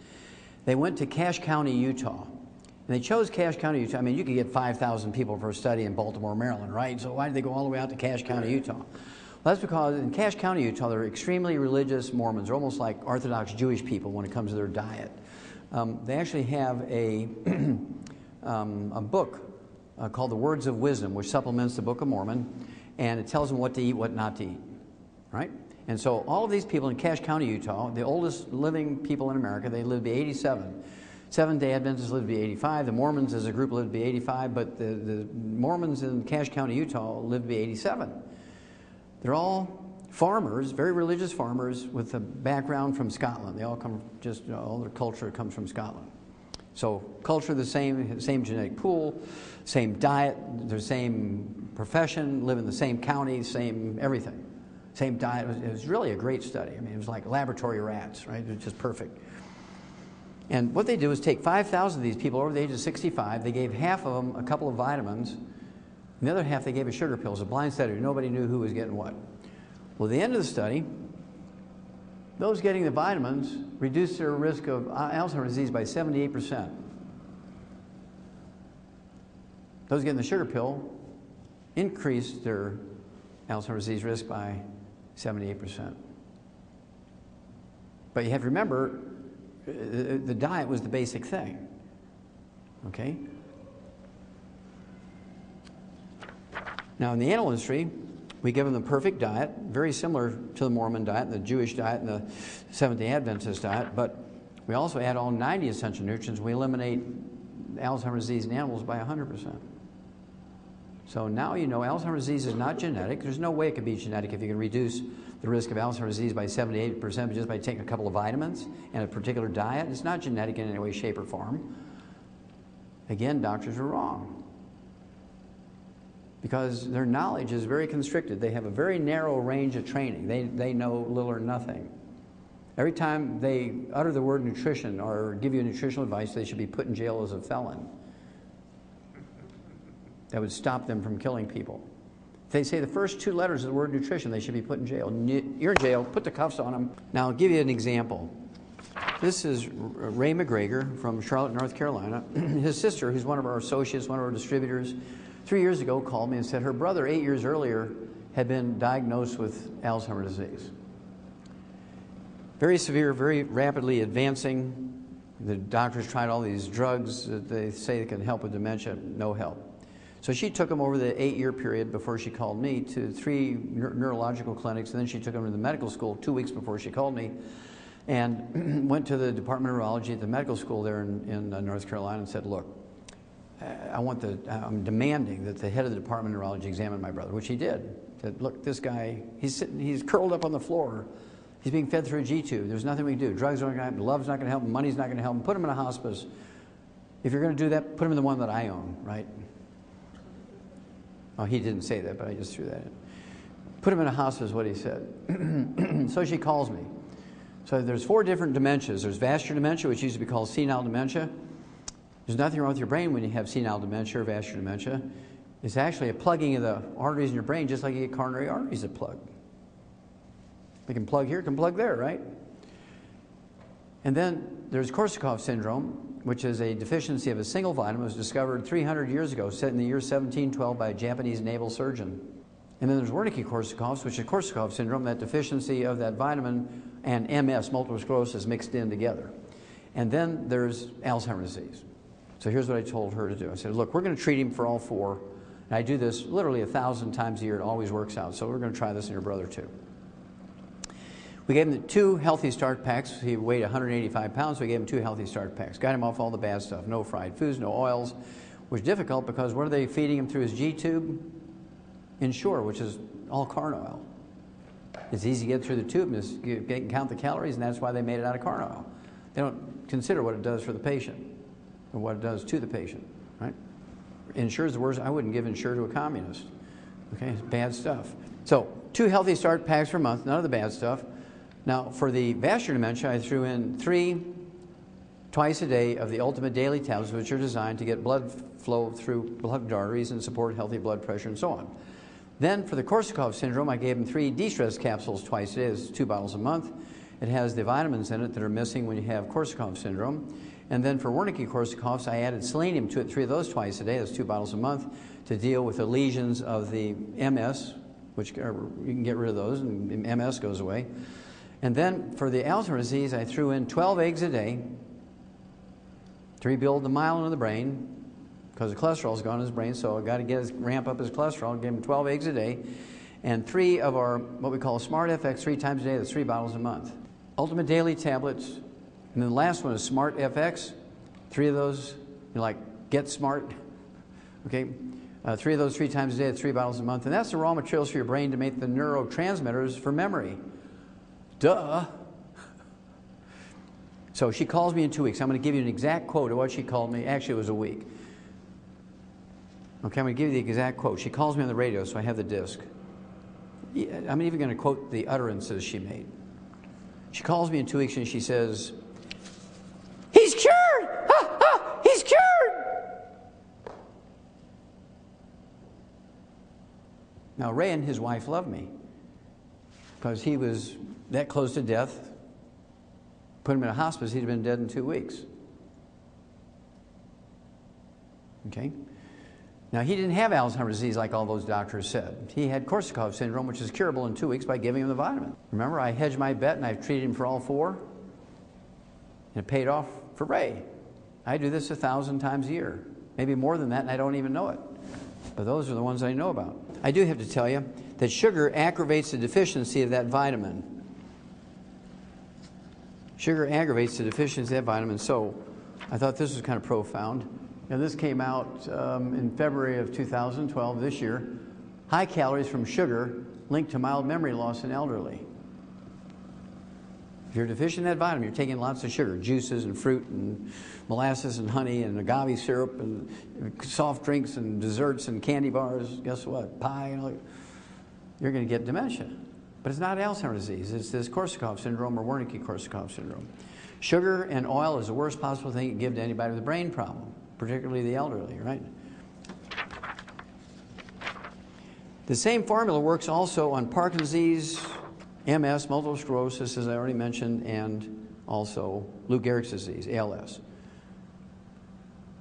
They went to Cache County, Utah. And they chose Cache County, Utah. I mean, you could get 5,000 people for a study in Baltimore, Maryland, right? So why did they go all the way out to Cache County, Utah? Well, that's because in Cache County, Utah, they're extremely religious Mormons. They're almost like Orthodox Jewish people when it comes to their diet. They actually have a book called The Words of Wisdom, which supplements the Book of Mormon, and it tells them what to eat, what not to eat, right? And so all of these people in Cache County, Utah, the oldest living people in America, they live to be 87. Seventh-day Adventists live to be 85. The Mormons as a group live to be 85, but the Mormons in Cache County, Utah live to be 87. They're all farmers, very religious farmers with a background from Scotland. They all come all their culture comes from Scotland. So culture the same genetic pool, same diet, their same profession, live in the same county, same everything. Same diet. It was really a great study. I mean, it was like laboratory rats, right? It was just perfect. And what they did was take 5,000 of these people over the age of 65. They gave half of them a couple of vitamins. And the other half they gave a sugar pill. It was a blind study. Nobody knew who was getting what. Well, at the end of the study, those getting the vitamins reduced their risk of Alzheimer's disease by 78%. Those getting the sugar pill increased their Alzheimer's disease risk by 78%. But you have to remember, the diet was the basic thing, okay? Now, in the animal industry, we give them the perfect diet, very similar to the Mormon diet, and the Jewish diet, and the Seventh-day Adventist diet, but we also add all 90 essential nutrients. We eliminate Alzheimer's disease in animals by 100%. So now you know Alzheimer's disease is not genetic. There's no way it could be genetic if you can reduce the risk of Alzheimer's disease by 78% just by taking a couple of vitamins and a particular diet. It's not genetic in any way, shape, or form. Again, doctors are wrong because their knowledge is very constricted. They have a very narrow range of training. They know little or nothing. Every time they utter the word nutrition or give you nutritional advice, they should be put in jail as a felon. That would stop them from killing people. If they say the first two letters of the word nutrition, they should be put in jail. You're in jail, put the cuffs on them. Now, I'll give you an example. This is Ray McGregor from Charlotte, North Carolina. His sister, who's one of our associates, one of our distributors, 3 years ago called me and said her brother 8 years earlier had been diagnosed with Alzheimer's disease. Very severe, very rapidly advancing. The doctors tried all these drugs that they say can help with dementia, no help. So she took him over the 8-year period before she called me to 3 neurological clinics, and then she took him to the medical school 2 weeks before she called me, and went to the Department of Neurology at the medical school there in North Carolina and said, look, I'm demanding that the head of the Department of Neurology examine my brother, which he did. Said, look, this guy, he's curled up on the floor. He's being fed through a G-tube. There's nothing we can do. Drugs aren't going to help him. Love's not going to help him. Money's not going to help him. Put him in a hospice. If you're going to do that, put him in the one that I own, right? Well, he didn't say that, but I just threw that in. Put him in a hospice, what he said. So she calls me. So there's 4 different dementias. There's vascular dementia, which used to be called senile dementia. There's nothing wrong with your brain when you have senile dementia or vascular dementia. It's actually a plugging of the arteries in your brain, just like you get coronary arteries that plug. They can plug here, can plug there, right? And then there's Korsakoff syndrome, which is a deficiency of a single vitamin. It was discovered 300 years ago, set in the year 1712 by a Japanese naval surgeon. And then there's Wernicke-Korsakoff's, which is Korsakoff syndrome, that deficiency of that vitamin and MS, multiple sclerosis, mixed in together. And then there's Alzheimer's disease. So here's what I told her to do. I said, look, we're going to treat him for all 4. And I do this literally 1,000 times a year. It always works out. So we're going to try this in your brother too. We gave him 2 healthy start packs. He weighed 185 pounds, so we gave him 2 healthy start packs. Got him off all the bad stuff. No fried foods, no oils, which is difficult because what are they feeding him through his G-tube? Ensure, which is all corn oil. It's easy to get through the tube and you can count the calories, and that's why they made it out of corn oil. They don't consider what it does for the patient or what it does to the patient, right? Ensure is the worst. I wouldn't give Ensure to a communist. Okay, it's bad stuff. So 2 healthy start packs per month, none of the bad stuff. Now, for the vascular dementia, I threw in 3 twice a day of the ultimate daily tablets, which are designed to get blood flow through blood arteries and support healthy blood pressure and so on. Then for the Korsakoff syndrome, I gave him 3 de-stress capsules twice a day. It's 2 bottles a month. It has the vitamins in it that are missing when you have Korsakoff syndrome. And then for Wernicke-Korsakoff's, I added selenium to it, 3 of those twice a day. That's 2 bottles a month to deal with the lesions of the MS, which you can get rid of those and MS goes away. And then for the Alzheimer's disease, I threw in 12 eggs a day to rebuild the myelin of the brain, because the cholesterol's gone in his brain, so I've got to ramp up his cholesterol. Give him 12 eggs a day, and 3 of our, what we call Smart FX, 3 times a day. That's 3 bottles a month. Ultimate daily tablets, and then the last one is Smart FX. 3 of those, you're like, get smart, okay? 3 of those 3 times a day, that's 3 bottles a month, and that's the raw materials for your brain to make the neurotransmitters for memory. Duh. So she calls me in 2 weeks. I'm going to give you an exact quote of what she called me. Actually, it was a week. Okay, I'm going to give you the exact quote. She calls me on the radio, so I have the disc. I'm even going to quote the utterances she made. She calls me in 2 weeks and she says, "He's cured! Ah, ah, he's cured!" Now, Ray and his wife loved me because he was that close to death. Put him in a hospice, he'd have been dead in 2 weeks. Okay? Now, he didn't have Alzheimer's disease like all those doctors said. He had Korsakoff syndrome, which is curable in 2 weeks by giving him the vitamin. Remember, I hedged my bet and I've treated him for all 4. And it paid off for Ray. I do this 1,000 times a year. Maybe more than that, and I don't even know it. But those are the ones I know about. I do have to tell you that sugar aggravates the deficiency of that vitamin. Sugar aggravates the deficiency of that vitamin. So I thought this was kind of profound. Now, this came out in February of 2012, this year. High calories from sugar linked to mild memory loss in elderly. If you're deficient in that vitamin, you're taking lots of sugar, juices and fruit and molasses and honey and agave syrup and soft drinks and desserts and candy bars. Guess what? Pie and all. You're going to get dementia. But it's not Alzheimer's disease. It's this Korsakoff syndrome or Wernicke-Korsakoff syndrome. Sugar and oil is the worst possible thing you can give to anybody with a brain problem, particularly the elderly, right? The same formula works also on Parkinson's disease, MS, multiple sclerosis, as I already mentioned, and also Lou Gehrig's disease, ALS.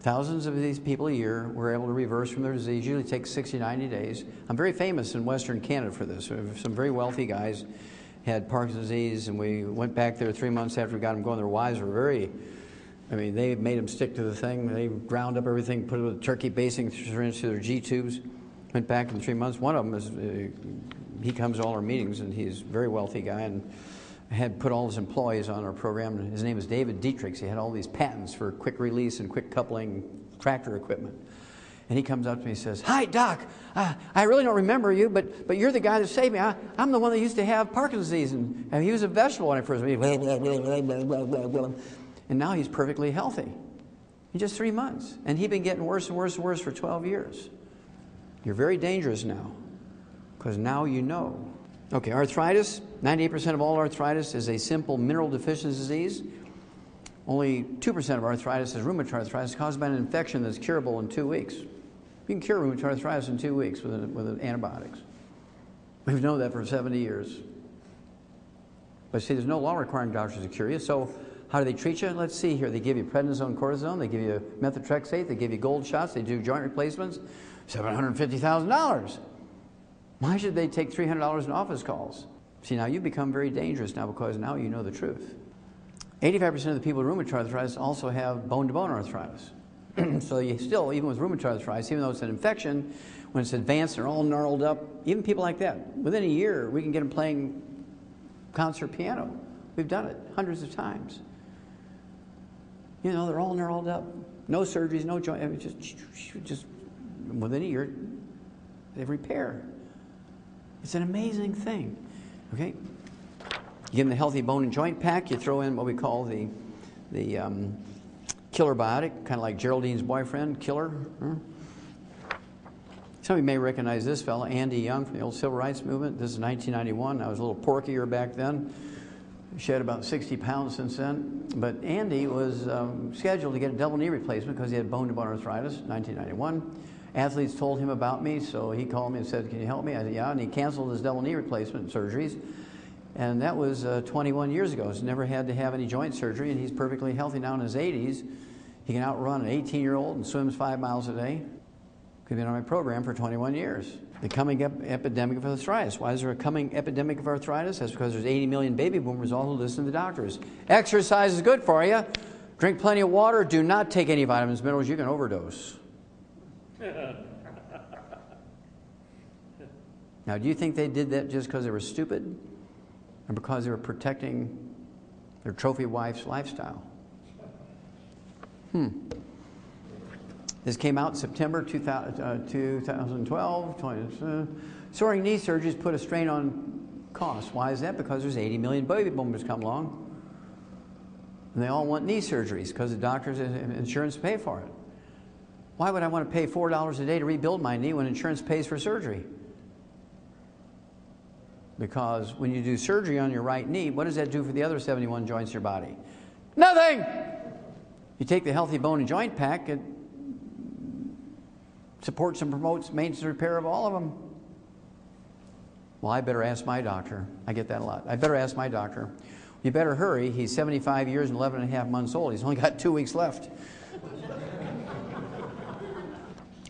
Thousands of these people a year were able to reverse from their disease. Usually takes 60, 90 days. I'm very famous in Western Canada for this. Some very wealthy guys had Parkinson's disease, and we went back there 3 months after we got them going. Their wives were very, they made them stick to the thing. They ground up everything, put it with a turkey basing syringe to their G-tubes. Went back in 3 months. One of them is, he comes to all our meetings, and he's a very wealthy guy, and had put all his employees on our program. His name is David Dietrichs. He had all these patents for quick release and quick coupling tractor equipment. And he comes up to me and says, "Hi, Doc. I really don't remember you, but you're the guy that saved me. I'm the one that used to have Parkinson's disease, and he was a vegetable when I first met him." And now he's perfectly healthy in just 3 months. And he'd been getting worse and worse and worse for 12 years. You're very dangerous now, because now you know. Okay, arthritis. 98% of all arthritis is a simple mineral deficiency disease. Only 2% of arthritis is rheumatoid arthritis caused by an infection that's curable in 2 weeks. You can cure rheumatoid arthritis in 2 weeks with antibiotics. We've known that for 70 years. But see, there's no law requiring doctors to cure you. So how do they treat you? Let's see here. They give you prednisone, cortisone. They give you methotrexate. They give you gold shots. They do joint replacements. $750,000. Why should they take $300 in office calls? See, now you become very dangerous now, because now you know the truth. 85% of the people with rheumatoid arthritis also have bone-to-bone arthritis. So you still, even with rheumatoid arthritis, even though it's an infection, when it's advanced, they're all gnarled up. Even people like that, within a year, we can get them playing concert piano. We've done it hundreds of times. You know, they're all gnarled up. No surgeries, no joint, I mean, just within a year, they repair. It's an amazing thing. Okay? You give them the healthy bone and joint pack. You throw in what we call the killer biotic, kind of like Geraldine's boyfriend, Killer. Some of you may recognize this fellow, Andy Young, from the old civil rights movement. This is 1991. I was a little porkier back then. Shed about 60 pounds since then. But Andy was scheduled to get a double knee replacement because he had bone-to-bone arthritis, 1991. Athletes told him about me, so he called me and said, "Can you help me?" I said, "Yeah," and he canceled his double knee replacement surgeries. And that was 21 years ago. He's never had to have any joint surgery, and he's perfectly healthy now in his 80s. He can outrun an 18-year-old and swims 5 miles a day. He's been on my program for 21 years. The coming epidemic of arthritis. Why is there a coming epidemic of arthritis? That's because there's 80 million baby boomers all who listen to the doctors. Exercise is good for you. Drink plenty of water. Do not take any vitamins, minerals. You can overdose. Now, do you think they did that just because they were stupid? Or because they were protecting their trophy wife's lifestyle? This came out in September 2012. Soaring knee surgeries put a strain on costs. Why is that? Because there's 80 million baby boomers come along. And they all want knee surgeries because the doctors and insurance pay for it. Why would I want to pay $4 a day to rebuild my knee when insurance pays for surgery? Because when you do surgery on your right knee, what does that do for the other 71 joints in your body? Nothing! You take the healthy bone and joint pack, it supports and promotes maintenance and repair of all of them. Well, I better ask my doctor. I get that a lot. I better ask my doctor. You better hurry. He's 75 years and 11 and a half months old. He's only got 2 weeks left.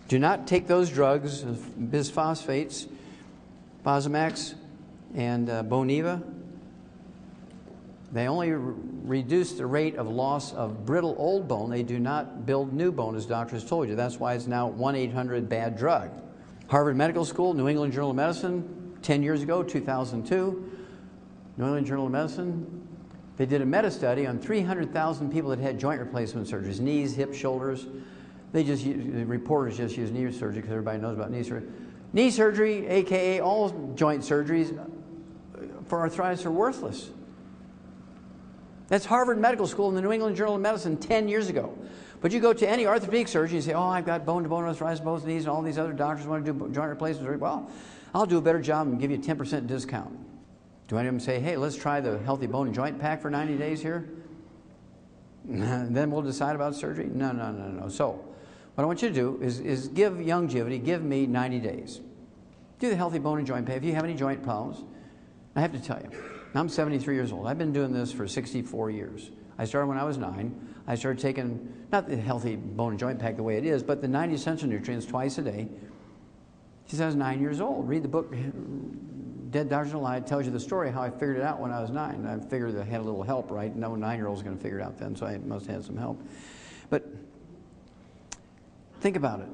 Do not take those drugs, bisphosphates, Fosamax, and Boniva. They only reduce the rate of loss of brittle old bone. They do not build new bone, as doctors told you. That's why it's now 1-800-BAD-DRUG. Harvard Medical School, New England Journal of Medicine, 10 years ago, 2002. New England Journal of Medicine, they did a meta-study on 300,000 people that had joint replacement surgeries, knees, hips, shoulders. The reporters just use knee surgery because everybody knows about knee surgery. Knee surgery, a.k.a. all joint surgeries for arthritis, are worthless. That's Harvard Medical School and the New England Journal of Medicine 10 years ago. But you go to any orthopedic surgeon and say, "Oh, I've got bone-to-bone arthritis, both knees, and all these other doctors want to do joint replacement." Well, I'll do a better job and give you a 10% discount. Do any of them say, "Hey, let's try the healthy bone and joint pack for 90 days here? Then we'll decide about surgery"? No. So what I want you to do is give Youngevity, give me 90 days. Do the healthy bone and joint pack. If you have any joint problems, I have to tell you, I'm 73 years old. I've been doing this for 64 years. I started when I was 9. I started taking, not the healthy bone and joint pack the way it is, but the 90 essential nutrients twice a day since I was 9 years old. Read the book, Dead Doctors Don't Lie. It tells you the story how I figured it out when I was 9. I figured I had a little help, right? No 9-year-old was going to figure it out then, so I must have had some help. But think about it.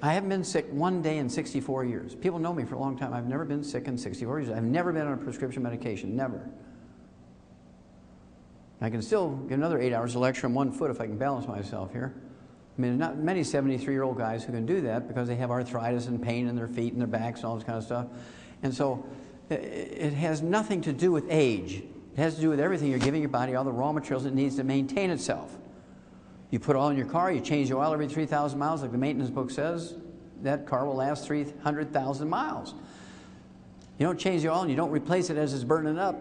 I haven't been sick one day in 64 years. People know me for a long time. I've never been sick in 64 years. I've never been on a prescription medication, never. I can still get another 8 hours of lecture on one foot if I can balance myself here. I mean, there's not many 73-year-old guys who can do that because they have arthritis and pain in their feet and their backs and all this kind of stuff. And so it has nothing to do with age. It has to do with everything. You're giving your body all the raw materials it needs to maintain itself. You put oil in your car, you change the oil every 3,000 miles like the maintenance book says, that car will last 300,000 miles. You don't change the oil and you don't replace it as it's burning up,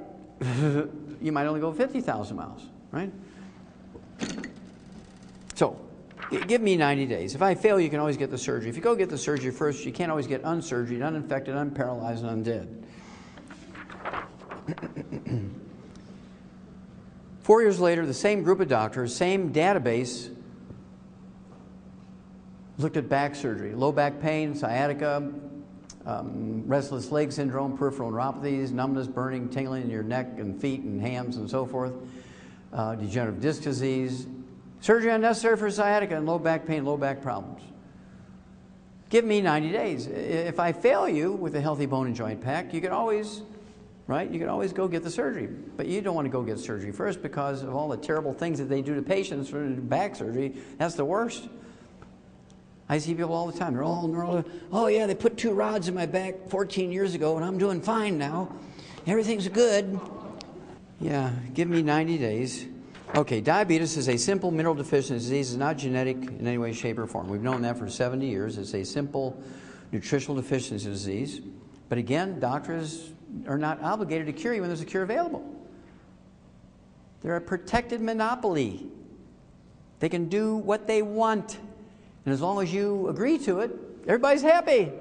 you might only go 50,000 miles, right? So, give me 90 days. If I fail, you can always get the surgery. If you go get the surgery first, you can't always get unsurgery, uninfected, unparalyzed, and undead. 4 years later, the same group of doctors, same database, looked at back surgery, low back pain, sciatica, restless leg syndrome, peripheral neuropathies, numbness, burning, tingling in your neck and feet and hands and so forth, degenerative disc disease, surgery unnecessary for sciatica and low back pain, low back problems. Give me 90 days. If I fail you with a healthy bone and joint pack, you can always, right? You can always go get the surgery. But you don't want to go get surgery first because of all the terrible things that they do to patients for back surgery. That's the worst. I see people all the time. They're all, oh yeah, they put 2 rods in my back 14 years ago and I'm doing fine now. Everything's good. Yeah, give me 90 days. Okay, diabetes is a simple mineral deficiency disease. It's not genetic in any way, shape, or form. We've known that for 70 years. It's a simple nutritional deficiency disease. But again, doctors are not obligated to cure you when there's a cure available. They're a protected monopoly. They can do what they want. And as long as you agree to it, everybody's happy.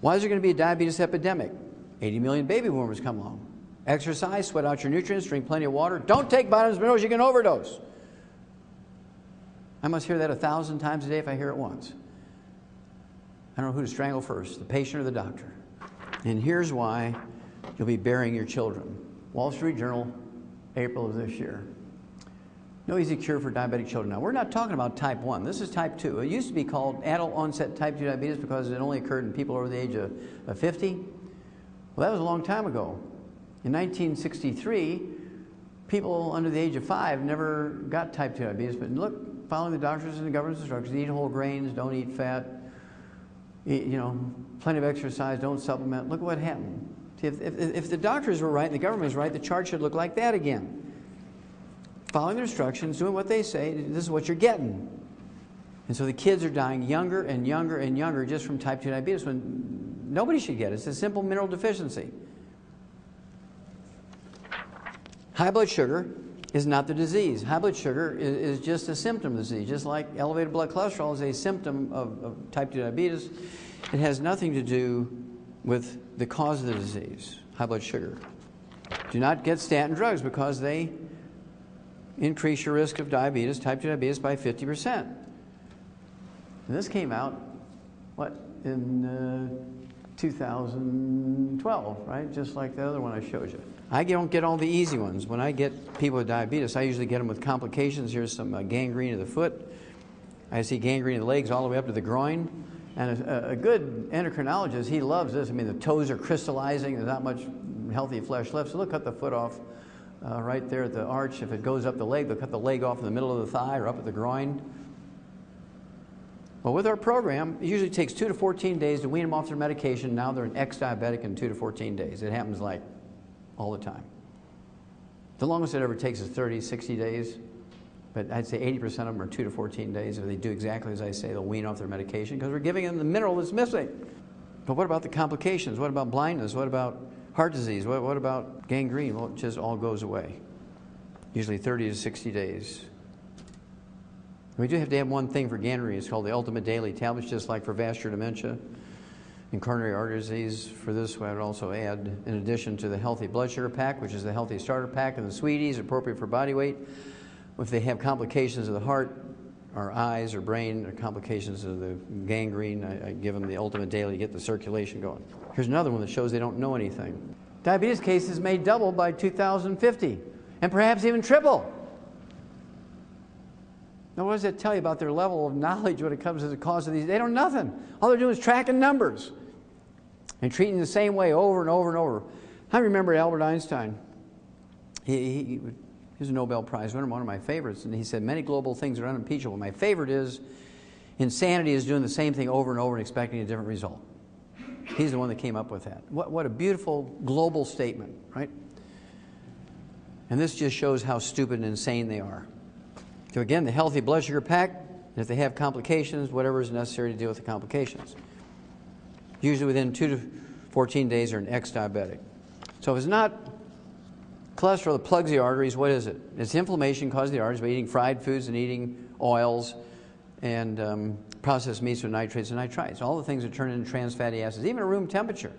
Why is there going to be a diabetes epidemic? 80 million baby boomers come along. Exercise, sweat out your nutrients, drink plenty of water. Don't take vitamins, minerals, you can overdose. I must hear that 1,000 times a day if I hear it once. I don't know who to strangle first, the patient or the doctor. And here's why you'll be burying your children. Wall Street Journal, April of this year. No easy cure for diabetic children. Now, we're not talking about type 1. This is type 2. It used to be called adult onset type 2 diabetes because it only occurred in people over the age of 50. Well, that was a long time ago. In 1963, people under the age of 5 never got type 2 diabetes. But look, following the doctors and the government's instructions, eat whole grains, don't eat fat, eat, plenty of exercise, don't supplement. Look what happened. See, if the doctors were right and the government was right, the chart should look like that again. Following their instructions, doing what they say, this is what you're getting. And so the kids are dying younger and younger and younger just from type 2 diabetes when nobody should get it. It's a simple mineral deficiency. High blood sugar is not the disease. High blood sugar is just a symptom of the disease. Just like elevated blood cholesterol is a symptom of type 2 diabetes, it has nothing to do with the cause of the disease, high blood sugar. Do not get statin drugs because they increase your risk of diabetes, type 2 diabetes, by 50%. And this came out, in 2012, right? Just like the other one I showed you. I don't get all the easy ones. When I get people with diabetes, I usually get them with complications. Here's some gangrene of the foot. I see gangrene of the legs all the way up to the groin. And a good endocrinologist, he loves this. I mean, the toes are crystallizing. There's not much healthy flesh left. So they'll cut the foot off right there at the arch. If it goes up the leg, they'll cut the leg off in the middle of the thigh or up at the groin. Well, with our program, it usually takes 2 to 14 days to wean them off their medication. Now they're an ex-diabetic in 2 to 14 days. It happens like all the time. The longest it ever takes is 30, 60 days. But I'd say 80% of them are 2 to 14 days. If they do exactly as I say, they'll wean off their medication because we're giving them the mineral that's missing. But what about the complications? What about blindness? What about heart disease? What about gangrene? Well, it just all goes away. Usually 30 to 60 days. We do have to have one thing for gangrene. It's called the Ultimate Daily Tablets, just like for vascular dementia and coronary artery disease. For this, I would also add, in addition to the Healthy Blood Sugar Pack, which is the Healthy Starter Pack, and the Sweeties, appropriate for body weight. If they have complications of the heart, or eyes, or brain, or complications of the gangrene, I give them the Ultimate Daily to get the circulation going. Here's another one that shows they don't know anything. Diabetes cases may double by 2050, and perhaps even triple. Now, what does that tell you about their level of knowledge when it comes to the cause of these? They don't know nothing. All they're doing is tracking numbers and treating the same way over and over and over. I remember Albert Einstein. He was a Nobel Prize winner, one of my favorites, and he said, many global things are unimpeachable. My favorite is insanity is doing the same thing over and over and expecting a different result. He's the one that came up with that. What a beautiful global statement, right? And this just shows how stupid and insane they are. So again, the Healthy Blood Sugar Pack, And if they have complications, whatever is necessary to deal with the complications. Usually within 2 to 14 days, they're an ex-diabetic. So if it's not cholesterol that plugs the arteries, what is it? It's inflammation caused the arteries by eating fried foods and eating oils and processed meats with nitrates and nitrites. All the things that turn into trans fatty acids, even at room temperature.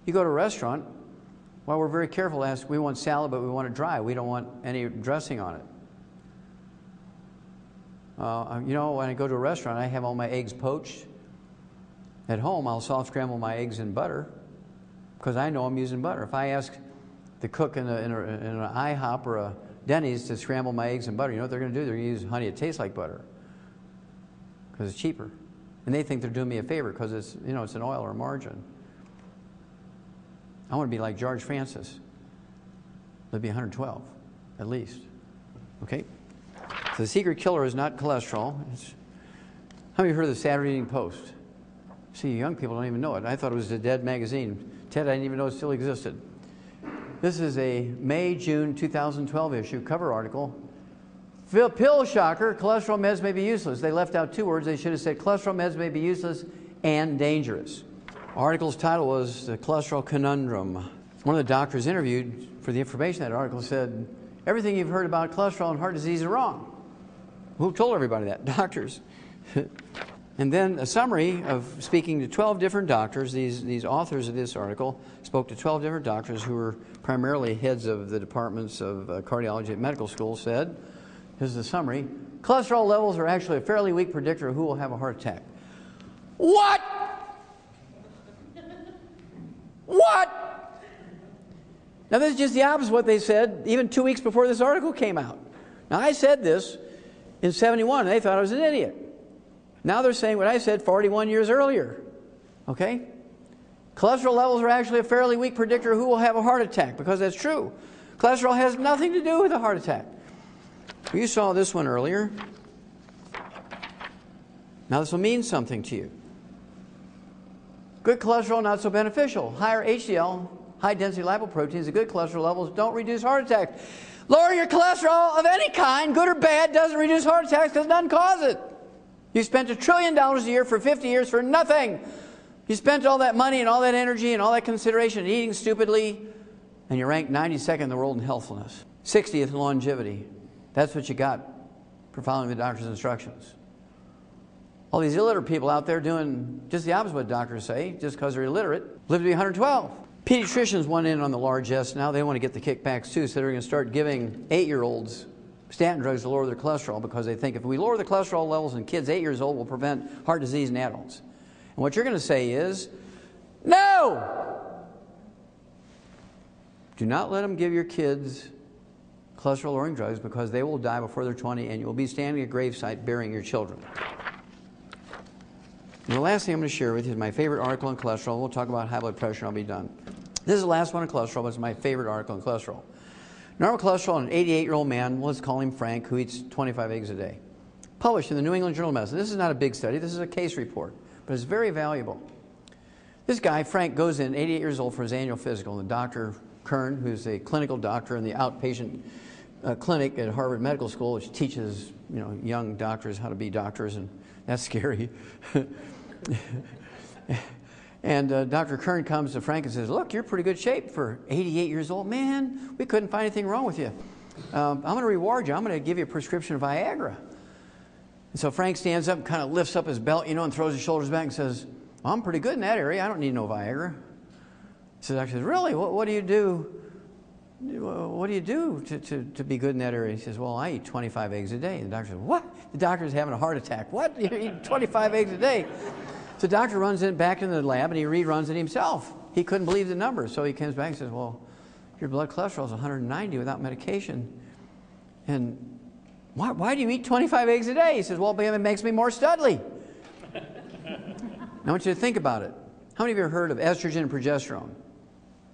You go to a restaurant, well, we're very careful to ask, we want salad, but we want it dry. We don't want any dressing on it. You know, when I go to a restaurant, I have all my eggs poached. At home, I'll soft scramble my eggs in butter because I know I'm using butter. If I ask the cook in an IHOP or a Denny's to scramble my eggs in butter, you know what they're going to do? They're going to use honey that tastes like butter because it's cheaper. And they think they're doing me a favor because it's, you know, it's an oil or margarine. I want to be like George Francis. That'd be 112, at least. Okay? So the secret killer is not cholesterol. How many of you heard of the Saturday Evening Post? See, young people don't even know it. I thought it was a dead magazine. Ted, I didn't even know it still existed. This is a May-June 2012 issue, cover article. Pill shocker, cholesterol meds may be useless. They left out 2 words. They should have said cholesterol meds may be useless and dangerous. Article's title was The Cholesterol Conundrum. One of the doctors interviewed for the information in that article said, everything you've heard about cholesterol and heart disease is wrong. Who told everybody that? Doctors. And then a summary of speaking to 12 different doctors. These authors of this article spoke to 12 different doctors who were primarily heads of the departments of cardiology at medical school, said, here's the summary, cholesterol levels are actually a fairly weak predictor of who will have a heart attack. What? What? Now this is just the opposite of what they said even 2 weeks before this article came out. Now I said this in 71 and they thought I was an idiot. Now they're saying what I said 41 years earlier. Okay? Cholesterol levels are actually a fairly weak predictor of who will have a heart attack because that's true. Cholesterol has nothing to do with a heart attack. You saw this one earlier. Now this will mean something to you. Good cholesterol, not so beneficial. Higher HDL, high-density lipoproteins, the good cholesterol levels don't reduce heart attacks. Lower your cholesterol of any kind, good or bad, doesn't reduce heart attacks because it doesn't cause it. You spent $1 trillion a year for 50 years for nothing. You spent all that money and all that energy and all that consideration and eating stupidly, and you're ranked 92nd in the world in healthfulness. 60th in longevity. That's what you got for following the doctor's instructions. All these illiterate people out there doing just the opposite of what doctors say, just because they're illiterate, live to be 112. Pediatricians want in on the largesse now. They want to get the kickbacks too, so they're going to start giving 8-year-olds statin drugs to lower their cholesterol because they think if we lower the cholesterol levels in kids 8 years old, we'll prevent heart disease in adults. And what you're going to say is, no! Do not let them give your kids cholesterol-lowering drugs because they will die before they're 20 and you will be standing at a gravesite burying your children. And the last thing I'm going to share with you is my favorite article on cholesterol. We'll talk about high blood pressure and I'll be done. This is the last one on cholesterol, but it's my favorite article on cholesterol. Normal cholesterol in an 88-year-old man, let's call him Frank, who eats 25 eggs a day. Published in the New England Journal of Medicine. This is not a big study. This is a case report, but it's very valuable. This guy, Frank, goes in 88 years old for his annual physical, and Dr. Kern, who's a clinical doctor in the outpatient clinic at Harvard Medical School, which teaches young doctors how to be doctors, and that's scary. And Dr. Kern comes to Frank and says, look, you're in pretty good shape for 88 years old. Man, we couldn't find anything wrong with you. I'm going to reward you. I'm going to give you a prescription of Viagra. And so Frank stands up and kind of lifts up his belt, and throws his shoulders back and says, well, I'm pretty good in that area. I don't need no Viagra. So the doctor says, really? What do you do? What do you do to be good in that area? He says, well, I eat 25 eggs a day. And the doctor says, what? The doctor's having a heart attack. What? You eat 25 eggs a day? So the doctor runs back into the lab and he reruns it himself. He couldn't believe the numbers. So he comes back and says, well, your blood cholesterol is 190 without medication. And why do you eat 25 eggs a day? He says, well, it makes me more studly. Now I want you to think about it. How many of you have heard of estrogen and progesterone?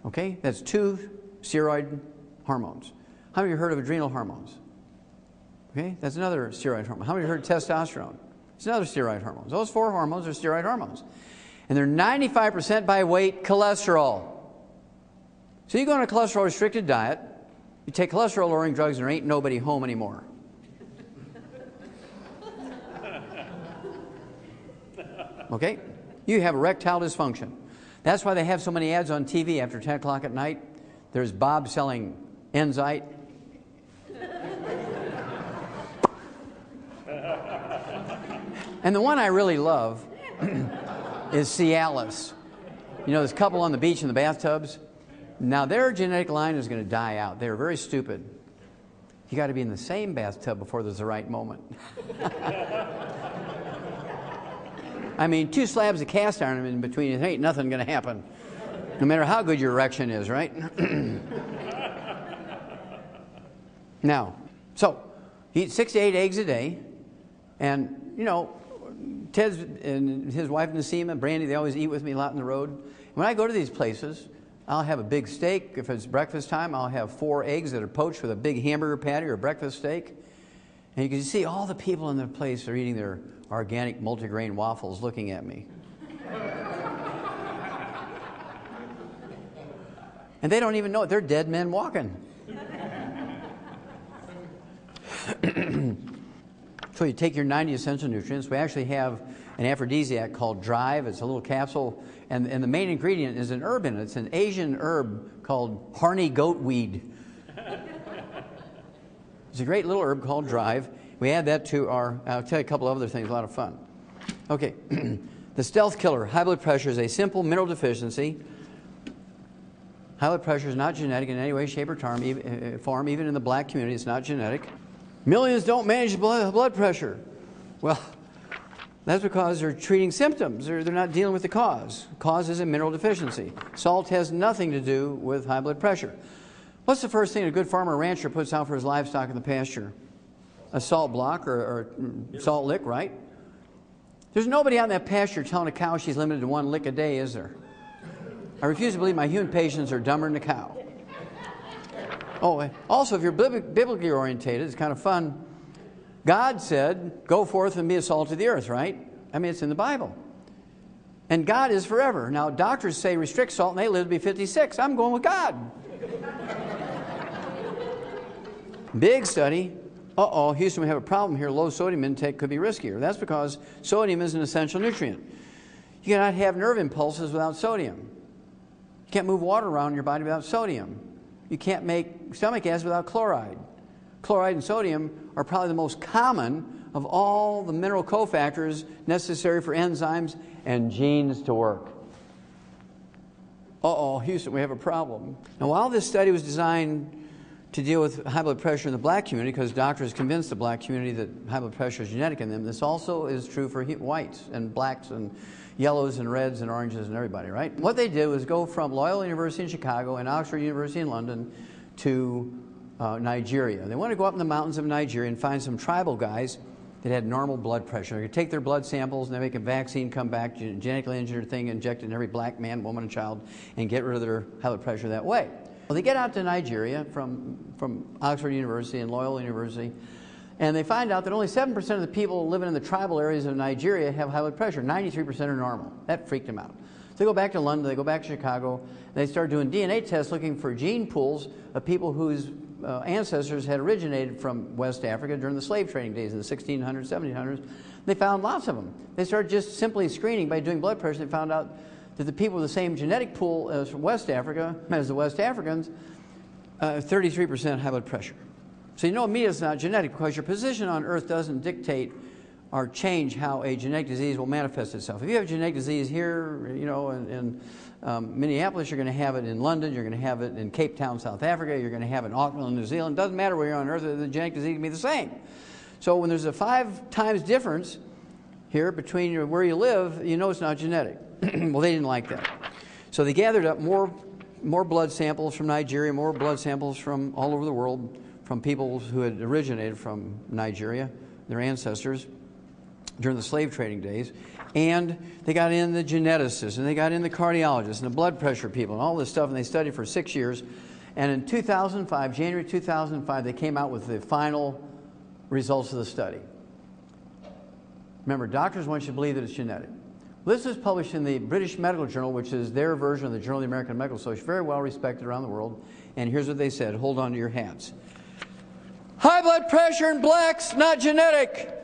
Okay, that's 2 steroid hormones. How many of you heard of adrenal hormones? Okay, that's another steroid hormone. How many of you heard of testosterone? It's another steroid hormone. Those 4 hormones are steroid hormones. And they're 95% by weight cholesterol. So you go on a cholesterol-restricted diet, you take cholesterol-lowering drugs, and there ain't nobody home anymore. Okay? You have erectile dysfunction. That's why they have so many ads on TV after 10 o'clock at night. There's Bob selling Enzyte. And the one I really love is Cialis. You know, this couple on the beach in the bathtubs? Now, their genetic line is going to die out. They're very stupid. You got to be in the same bathtub before there's the right moment. I mean, 2 slabs of cast iron in between, it ain't nothing going to happen. No matter how good your erection is, right? Now, so, eat 6 to 8 eggs a day. And, you know, Ted's and his wife Nasima and Brandy, they always eat with me a lot on the road. When I go to these places, I'll have a big steak. If it's breakfast time, I'll have 4 eggs that are poached with a big hamburger patty or breakfast steak. And you can see all the people in the place are eating their organic multigrain waffles looking at me. And they don't even know it. They're dead men walking. So you take your 90 essential nutrients. We actually have an aphrodisiac called Drive. It's a little capsule. And the main ingredient is an herb in it. It's an Asian herb called Harney goatweed. It's a great little herb called Drive. We add that to our, I'll tell you a couple of other things, a lot of fun. Okay, the stealth killer, high blood pressure, is a simple mineral deficiency. High blood pressure is not genetic in any way, shape, or form. Even in the black community, it's not genetic. Millions don't manage blood pressure. Well, that's because they're treating symptoms. They're not dealing with the cause. Cause is a mineral deficiency. Salt has nothing to do with high blood pressure. What's the first thing a good farmer or rancher puts out for his livestock in the pasture? A salt block or salt lick, right? There's nobody out in that pasture telling a cow she's limited to 1 lick a day, is there? I refuse to believe my human patients are dumber than a cow. Oh, also, if you're biblically orientated, it's kind of fun. God said, go forth and be a salt of the earth, right? I mean, it's in the Bible. And God is forever. Now, doctors say restrict salt and they live to be 56. I'm going with God. Big study. Uh-oh, Houston, we have a problem here. Low sodium intake could be riskier. That's because sodium is an essential nutrient. You cannot have nerve impulses without sodium. You can't move water around in your body without sodium. You can't make stomach acid without chloride. Chloride and sodium are probably the most common of all the mineral cofactors necessary for enzymes and genes to work. Uh-oh, Houston, we have a problem. Now, while this study was designed to deal with high blood pressure in the black community, because doctors convinced the black community that high blood pressure is genetic in them, this also is true for whites and blacks and yellows and reds and oranges and everybody, right? What they did was go from Loyola University in Chicago and Oxford University in London to Nigeria. They wanted to go up in the mountains of Nigeria and find some tribal guys that had normal blood pressure. They could take their blood samples and they make a vaccine come back, genetically engineered thing, injected in every black man, woman, and child, and get rid of their high blood pressure that way. Well, they get out to Nigeria from Oxford University and Loyola University, and they find out that only 7% of the people living in the tribal areas of Nigeria have high blood pressure. 93% are normal. That freaked them out. So they go back to London, they go back to Chicago, and they start doing DNA tests looking for gene pools of people whose ancestors had originated from West Africa during the slave trading days in the 1600s, 1700s. They found lots of them. They started just simply screening by doing blood pressure. They found out that the people with the same genetic pool as West Africa, as the West Africans, 33% high blood pressure. So you know immediately it's not genetic because your position on Earth doesn't dictate or change how a genetic disease will manifest itself. If you have a genetic disease here, you know, in Minneapolis, you're going to have it in London, you're going to have it in Cape Town, South Africa, you're going to have it in Auckland, New Zealand. It doesn't matter where you're on Earth, the genetic disease can be the same. So when there's a 5 times difference here between where you live, you know it's not genetic. Well, they didn't like that. So they gathered up more blood samples from Nigeria, more blood samples from all over the world, from people who had originated from Nigeria, their ancestors, during the slave trading days. And they got in the geneticists, and they got in the cardiologists, and the blood pressure people, and all this stuff, and they studied for 6 years. And in 2005, January 2005, they came out with the final results of the study. Remember, doctors want you to believe that it's genetic. This is published in the British Medical Journal, which is their version of the Journal of the American Medical Association, very well respected around the world. And here's what they said. Hold on to your hats. High blood pressure in blacks, not genetic.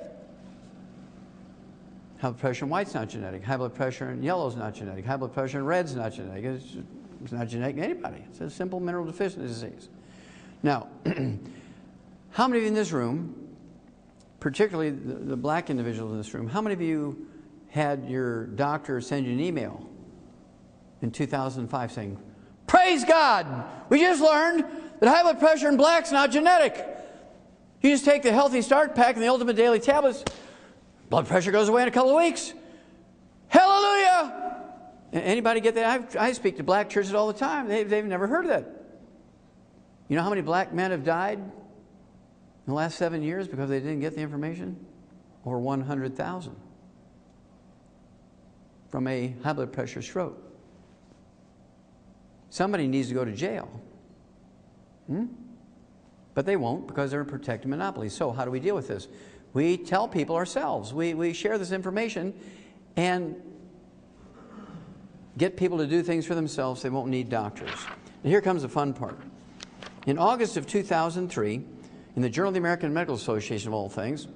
High blood pressure in white's not genetic. High blood pressure in yellow's not genetic. High blood pressure in red's not genetic. It's not genetic in anybody. It's a simple mineral deficiency disease. Now, how many of you in this room, particularly the black individuals in this room, how many of you had your doctor send you an email in 2005 saying, "Praise God, we just learned that high blood pressure in black's not genetic. You just take the Healthy Start Pack and the Ultimate Daily Tablets, blood pressure goes away in a couple of weeks. Hallelujah!" Anybody get that? I speak to black churches all the time. They've never heard of that. You know how many black men have died in the last 7 years because they didn't get the information? Over 100,000 from a high blood pressure stroke. Somebody needs to go to jail. But they won't because they're a protected monopoly. So how do we deal with this? We tell people ourselves. We share this information and get people to do things for themselves. They won't need doctors. And here comes the fun part. In August of 2003, in the Journal of the American Medical Association, of all things,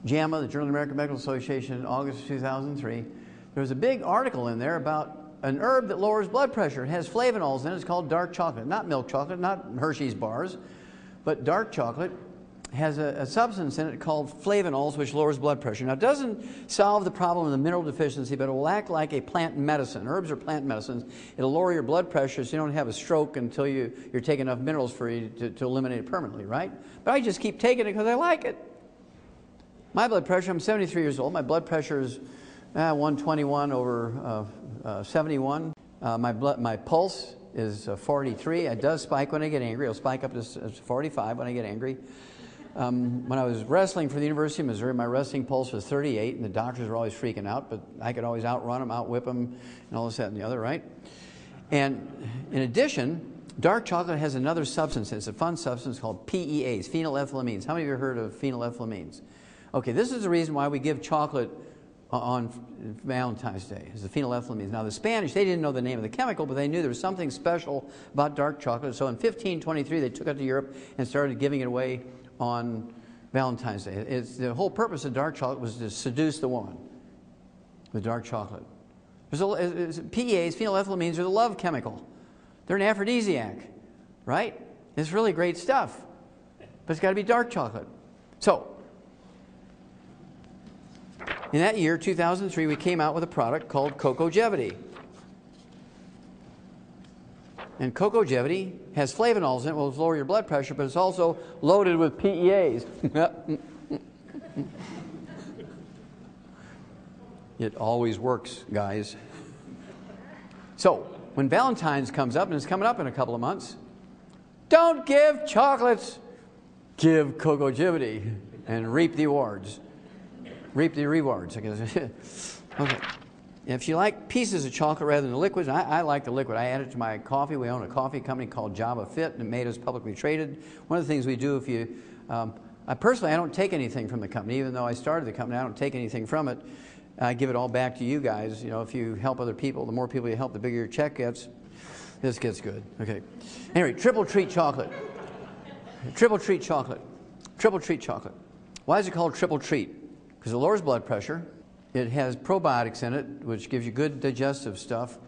JAMA, the Journal of the American Medical Association, in August of 2003, there was a big article in there about an herb that lowers blood pressure. It has flavonols in it. It's called dark chocolate. Not milk chocolate, not Hershey's bars, but dark chocolate has a substance in it called flavonols, which lowers blood pressure. Now, it doesn't solve the problem of the mineral deficiency, but it will act like a plant medicine. Herbs are plant medicines. It'll lower your blood pressure so you don't have a stroke until you're taking enough minerals for you to eliminate it permanently, right? But I just keep taking it because I like it. My blood pressure, I'm 73 years old. My blood pressure is 121 over 71. My pulse is 43. It does spike when I get angry. It'll spike up to 45 when I get angry. When I was wrestling for the University of Missouri, my wrestling pulse was 38, and the doctors were always freaking out, but I could always outrun them, outwhip them, and all this, that, and the other, right? And in addition, dark chocolate has another substance. It's a fun substance called PEAs, phenylethylamines. How many of you have heard of phenylethylamines? Okay, this is the reason why we give chocolate on Valentine's Day, is the phenylethylamines. Now, the Spanish, they didn't know the name of the chemical, but they knew there was something special about dark chocolate. So in 1523, they took it to Europe and started giving it away on Valentine's Day. The whole purpose of dark chocolate was to seduce the woman with dark chocolate. PEAs, phenylethylamines, are the love chemical. They're an aphrodisiac, right? It's really great stuff, but it's got to be dark chocolate. So, in that year, 2003, we came out with a product called Cocogevity. And Cocogevity has flavonols in it, will lower your blood pressure, but it's also loaded with PEAs. It always works, guys. So, when Valentine's comes up, and it's coming up in a couple of months, don't give chocolates, give Cocogevity and reap the awards. Reap the rewards, I guess. Okay. If you like pieces of chocolate rather than the liquids, I like the liquid. I add it to my coffee. We own a coffee company called Java Fit, and it made us publicly traded. One of the things we do, if you, I don't take anything from the company, even though I started the company. I don't take anything from it. I give it all back to you guys. You know, if you help other people, the more people you help, the bigger your check gets. This gets good. Okay. Anyway, triple treat chocolate. Triple treat chocolate. Triple treat chocolate. Why is it called triple treat? Because it lowers blood pressure. It has probiotics in it, which gives you good digestive stuff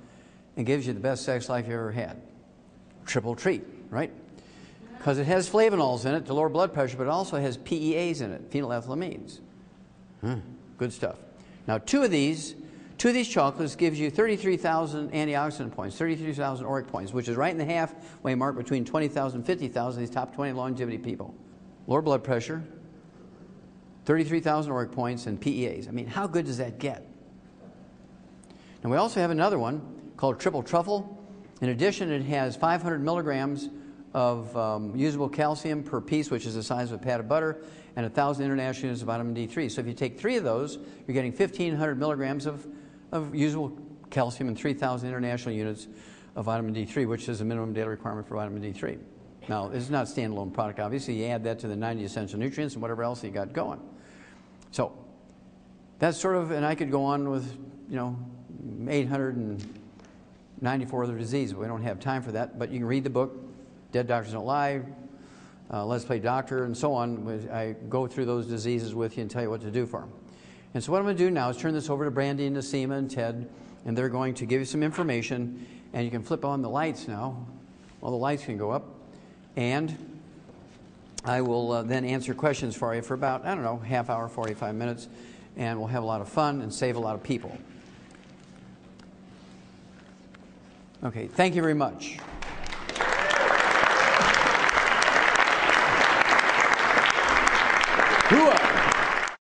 and gives you the best sex life you ever had. Triple treat, right? Because it has flavonols in it to lower blood pressure, but it also has PEAs in it, phenylethylamines. Good stuff. Now, two of these chocolates gives you 33,000 antioxidant points, 33,000 ORAC points, which is right in the halfway mark between 20,000 and 50,000 these top 20 longevity people. Lower blood pressure, 33,000 ORAC points, and PEAs. I mean, how good does that get? And we also have another one called Triple Truffle. In addition, it has 500 milligrams of usable calcium per piece, which is the size of a pat of butter, and 1,000 international units of vitamin D3. So if you take 3 of those, you're getting 1,500 milligrams of usable calcium and 3,000 international units of vitamin D3, which is the minimum daily requirement for vitamin D3. Now, this is not a standalone product, obviously. You add that to the 90 essential nutrients and whatever else you got going. So that's sort of, and I could go on with, 894 other diseases. We don't have time for that, but you can read the book, Dead Doctors Don't Lie, Let's Play Doctor, and so on. I go through those diseases with you and tell you what to do for them. And so what I'm going to do now is turn this over to Brandy and Nasima and Ted, and they're going to give you some information, and you can flip on the lights now. All the lights can go up, and I will then answer questions for you for about, I don't know, half hour, 45 minutes, and we'll have a lot of fun and save a lot of people. Okay, thank you very much. Hooah!